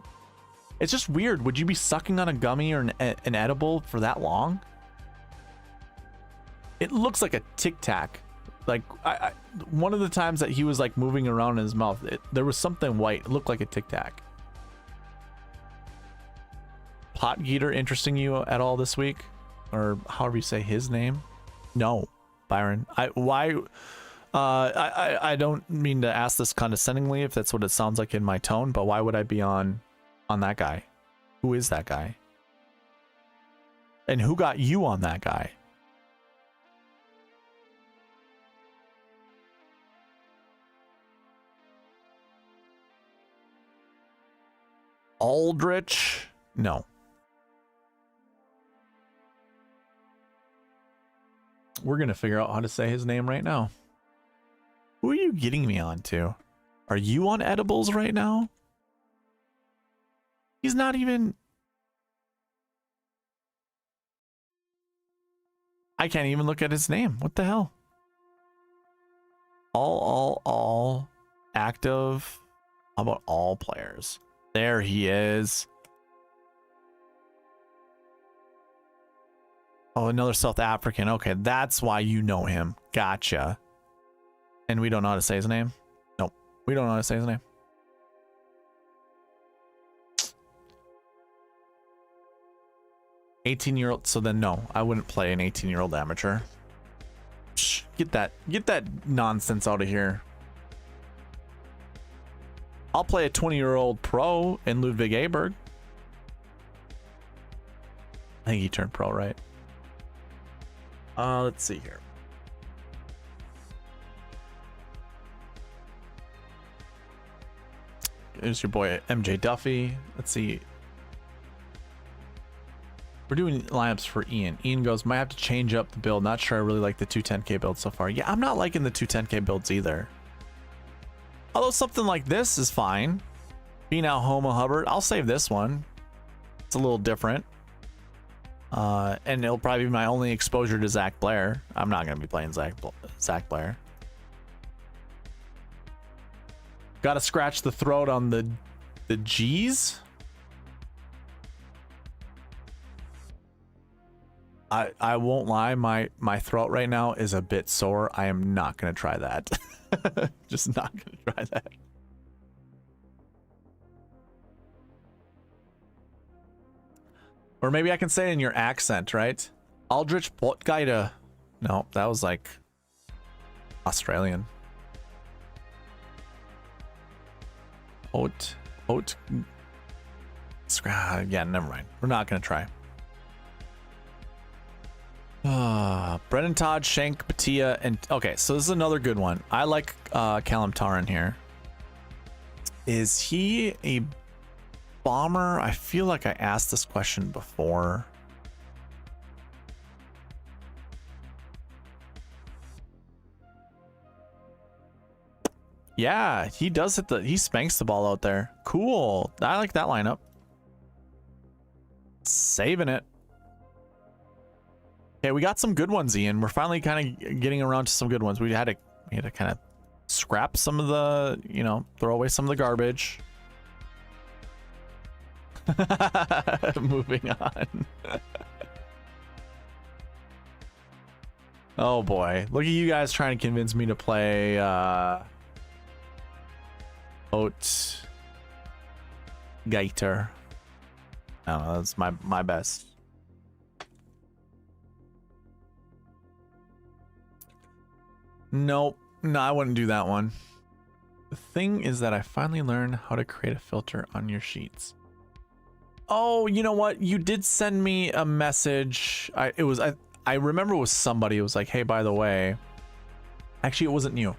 It's just weird. Would you be sucking on a gummy or an edible for that long? It looks like a Tic Tac. Like one of the times that he was like moving around in his mouth, there was something white. It looked like a Tic Tac. Pot Geeter interesting you at all this week, or however you say his name? No, Byron. I don't mean to ask this condescendingly, if that's what it sounds like in my tone, but why would I be on that guy? Who is that guy? And who got you on that guy? Aldrich? No. We're gonna figure out how to say his name right now. Who are you getting me on to? Are you on edibles right now? He's not even... I can't even look at his name. What the hell? All active. How about all players? There he is. Oh, another South African. Okay, that's why you know him. Gotcha. And we don't know how to say his name? Nope. We don't know how to say his name. $18-year-old. So then no, I wouldn't play an 18-year-old amateur. Psh, get that nonsense out of here. I'll play a 20-year-old pro in Ludwig Aberg. I think he turned pro, right? Let's see here. There's your boy MJ Duffy. Let's see. We're doing lineups for Ian. Ian goes, might have to change up the build. Not sure I really like the 210k build so far. Yeah, I'm not liking the 210k builds either. Although something like this is fine. Finau, Homo, Hubbard. I'll save this one. It's a little different. And it'll probably be my only exposure to Zach Blair. I'm not going to be playing Zach Blair. Got to scratch the throat on the G's. I won't lie, my throat right now is a bit sore. I am not gonna try that. Just not gonna try that. Or maybe I can say it in your accent, right? Aldrich Botgeide. No, that was like Australian. Yeah, never mind. We're not gonna try. Brennan Todd, Shank, Batia, and okay, so this is another good one. I like Callum Tarran here. Is he a bomber? I feel like I asked this question before. Yeah, he does hit he spanks the ball out there. Cool. I like that lineup. Saving it. Okay, we got some good ones, Ian. We're finally kind of getting around to some good ones. We had to kind of scrap some of the, you know, throw away some of the garbage. Moving on. Oh boy, look at you guys trying to convince me to play Oat Gator. I don't know, that's my best. Nope, no, I wouldn't do that one. The thing is that I finally learned how to create a filter on your sheets. Oh, you know what? You did send me a message. I remember it was somebody. It was like, hey, by the way, actually, it wasn't you.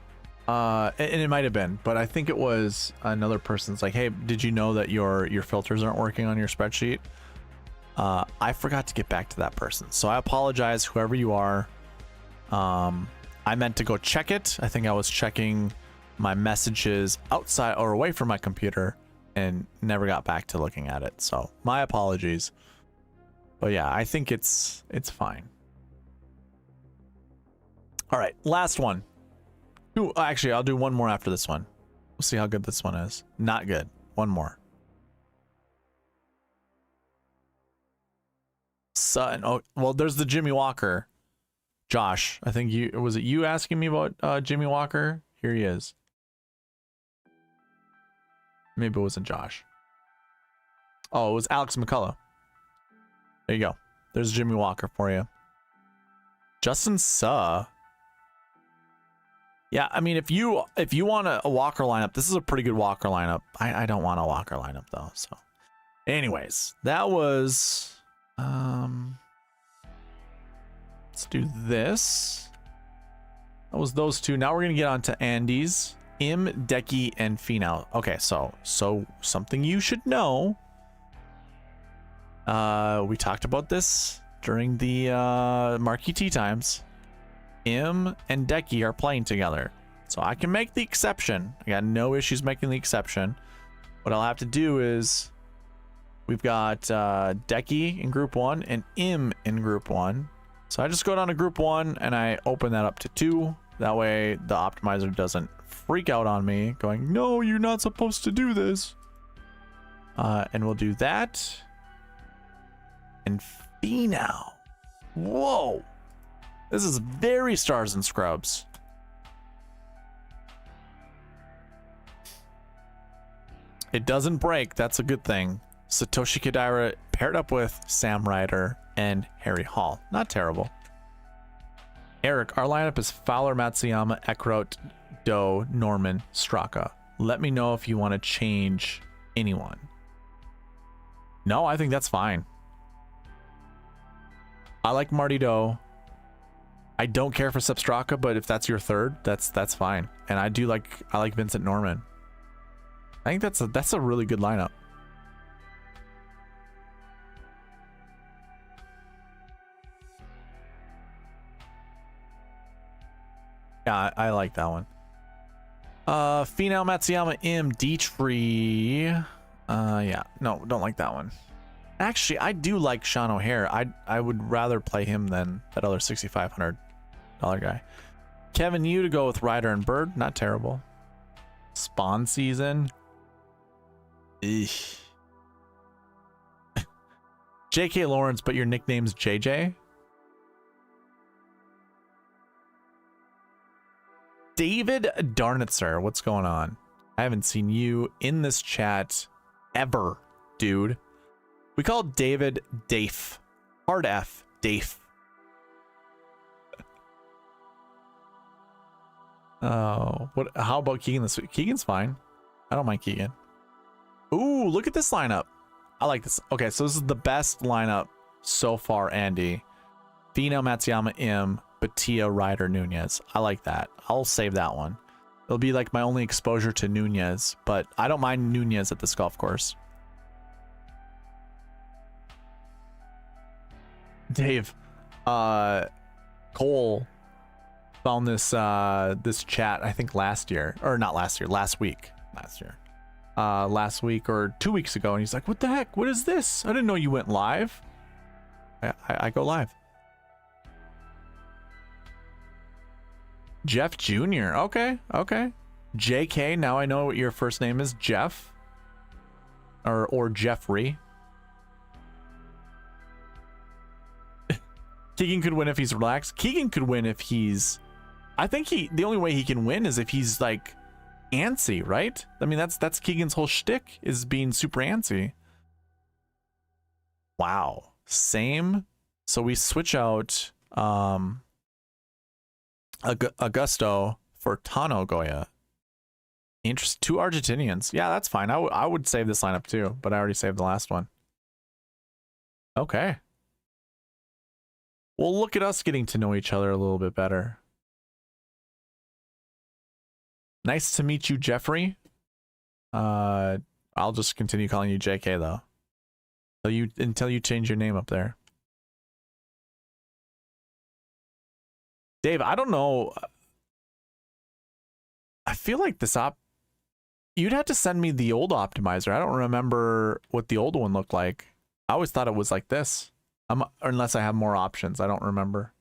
And it might have been, but I think it was another person's like, hey, did you know that your filters aren't working on your spreadsheet? I forgot to get back to that person. So I apologize, whoever you are. I meant to go check it. I think I was checking my messages outside or away from my computer and never got back to looking at it. So my apologies. But yeah, I think it's fine. All right, last one. Ooh, actually, I'll do one more after this one. We'll see how good this one is. Not good. One more. Sutton. Oh, well, there's the Jimmy Walker. Josh, I think was it you asking me about Jimmy Walker? Here he is. Maybe it wasn't Josh. Oh, it was Alex McCullough. There you go. There's Jimmy Walker for you. Justin Suh. Yeah, I mean, if you want a Walker lineup, this is a pretty good Walker lineup. I don't want a Walker lineup though. So, anyways, that was let's do this. That was those two. Now we're gonna get on to Andy's. Decky, and Finau. Okay, so something you should know. We talked about this during the Marquee Tee Times. and Decky are playing together, so I can make the exception. I got no issues making the exception. What I'll have to do is we've got Decky in group 1 and in group 1. So I just go down to group 1 and I open that up to 2. That way the optimizer doesn't freak out on me going, no, you're not supposed to do this. And we'll do that. And Finau. Whoa. This is very stars and scrubs. It doesn't break. That's a good thing. Satoshi Kodaira paired up with Sam Ryder and Harry Hall. Not terrible. Eric, our lineup is Fowler, Matsuyama, Eckroat, Doe, Norman, Straka. Let me know if you want to change anyone. No, I think that's fine. I like Marty Doe. I don't care for Sepp Straka, but if that's your third, that's fine. And I like Vincent Norman. I think that's a really good lineup. Yeah, I like that one. Finau, Matsuyama, Dietrich. Yeah, no, don't like that one. Actually, I do like Sean O'Hare. I would rather play him than that other $6,500 guy. Kevin Yu to go with Ryder and Bird. Not terrible. Spawn season. Eesh. JK Lawrence, but your nickname's JJ? David Darnitzer, what's going on? I haven't seen you in this chat ever, dude. We call David Dafe. Hard F, Dafe. Oh, what? How about Keegan this week? Keegan's fine. I don't mind Keegan. Ooh, look at this lineup. I like this. Okay, so this is the best lineup so far, Andy. Finau, Matsuyama, Im, Batia, Ryder, Nunez. I like that. I'll save that one. It'll be like my only exposure to Nunez, but I don't mind Nunez at this golf course. Dave, Cole found this this chat, I think last year, or not last year, last week or 2 weeks ago, and he's like, what the heck, what is this? I didn't know you went live. I go live. Jeff Jr. Okay. JK, now I know what your first name is. Jeff or Jeffrey. Keegan could win if he's relaxed. Keegan could win if he's, I think the only way he can win is if he's like antsy, right? I mean, that's Keegan's whole shtick, is being super antsy. Wow. Same. So we switch out Augusto for Tano Goya. Interesting. 2 Argentinians. Yeah, that's fine. I would save this lineup too, but I already saved the last one. Okay. Well, look at us getting to know each other a little bit better. Nice to meet you, Jeffrey. I'll just continue calling you JK though. Until you change your name up there. Dave, I don't know. I feel like this you'd have to send me the old optimizer. I don't remember what the old one looked like. I always thought it was like this. Unless I have more options, I don't remember.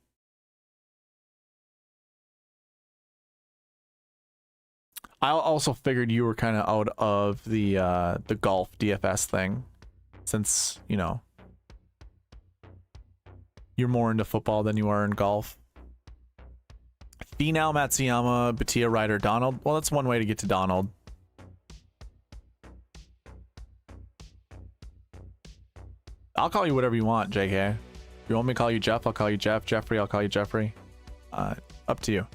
I also figured you were kind of out of the golf DFS thing, since, you know, you're more into football than you are in golf. Finau, Matsuyama, Batia, Ryder, Donald. Well, that's one way to get to Donald. I'll call you whatever you want, JK. If you want me to call you Jeff, I'll call you Jeff. Jeffrey, I'll call you Jeffrey. Up to you.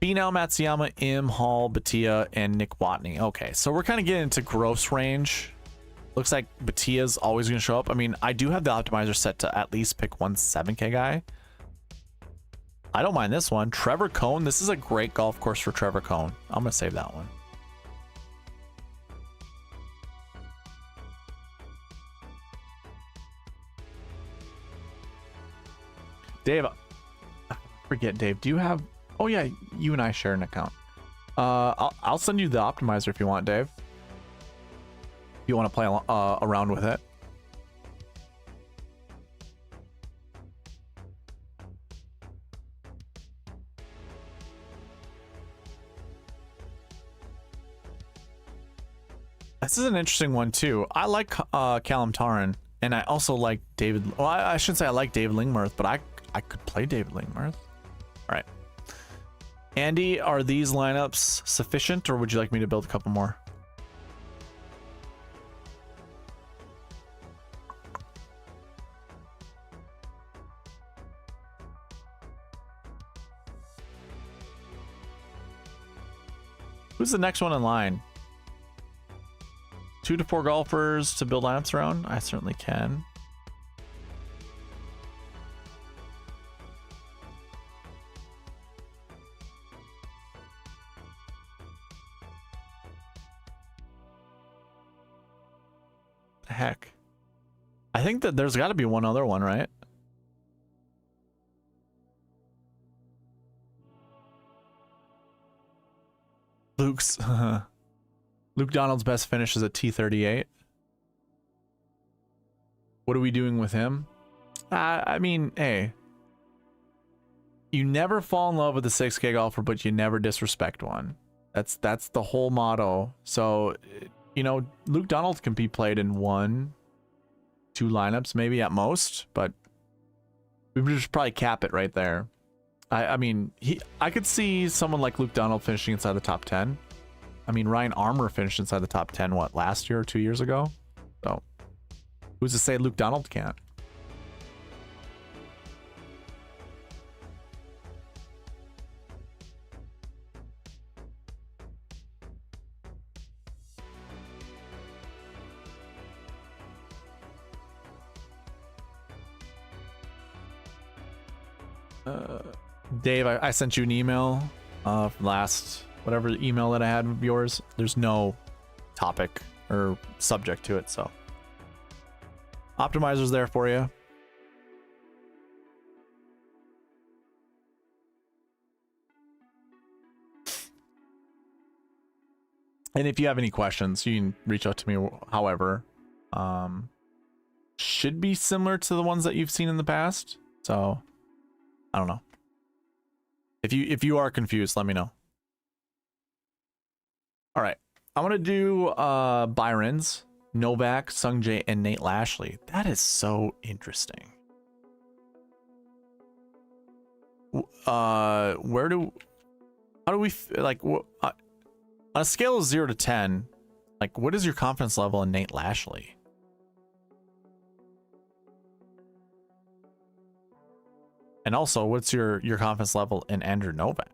Finau, Matsuyama, Im, Hall, Batia, and Nick Watney. Okay, so we're kind of getting into gross range. Looks like Batia's always going to show up. I mean, I do have the optimizer set to at least pick one 7K guy. I don't mind this one. Trevor Cohn. This is a great golf course for Trevor Cohn. I'm going to save that one. Dave, forget Dave. Do you have? Oh yeah, you and I share an account. I'll send you the optimizer if you want, Dave. If you want to play around with it. This is an interesting one too. I like Callum Tarran, and I also like David. Well, I shouldn't say I like David Lingmerth, but I could play David Lingmerth. All right. Andy, are these lineups sufficient, or would you like me to build a couple more? Who's the next one in line? 2 to 4 golfers to build lineups around? I certainly can. Heck, I think that there's got to be one other one, right? Luke Donald's best finish is a T38. What are we doing with him? I mean, hey, you never fall in love with a 6K golfer, but you never disrespect one. That's the whole motto. So, you know, Luke Donald can be played in 1-2 lineups, maybe at most, but we would just probably cap it right there. I mean, I could see someone like Luke Donald finishing inside the top 10. I mean, Ryan Armour finished inside the top 10, what, last year or 2 years ago? So, who's to say Luke Donald can't? Dave, I sent you an email from last, whatever email that I had of yours. There's no topic or subject to it, so optimizer's there for you. And if you have any questions, you can reach out to me. However, should be similar to the ones that you've seen in the past. So I don't know. If you are confused, let me know. All right, I'm gonna do Byron's, Novak, Sungjae, and Nate Lashley. That is so interesting. How do we like on a scale of 0 to 10? Like, what is your confidence level in Nate Lashley? And also, what's your confidence level in Andrew Novak?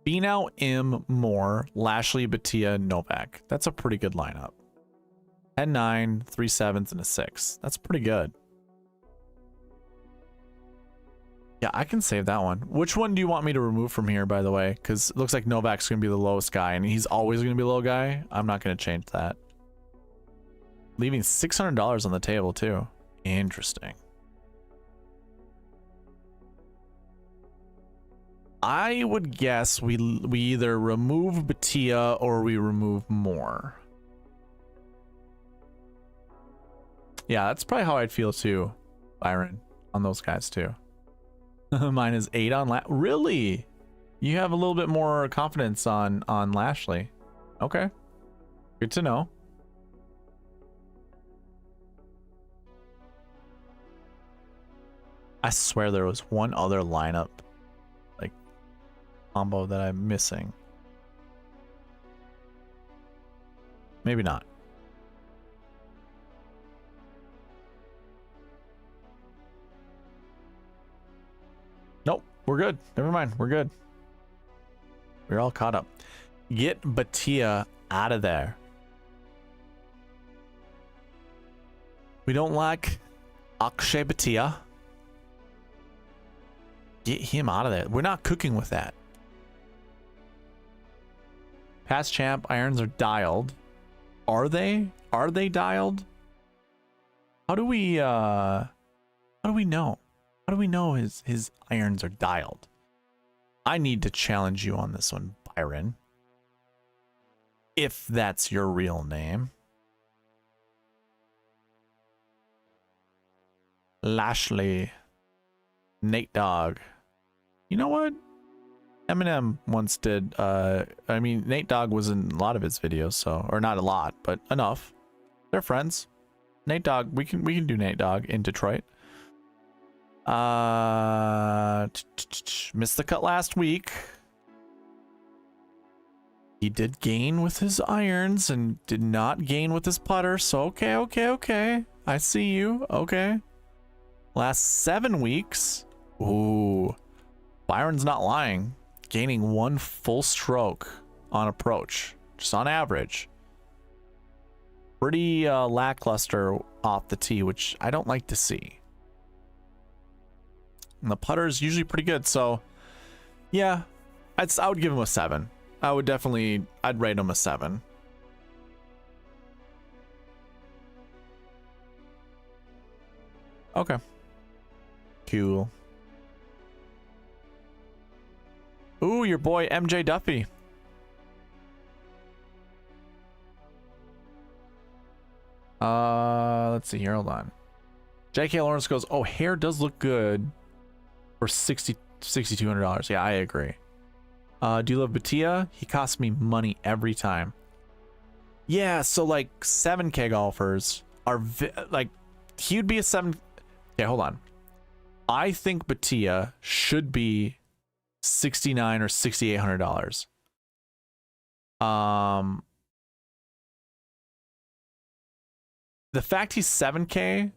Finau, M, Moore, Lashley, Batia, Novak. That's a pretty good lineup. 10-9, 3 7s, and a 6. That's pretty good. Yeah, I can save that one. Which one do you want me to remove from here, by the way? Because it looks like Novak's going to be the lowest guy, and he's always going to be a low guy. I'm not going to change that. Leaving $600 on the table, too. Interesting. I would guess we either remove Batia or we remove Moore. Yeah, that's probably how I'd feel, too, Byron, on those guys, too. Mine is 8 on really? You have a little bit more confidence on Lashley. Okay. Good to know. I swear there was one other lineup, like, combo that I'm missing. Maybe not. Nope, we're good. Never mind, we're good. We're all caught up. Get Batia out of there. We don't like Akshay Batia. Get him out of there. We're not cooking with that. Past champ irons are dialed. Are they? Are they dialed? How do we know? How do we know his irons are dialed? I need to challenge you on this one, Byron. If that's your real name. Lashley. Nate Dogg. You know what? Eminem once did, I mean, Nate Dogg was in a lot of his videos, so, or not a lot, but enough. They're friends. Nate Dogg, we can do Nate Dogg in Detroit. Missed the cut last week. He did gain with his irons and did not gain with his putter, so okay. I see you, okay. Last 7 weeks. Ooh. Byron's not lying. Gaining 1 full stroke on approach, just on average. Pretty lackluster off the tee, which I don't like to see. And the putter is usually pretty good, so yeah, I would give him a 7. I'd rate him a 7. Okay. Cool. Ooh, your boy MJ Duffy. Let's see here. Hold on. J.K. Lawrence goes, oh, hair does look good for $6,200. Yeah, I agree. Do you love Batia? He costs me money every time. Yeah, so like 7K golfers are like, he would be a 7. Okay, hold on. I think Batia should be $6,900 or $6,800. The fact he's 7K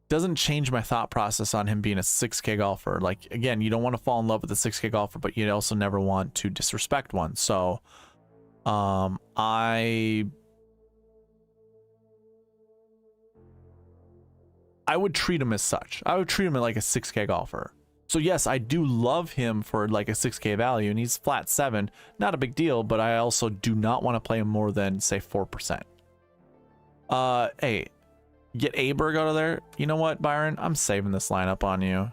doesn't change my thought process on him being a 6K golfer. Like, again, you don't want to fall in love with a 6K golfer, but you also never want to disrespect one. So I would treat him as such. I would treat him like a 6K golfer. So yes, I do love him for like a 6K value, and he's flat 7, not a big deal, but I also do not want to play him more than say 4%. Hey, get Aberg out of there. You know what, Byron? I'm saving this lineup on you.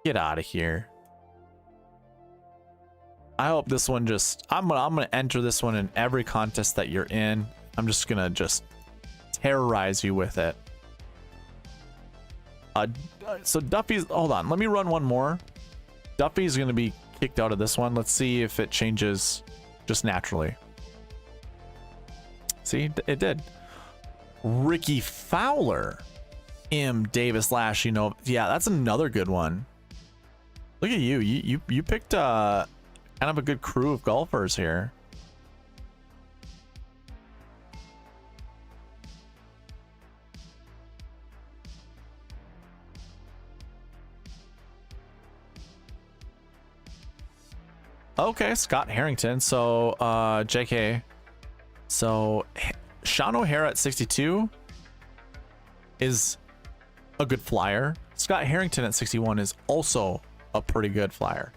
Get out of here. I hope this one just, I'm gonna enter this one in every contest that you're in. I'm just gonna just terrorize you with it. So Duffy's, hold on, let me run one more. Duffy's gonna be kicked out of this one. Let's see if it changes just naturally. See, it did. Ricky Fowler, M. Davis Lash, you know, yeah, that's another good one. Look at you. You picked kind of a good crew of golfers here. Okay, Scott Harrington. So JK. So Sean O'Hara at 62 is a good flyer. Scott Harrington at 61 is also a pretty good flyer.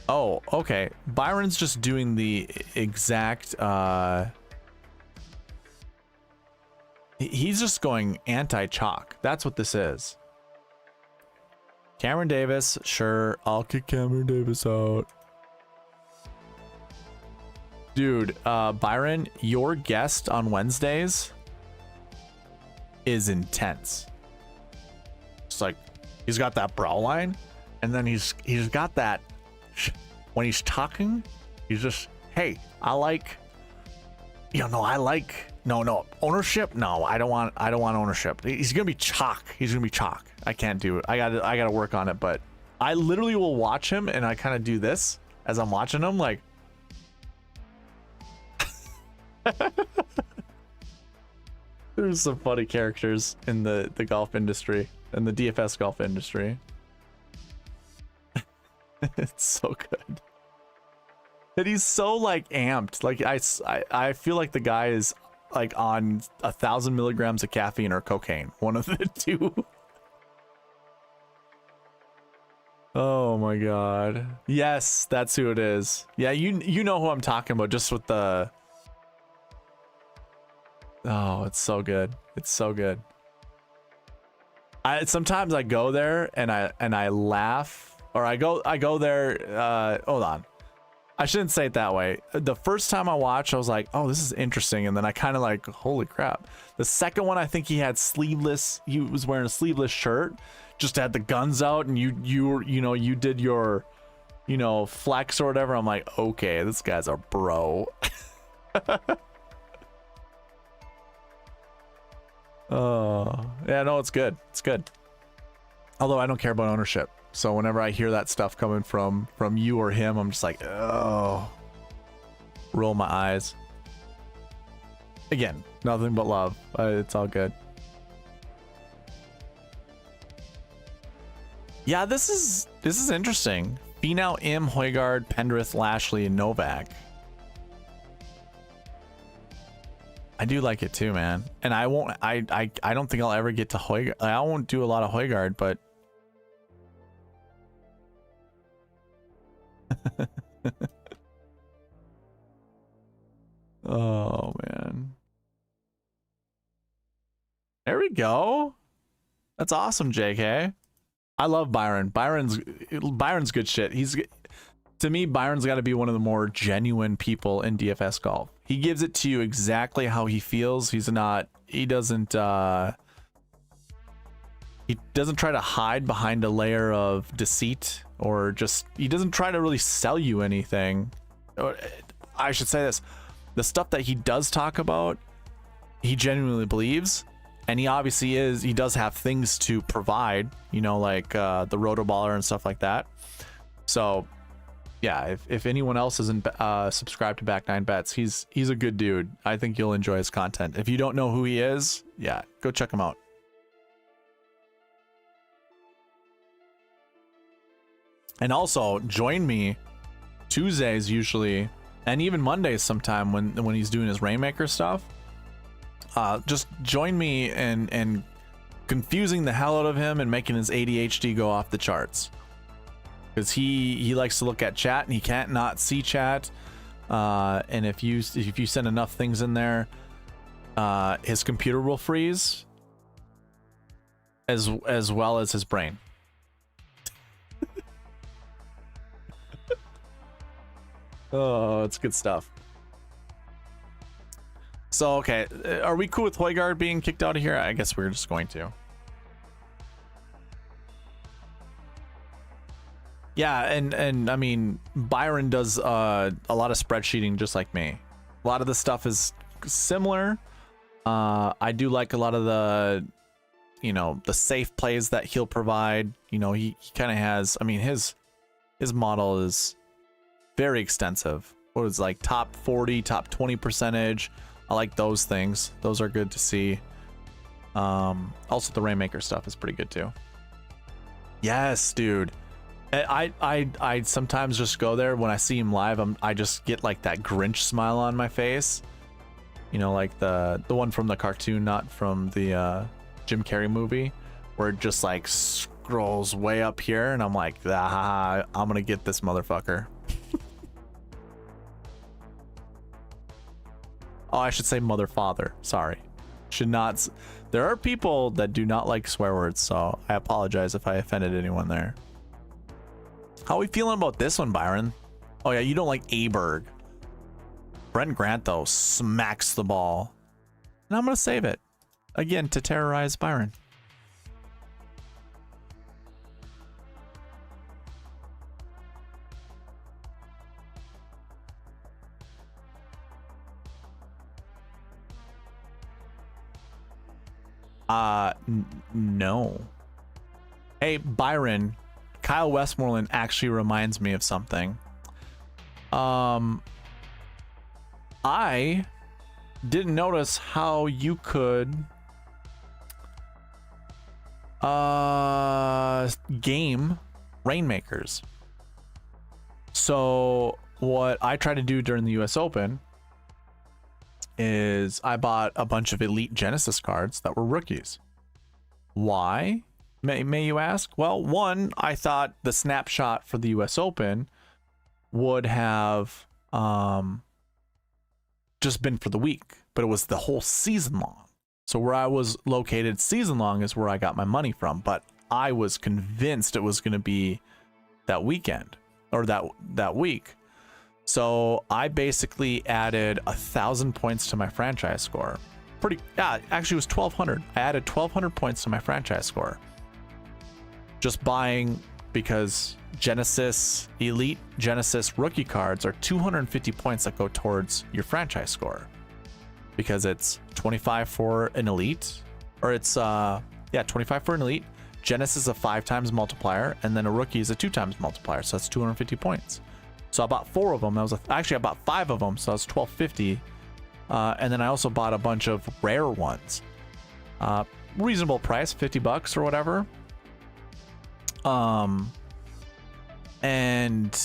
Oh, okay. Byron's just doing the exact he's just going anti-chalk. That's what this is. Cameron Davis, sure, I'll kick Cameron Davis out. Dude, Byron, your guest on Wednesdays is intense. It's like, he's got that brow line, and then he's got that, when he's talking, he's just, hey, I like, you know, I like, no, ownership, no, I don't want ownership. He's gonna be chalk. He's gonna be chalk. I can't do it. I gotta work on it, but I literally will watch him, and I kind of do this as I'm watching him, like, there's some funny characters in the golf industry and the DFS golf industry. It's so good. And he's so like amped. Like I feel like the guy is like on 1,000 milligrams of caffeine or cocaine. One of the two. Oh my god. Yes, that's who it is. Yeah, you know who I'm talking about, just with the, oh, it's so good. It's so good. Sometimes I go there and I laugh, or I go there, hold on. I shouldn't say it that way. The first time I watched, I was like, oh, this is interesting, and then I kind of like, holy crap. The second one, I think he had sleeveless, he was wearing a sleeveless shirt, just had the guns out, and you did your, flex or whatever. I'm like, okay, this guy's a bro. Oh, yeah, no, it's good. It's good. Although I don't care about ownership. So whenever I hear that stuff coming from you or him, I'm just like, oh, roll my eyes. Again, nothing but love. It's all good. Yeah, this is interesting. Finau, M, Højgaard, Pendrith, Lashley, and Novak. I do like it too, man. And I won't. I don't think I'll ever get to Højgaard. I won't do a lot of Højgaard, but. Oh man. There we go. That's awesome, JK. I love Byron. Byron's good shit. To me, Byron's got to be one of the more genuine people in DFS golf. He gives it to you exactly how he feels. He doesn't try to hide behind a layer of deceit, or he doesn't try to really sell you anything. I should say this. the stuff that he does talk about, he genuinely believes. And he obviously he does have things to provide, you know, like the rotoballer and stuff like that. So yeah, if anyone else isn't subscribed to Back9Bets, he's a good dude. I think you'll enjoy his content. If you don't know who he is, yeah, go check him out. And also join me Tuesdays usually, and even Mondays sometime when he's doing his Rainmaker stuff. Just join me and confusing the hell out of him and making his ADHD go off the charts. Because he likes to look at chat and he can't not see chat. And if you send enough things in there, his computer will freeze, as well as his brain. Oh, it's good stuff. So okay, are we cool with Højgaard being kicked out of here? I guess we're just going to. Yeah, and I mean, Byron does a lot of spreadsheeting just like me. A lot of the stuff is similar. I do like a lot of the, you know, the safe plays that he'll provide. You know, he kind of has, I mean, his model is very extensive. What is like top 40, top 20 percentage. I like those things. Those are good to see. Also the Rainmaker stuff is pretty good too. Yes, dude. I sometimes just go there when I see him live. I just get like that Grinch smile on my face. You know, like the one from the cartoon, not from the Jim Carrey movie, where it just like scrolls way up here, and I'm like, ah, I'm gonna get this motherfucker. Oh, I should say mother father. Sorry, should not. There are people that do not like swear words, so I apologize if I offended anyone there. How are we feeling about this one, Byron? Oh yeah, you don't like Aberg. Brent Grant though smacks the ball, and I'm gonna save it again to terrorize Byron. No. Hey, Byron, Kyle Westmoreland actually reminds me of something. I didn't notice how you could game Rainmakers. So what I tried to do during the US Open is I bought a bunch of Elite Genesis cards that were rookies. Why, may you ask? Well, one, I thought the snapshot for the US Open would have just been for the week, but it was the whole season long. So where I was located season long is where I got my money from, but I was convinced it was going to be that weekend or that week. So I basically added 1,000 points to my franchise score. Actually it was 1,200. I added 1,200 points to my franchise score. Just buying, because Genesis, Elite Genesis rookie cards are 250 points that go towards your franchise score. Because it's 25 for an Elite, or it's 25 for an Elite. Genesis is a 5 times multiplier, and then a rookie is a 2 times multiplier, so that's 250 points. So I bought 4 of them. Actually, I bought 5 of them, so that's 1,250. And then I also bought a bunch of rare ones. Reasonable price, $50 or whatever. And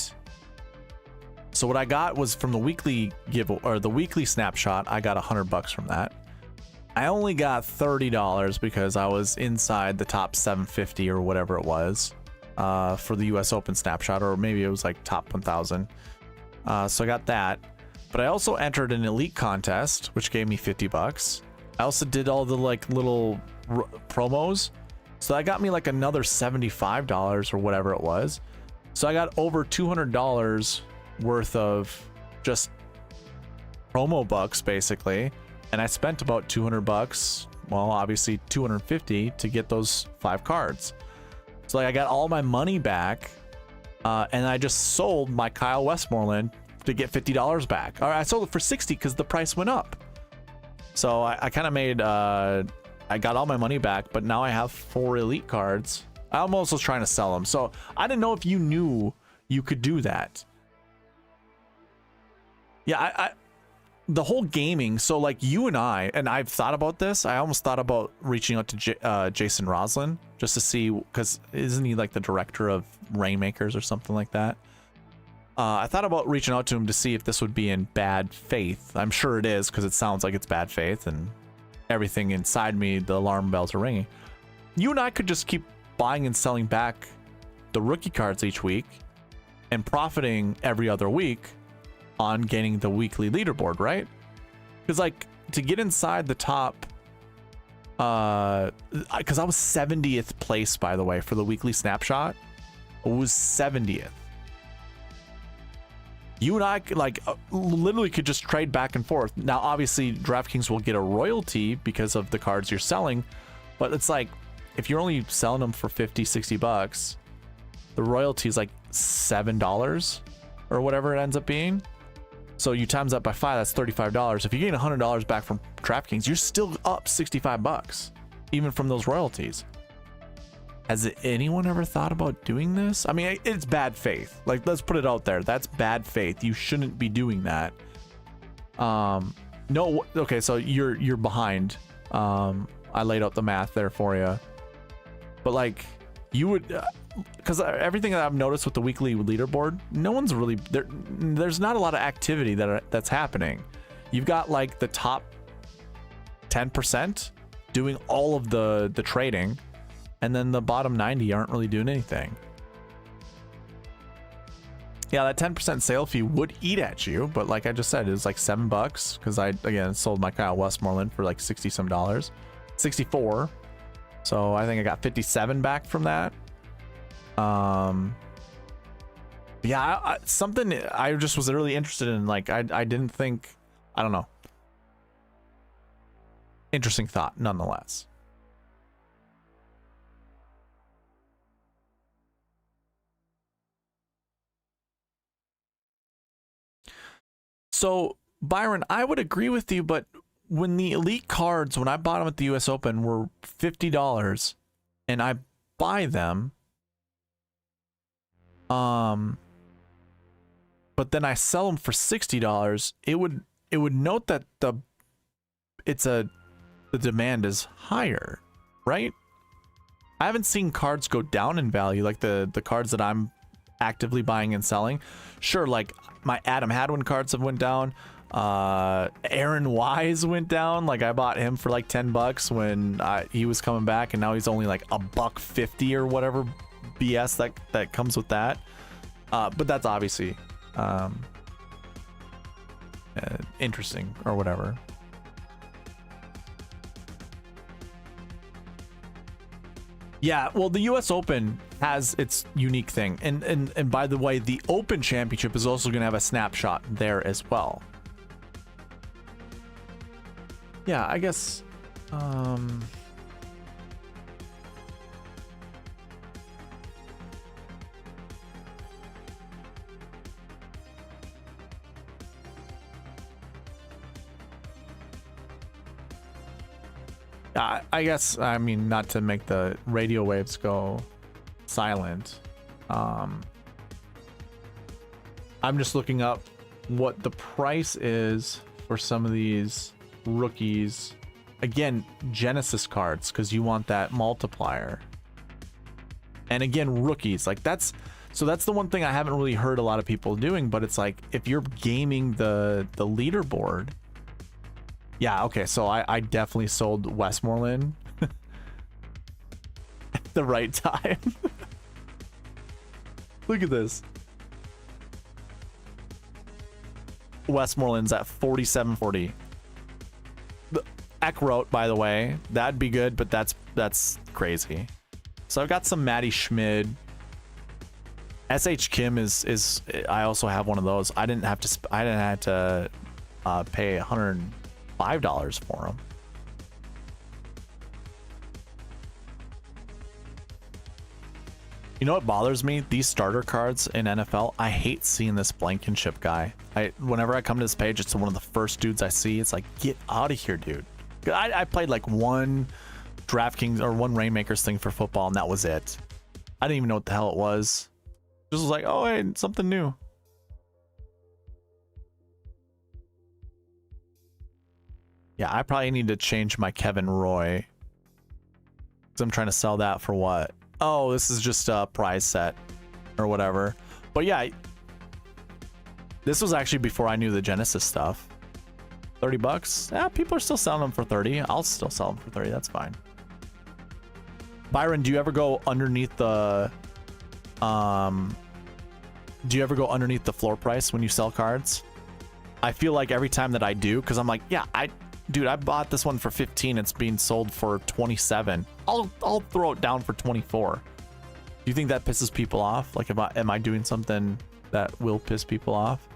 so what I got was from the weekly the weekly snapshot. I got $100 from that. I only got $30 because I was inside the top 750 or whatever it was. For the US Open snapshot, or maybe it was like top 1,000. So I got that, but I also entered an Elite contest, which gave me $50. I also did all the like little promos, so that got me like another $75 or whatever it was. So I got over $200 worth of just promo bucks basically, and I spent about $200. Well, obviously 250 to get those 5 cards. So like I got all my money back, and I just sold my Kyle Westmoreland to get $50 back. All right, I sold it for 60 because the price went up. So I kind of made, I got all my money back, but now I have 4 elite cards. I almost was trying to sell them. So I didn't know if you knew you could do that. Yeah, the whole gaming. So like you and I've thought about this. I almost thought about reaching out to Jason Roslin just to see, because isn't he like the director of Rainmakers or something like that? I thought about reaching out to him to see if this would be in bad faith. I'm sure it is, because it sounds like it's bad faith, and everything inside me, the alarm bells are ringing. You and I could just keep buying and selling back the rookie cards each week and profiting every other week on gaining the weekly leaderboard, right? Because like to get inside the top, because I was 70th place, by the way, for the weekly snapshot. It was 70th. You and I like literally could just trade back and forth. Now, obviously, DraftKings will get a royalty because of the cards you're selling, but it's like if you're only selling them for 50, 60 bucks, the royalty is like $7 or whatever it ends up being. So you times that by 5, that's $35. If you gain $100 back from DraftKings, you're still up 65 bucks, even from those royalties. Has anyone ever thought about doing this? I mean, it's bad faith. Like, let's put it out there. That's bad faith. You shouldn't be doing that. No, okay, so you're behind. I laid out the math there for you. But like, you would, because everything that I've noticed with the weekly leaderboard, no one's really there. There's not a lot of activity that's happening. You've got like the top 10% doing all of the trading, and then the bottom 90 aren't really doing anything. Yeah, that 10% sale fee would eat at you, but like I just said, it was like $7 because I again sold my Kyle Westmoreland for like $60 some, 64. So I think I got 57 back from that. Yeah, something I just was really interested in. Like I didn't think, I don't know. Interesting thought, nonetheless. So Byron, I would agree with you, but when the elite cards, when I bought them at the US Open, were $50 and I buy them, but then I sell them for $60, it would note that the demand is higher, right? I haven't seen cards go down in value like the cards that I'm actively buying and selling. Sure, like my Adam Hadwin cards have went down. Aaron Wise went down. Like I bought him for like $10 when he was coming back, and now he's only like $1.50 or whatever BS that comes with that. But that's obviously interesting or whatever. Yeah, well, the US Open has its unique thing, and by the way, the Open Championship is also going to have a snapshot there as well. Yeah, I guess I mean, not to make the radio waves go silent. I'm just looking up what the price is for some of these rookies. Again, Genesis cards, because you want that multiplier. And again, rookies, like that's the one thing I haven't really heard a lot of people doing, but it's like if you're gaming the leaderboard. Yeah, okay, so I definitely sold Westmoreland at the right time. Look at this. Westmoreland's at 47.40. The Eckroat, by the way, that'd be good, but that's crazy. So I've got some Matty Schmid. SH Kim is I also have one of those. I didn't have to pay $105 for them. You know what bothers me? These starter cards in NFL, I hate seeing this Blankenship guy. Whenever I come to this page, it's one of the first dudes I see. It's like, get out of here, dude. I played like one DraftKings or one Rainmakers thing for football, and that was it. I didn't even know what the hell it was. Just was like, oh, hey, something new. Yeah, I probably need to change my Kevin Roy. Because I'm trying to sell that for what? Oh, this is just a prize set or whatever. But yeah, this was actually before I knew the Genesis stuff. 30 bucks? Yeah, people are still selling them for 30. I'll still sell them for 30. That's fine. Byron, do you ever go underneath the floor price when you sell cards? I feel like every time that I do, because I'm like, yeah, dude, I bought this one for 15. It's being sold for 27. I'll throw it down for 24. Do you think that pisses people off? Like, am I doing something that will piss people off?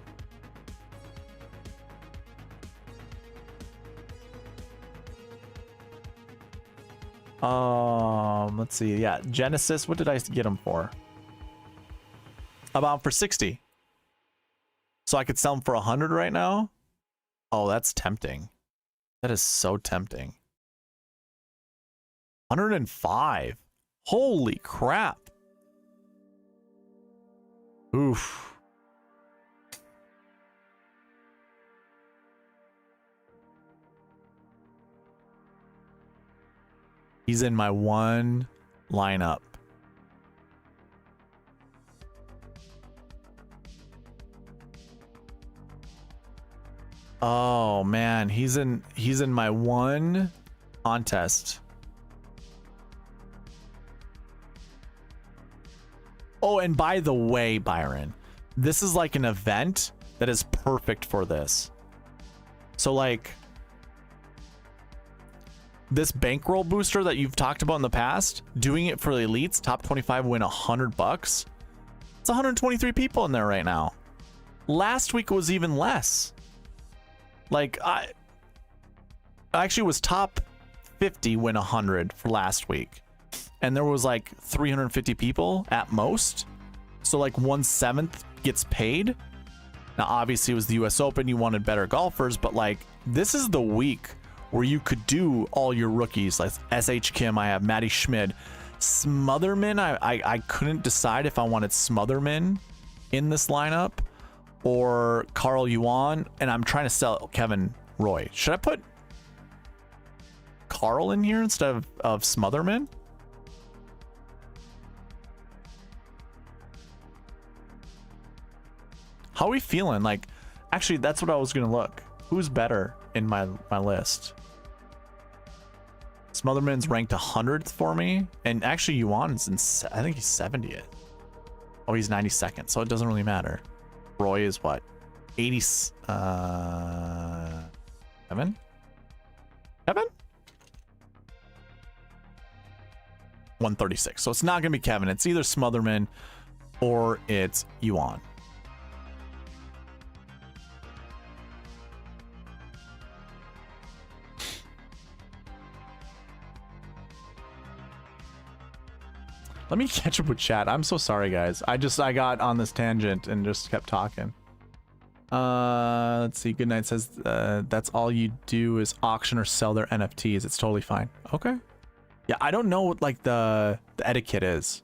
Let's see. Yeah, Genesis. What did I get them for? About for 60. So I could sell them for 100 right now. Oh, that's tempting. That is so tempting. 105. Holy crap. Oof. He's in my one lineup. Oh man, he's in my one contest. Oh, and by the way, Byron, this is like an event that is perfect for this. So like this bankroll booster that you've talked about in the past, doing it for the elites, top 25 win $100. It's 123 people in there right now. Last week was even less. Like I actually was top 50 win 100 for last week, and there was like 350 people at most, so like 1/7 gets paid. Now obviously it was the US Open, you wanted better golfers, but like this is the week where you could do all your rookies like SH Kim. I have Matty Schmid, Smotherman. I couldn't decide if I wanted Smotherman in this lineup or Carl Yuan, and I'm trying to sell Kevin Roy. Should I put Carl in here instead of Smotherman? How are we feeling? Like, actually, that's what I was gonna look. Who's better in my list? Smotherman's ranked 100th for me, and actually Yuan's in, I think he's 70th. Oh, he's 92nd, so it doesn't really matter. Roy is what? 80, Kevin? Kevin? 136. So it's not gonna be Kevin. It's either Smotherman or it's Yuan. Let me catch up with chat. I'm so sorry, guys. I got on this tangent and just kept talking. Let's see. Goodnight says that's all you do is auction or sell their NFTs. It's totally fine. Okay. Yeah, I don't know what like the etiquette is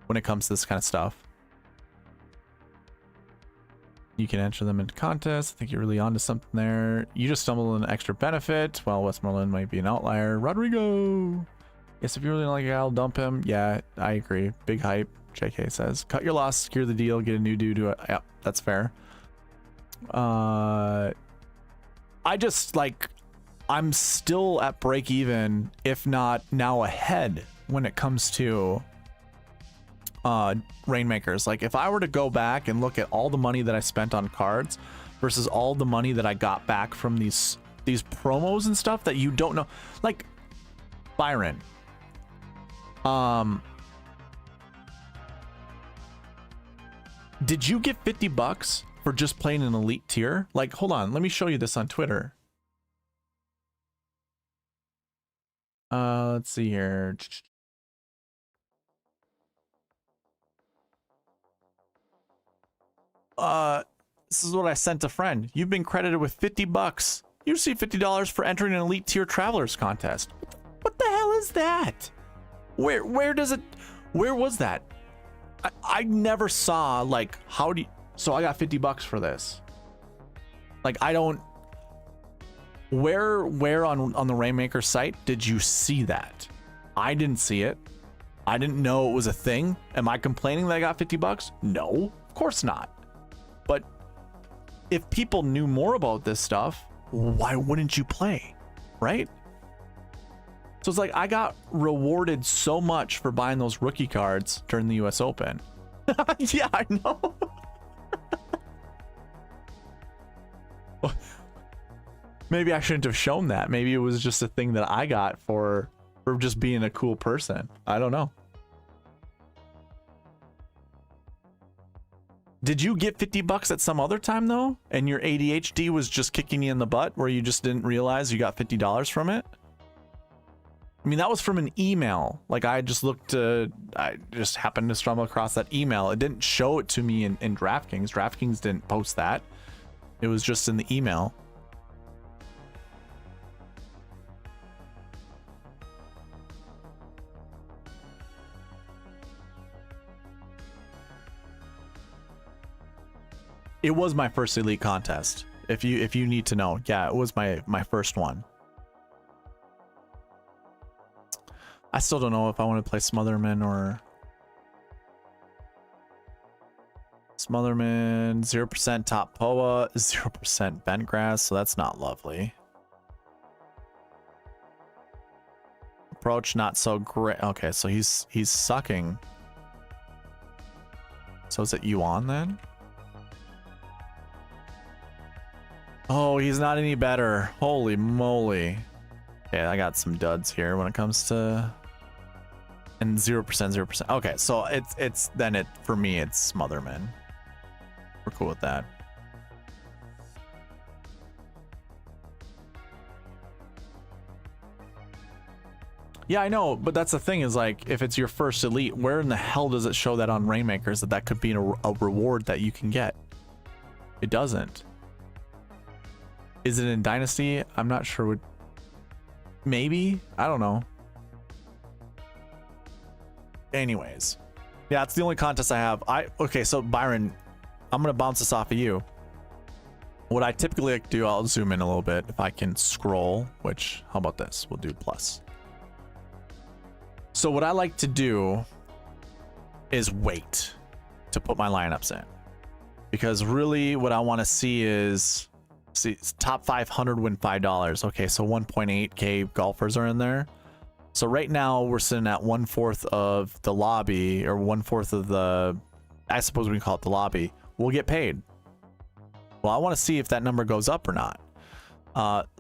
when it comes to this kind of stuff. You can enter them into contests. I think you're really onto something there. You just stumbled on an extra benefit. Well, Westmoreland might be an outlier. Rodrigo. Yes, if you really don't like it, I'll dump him. Yeah, I agree. Big hype. JK says, cut your loss, secure the deal, get a new dude to it. Yeah, that's fair. I just like, I'm still at break even, if not now ahead when it comes to Rainmakers. Like if I were to go back and look at all the money that I spent on cards versus all the money that I got back from these promos and stuff that you don't know, like Byron, did you get 50 bucks for just playing an elite tier? Like, hold on, let me show you this on Twitter. Let's see here. This is what I sent a friend. You've been credited with 50 bucks. You receive $50 for entering an elite tier travelers contest. What the hell is that? Where was that? I never saw, like, how do you, so I got 50 bucks for this. Like, I don't, where on the Rainmaker site did you see that? I didn't see it. I didn't know it was a thing. Am I complaining that I got 50 bucks? No, of course not. But if people knew more about this stuff, why wouldn't you play, right? So it's like I got rewarded so much for buying those rookie cards during the US Open. Yeah, I know. Maybe I shouldn't have shown that. Maybe it was just a thing that I got for just being a cool person. I don't know. Did you get 50 bucks at some other time though? And your ADHD was just kicking you in the butt where you just didn't realize you got $50 from it? I mean, that was from an email. Like I just looked, I just happened to stumble across that email. It didn't show it to me in DraftKings. DraftKings didn't post that. It was just in the email. It was my first elite contest. If you need to know, yeah, it was my first one. I still don't know if I want to play Smotherman or Smotherman. 0% top POA, 0% Bentgrass, so that's not lovely. Approach not so great. Okay, so he's sucking. So is it Yuan then? Oh, he's not any better. Holy moly. Okay, I got some duds here when it comes to, and 0%, 0%. Okay, so it's then it for me it's Smotherman. We're cool with that. Yeah, I know, but that's the thing is like if it's your first elite, where in the hell does it show that on Rainmakers that could be a reward that you can get? It doesn't. Is it in Dynasty? I'm not sure. Maybe? I don't know. Anyways. Yeah, it's the only contest I have. Okay, so Byron, I'm going to bounce this off of you. What I typically like to do, I'll zoom in a little bit if I can scroll, which, how about this? We'll do plus. So what I like to do is wait to put my lineups in. Because really what I want to see is, see, top 500 win $5. Okay, so 1.8k golfers are in there. So right now we're sitting at 1/4 of the lobby, or 1/4 of the, I suppose we can call it the lobby. We'll get paid. Well, I want to see if that number goes up or not.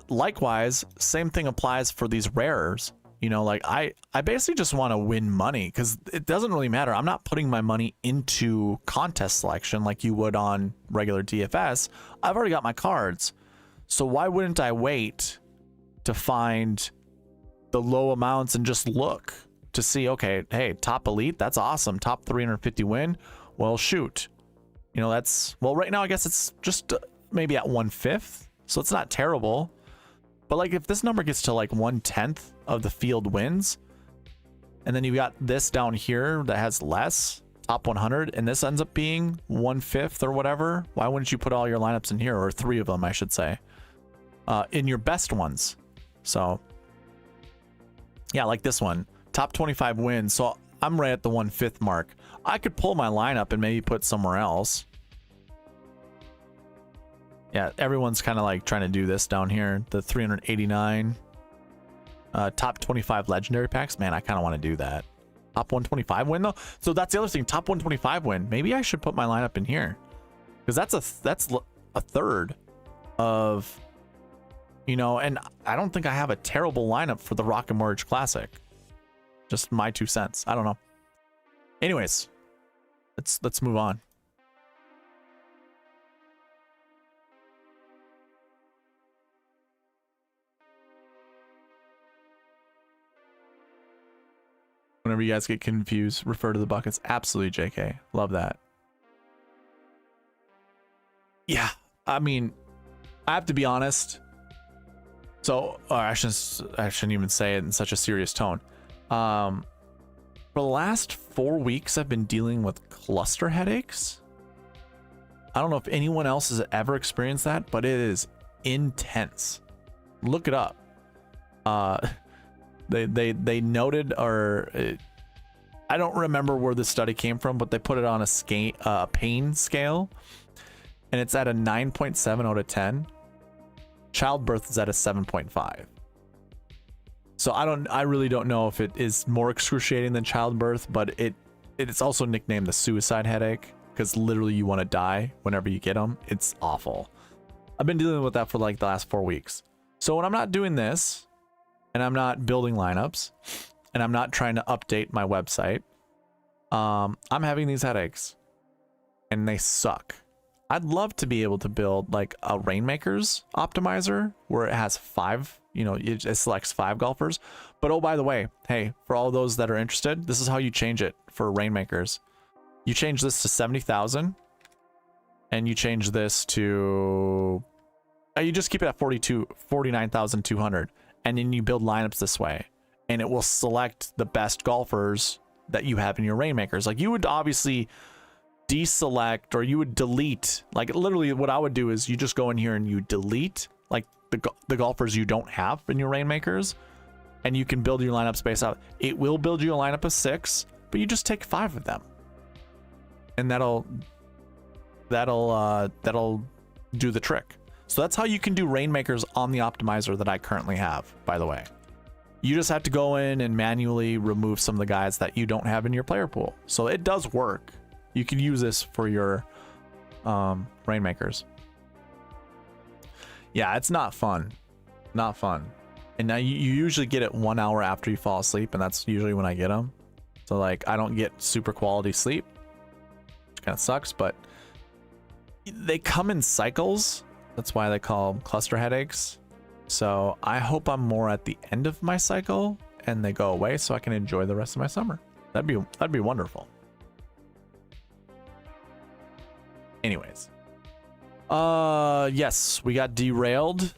Likewise, same thing applies for these rares. You know, like I basically just want to win money because it doesn't really matter. I'm not putting my money into contest selection like you would on regular DFS. I've already got my cards. So why wouldn't I wait to find the low amounts and just look to see, okay, hey, top elite, that's awesome. Top 350 win. Well, shoot. You know, that's, well, right now I guess it's just maybe at 1/5. So it's not terrible. But like if this number gets to like 1/10 of the field wins, and then you've got this down here that has less, top 100, and this ends up being 1/5 or whatever, why wouldn't you put all your lineups in here, or 3 of them, I should say, in your best ones? So yeah, like this one, top 25 wins. So I'm right at the 1/5 mark. I could pull my lineup and maybe put somewhere else. Yeah, everyone's kind of like trying to do this down here. The 389 top 25 legendary packs. Man, I kind of want to do that. Top 125 win though. So that's the other thing. Top 125 win. Maybe I should put my lineup in here because that's a third of, you know. And I don't think I have a terrible lineup for the Rocket Mortgage Classic. Just my 2 cents. I don't know. Anyways, let's move on. Whenever you guys get confused, refer to the buckets. Absolutely, JK. Love that. Yeah, I mean, I have to be honest. So, I shouldn't even say it in such a serious tone. For the last 4 weeks, I've been dealing with cluster headaches. I don't know if anyone else has ever experienced that, but it is intense. Look it up. They noted, or I don't remember where the study came from, but they put it on a pain scale, and it's at a 9.7 out of 10. Childbirth is at a 7.5. So I really don't know if it is more excruciating than childbirth, but it's also nicknamed the suicide headache, because literally you want to die whenever you get them. It's awful. I've been dealing with that for like the last 4 weeks. So when I'm not doing this, and I'm not building lineups, and I'm not trying to update my website, I'm having these headaches, and they suck. I'd love to be able to build like a Rainmakers optimizer where it has 5, it selects 5 golfers. But oh, by the way, hey, for all those that are interested, this is how you change it for Rainmakers. You change this to 70,000, and you change this to, you just keep it at 49,200, and then you build lineups this way, and it will select the best golfers that you have in your Rainmakers. Like, you would obviously deselect, or you would delete, like literally what I would do is you just go in here and you delete like the golfers you don't have in your Rainmakers, and you can build your lineup space out. It will build you a lineup of 6, but you just take 5 of them, and that'll do the trick. So that's how you can do Rainmakers on the optimizer that I currently have, by the way. You just have to go in and manually remove some of the guys that you don't have in your player pool. So it does work. You can use this for your Rainmakers. Yeah, it's not fun. Not fun. And now you usually get it 1 hour after you fall asleep, and that's usually when I get them. So like, I don't get super quality sleep, which kind of sucks, but they come in cycles. That's why they call them cluster headaches. So I hope I'm more at the end of my cycle and they go away so I can enjoy the rest of my summer. That'd be wonderful. Anyways, yes, we got derailed.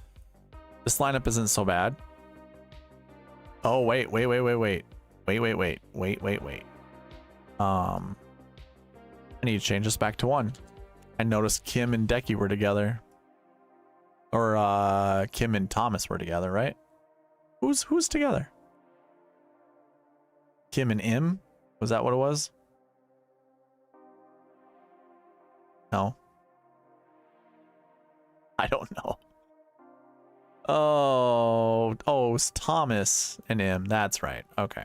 This lineup isn't so bad. Oh, wait. I need to change this back to 1. I noticed Kim and Decky were together. Or Kim and Thomas were together, right? Who's together? Kim and Im? Was that what it was? No. I don't know. Oh, it's Thomas and Im. That's right. Okay.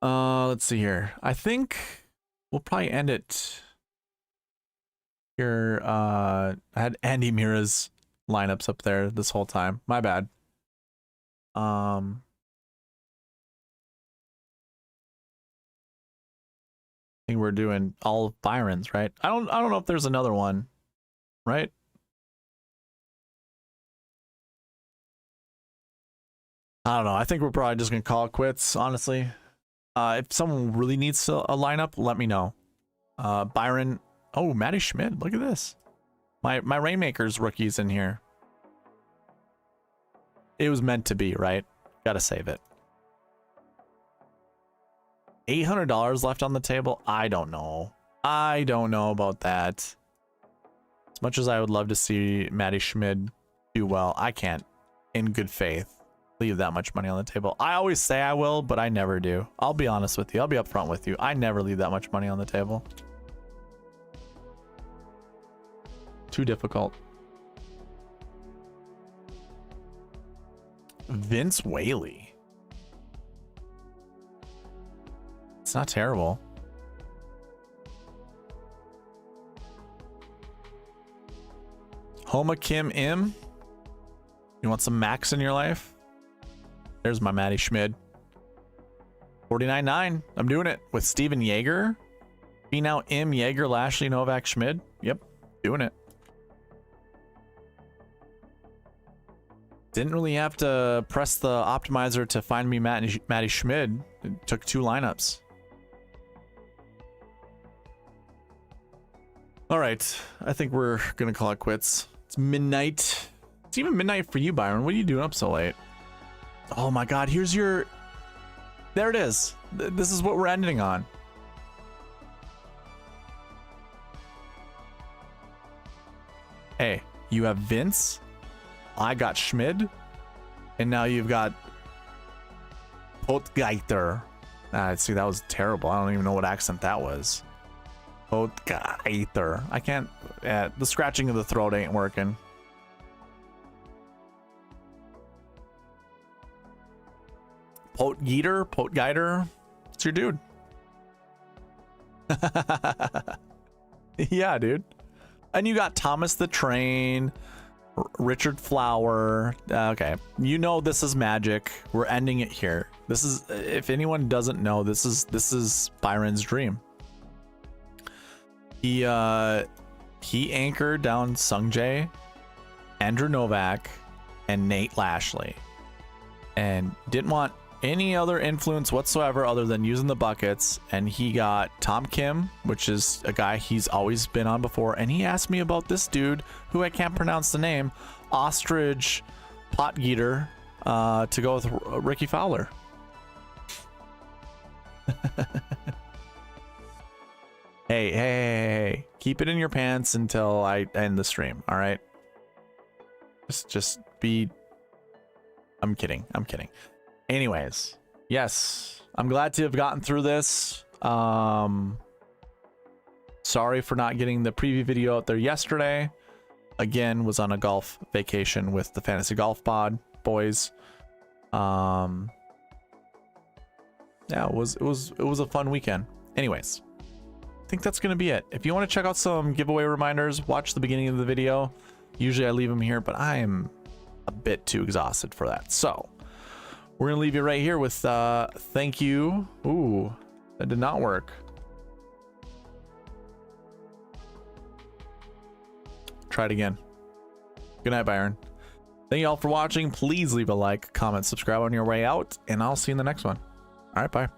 Let's see here. I think we'll probably end it here. I had Andy Mira's lineups up there this whole time. My bad. I think we're doing all of Byron's, right? I don't know if there's another one, right? I don't know. I think we're probably just gonna call it quits, honestly. If someone really needs a lineup, let me know. Byron. Oh, Matty Schmidt. Look at this. My Rainmakers rookies in here. It was meant to be, right? Gotta save it. $800 left on the table? I don't know. I don't know about that. As much as I would love to see Matty Schmidt do well, I can't, in good faith, leave that much money on the table. I always say I will, but I never do. I'll be honest with you. I'll be upfront with you. I never leave that much money on the table. Too difficult. Vince Whaley. It's not terrible. Homa Kim Im. You want some max in your life? There's my Matty Schmid. 49.9. I'm doing it with Steven Yeager. Be now Im, Yeager, Lashley, Novak, Schmid. Yep, doing it. Didn't really have to press the optimizer to find me Matty Schmid. It took 2 lineups. All right, I think we're gonna call it quits. It's midnight. It's even midnight for you, Byron. What are you doing up so late? Oh my God, here's your... There it is. This is what we're ending on. Hey, you have Vince, I got Schmid, and now you've got Potgeiter. See, that was terrible. I don't even know what accent that was. Potgeiter. I can't... the scratching of the throat ain't working. Potgeiter. It's your dude. Yeah, dude. And you got Thomas the Train, Richard Flower. Okay, you know this is magic. We're ending it here. This is, if anyone doesn't know, this is Byron's dream. He anchored down Sungjae, Andrew Novak, and Nate Lashley, and didn't want any other influence whatsoever other than using the buckets. And he got Tom Kim, which is a guy he's always been on before, and he asked me about this dude who I can't pronounce the name, Ostrich Potgeiter, to go with Ricky Fowler. Hey, keep it in your pants until I end the stream, all right? Just be... I'm kidding. Anyways, yes, I'm glad to have gotten through this. Sorry for not getting the preview video out there yesterday. Again, was on a golf vacation with the Fantasy Golf Pod boys. Yeah, it was a fun weekend. Anyways, I think that's gonna be it. If you want to check out some giveaway reminders, watch the beginning of the video. Usually I leave them here, but I am a bit too exhausted for that. So we're gonna leave you right here with thank you. Ooh, that did not work. Try it again. Good night, Byron. Thank you all for watching. Please leave a like, comment, subscribe on your way out, and I'll see you in the next one. All right, bye.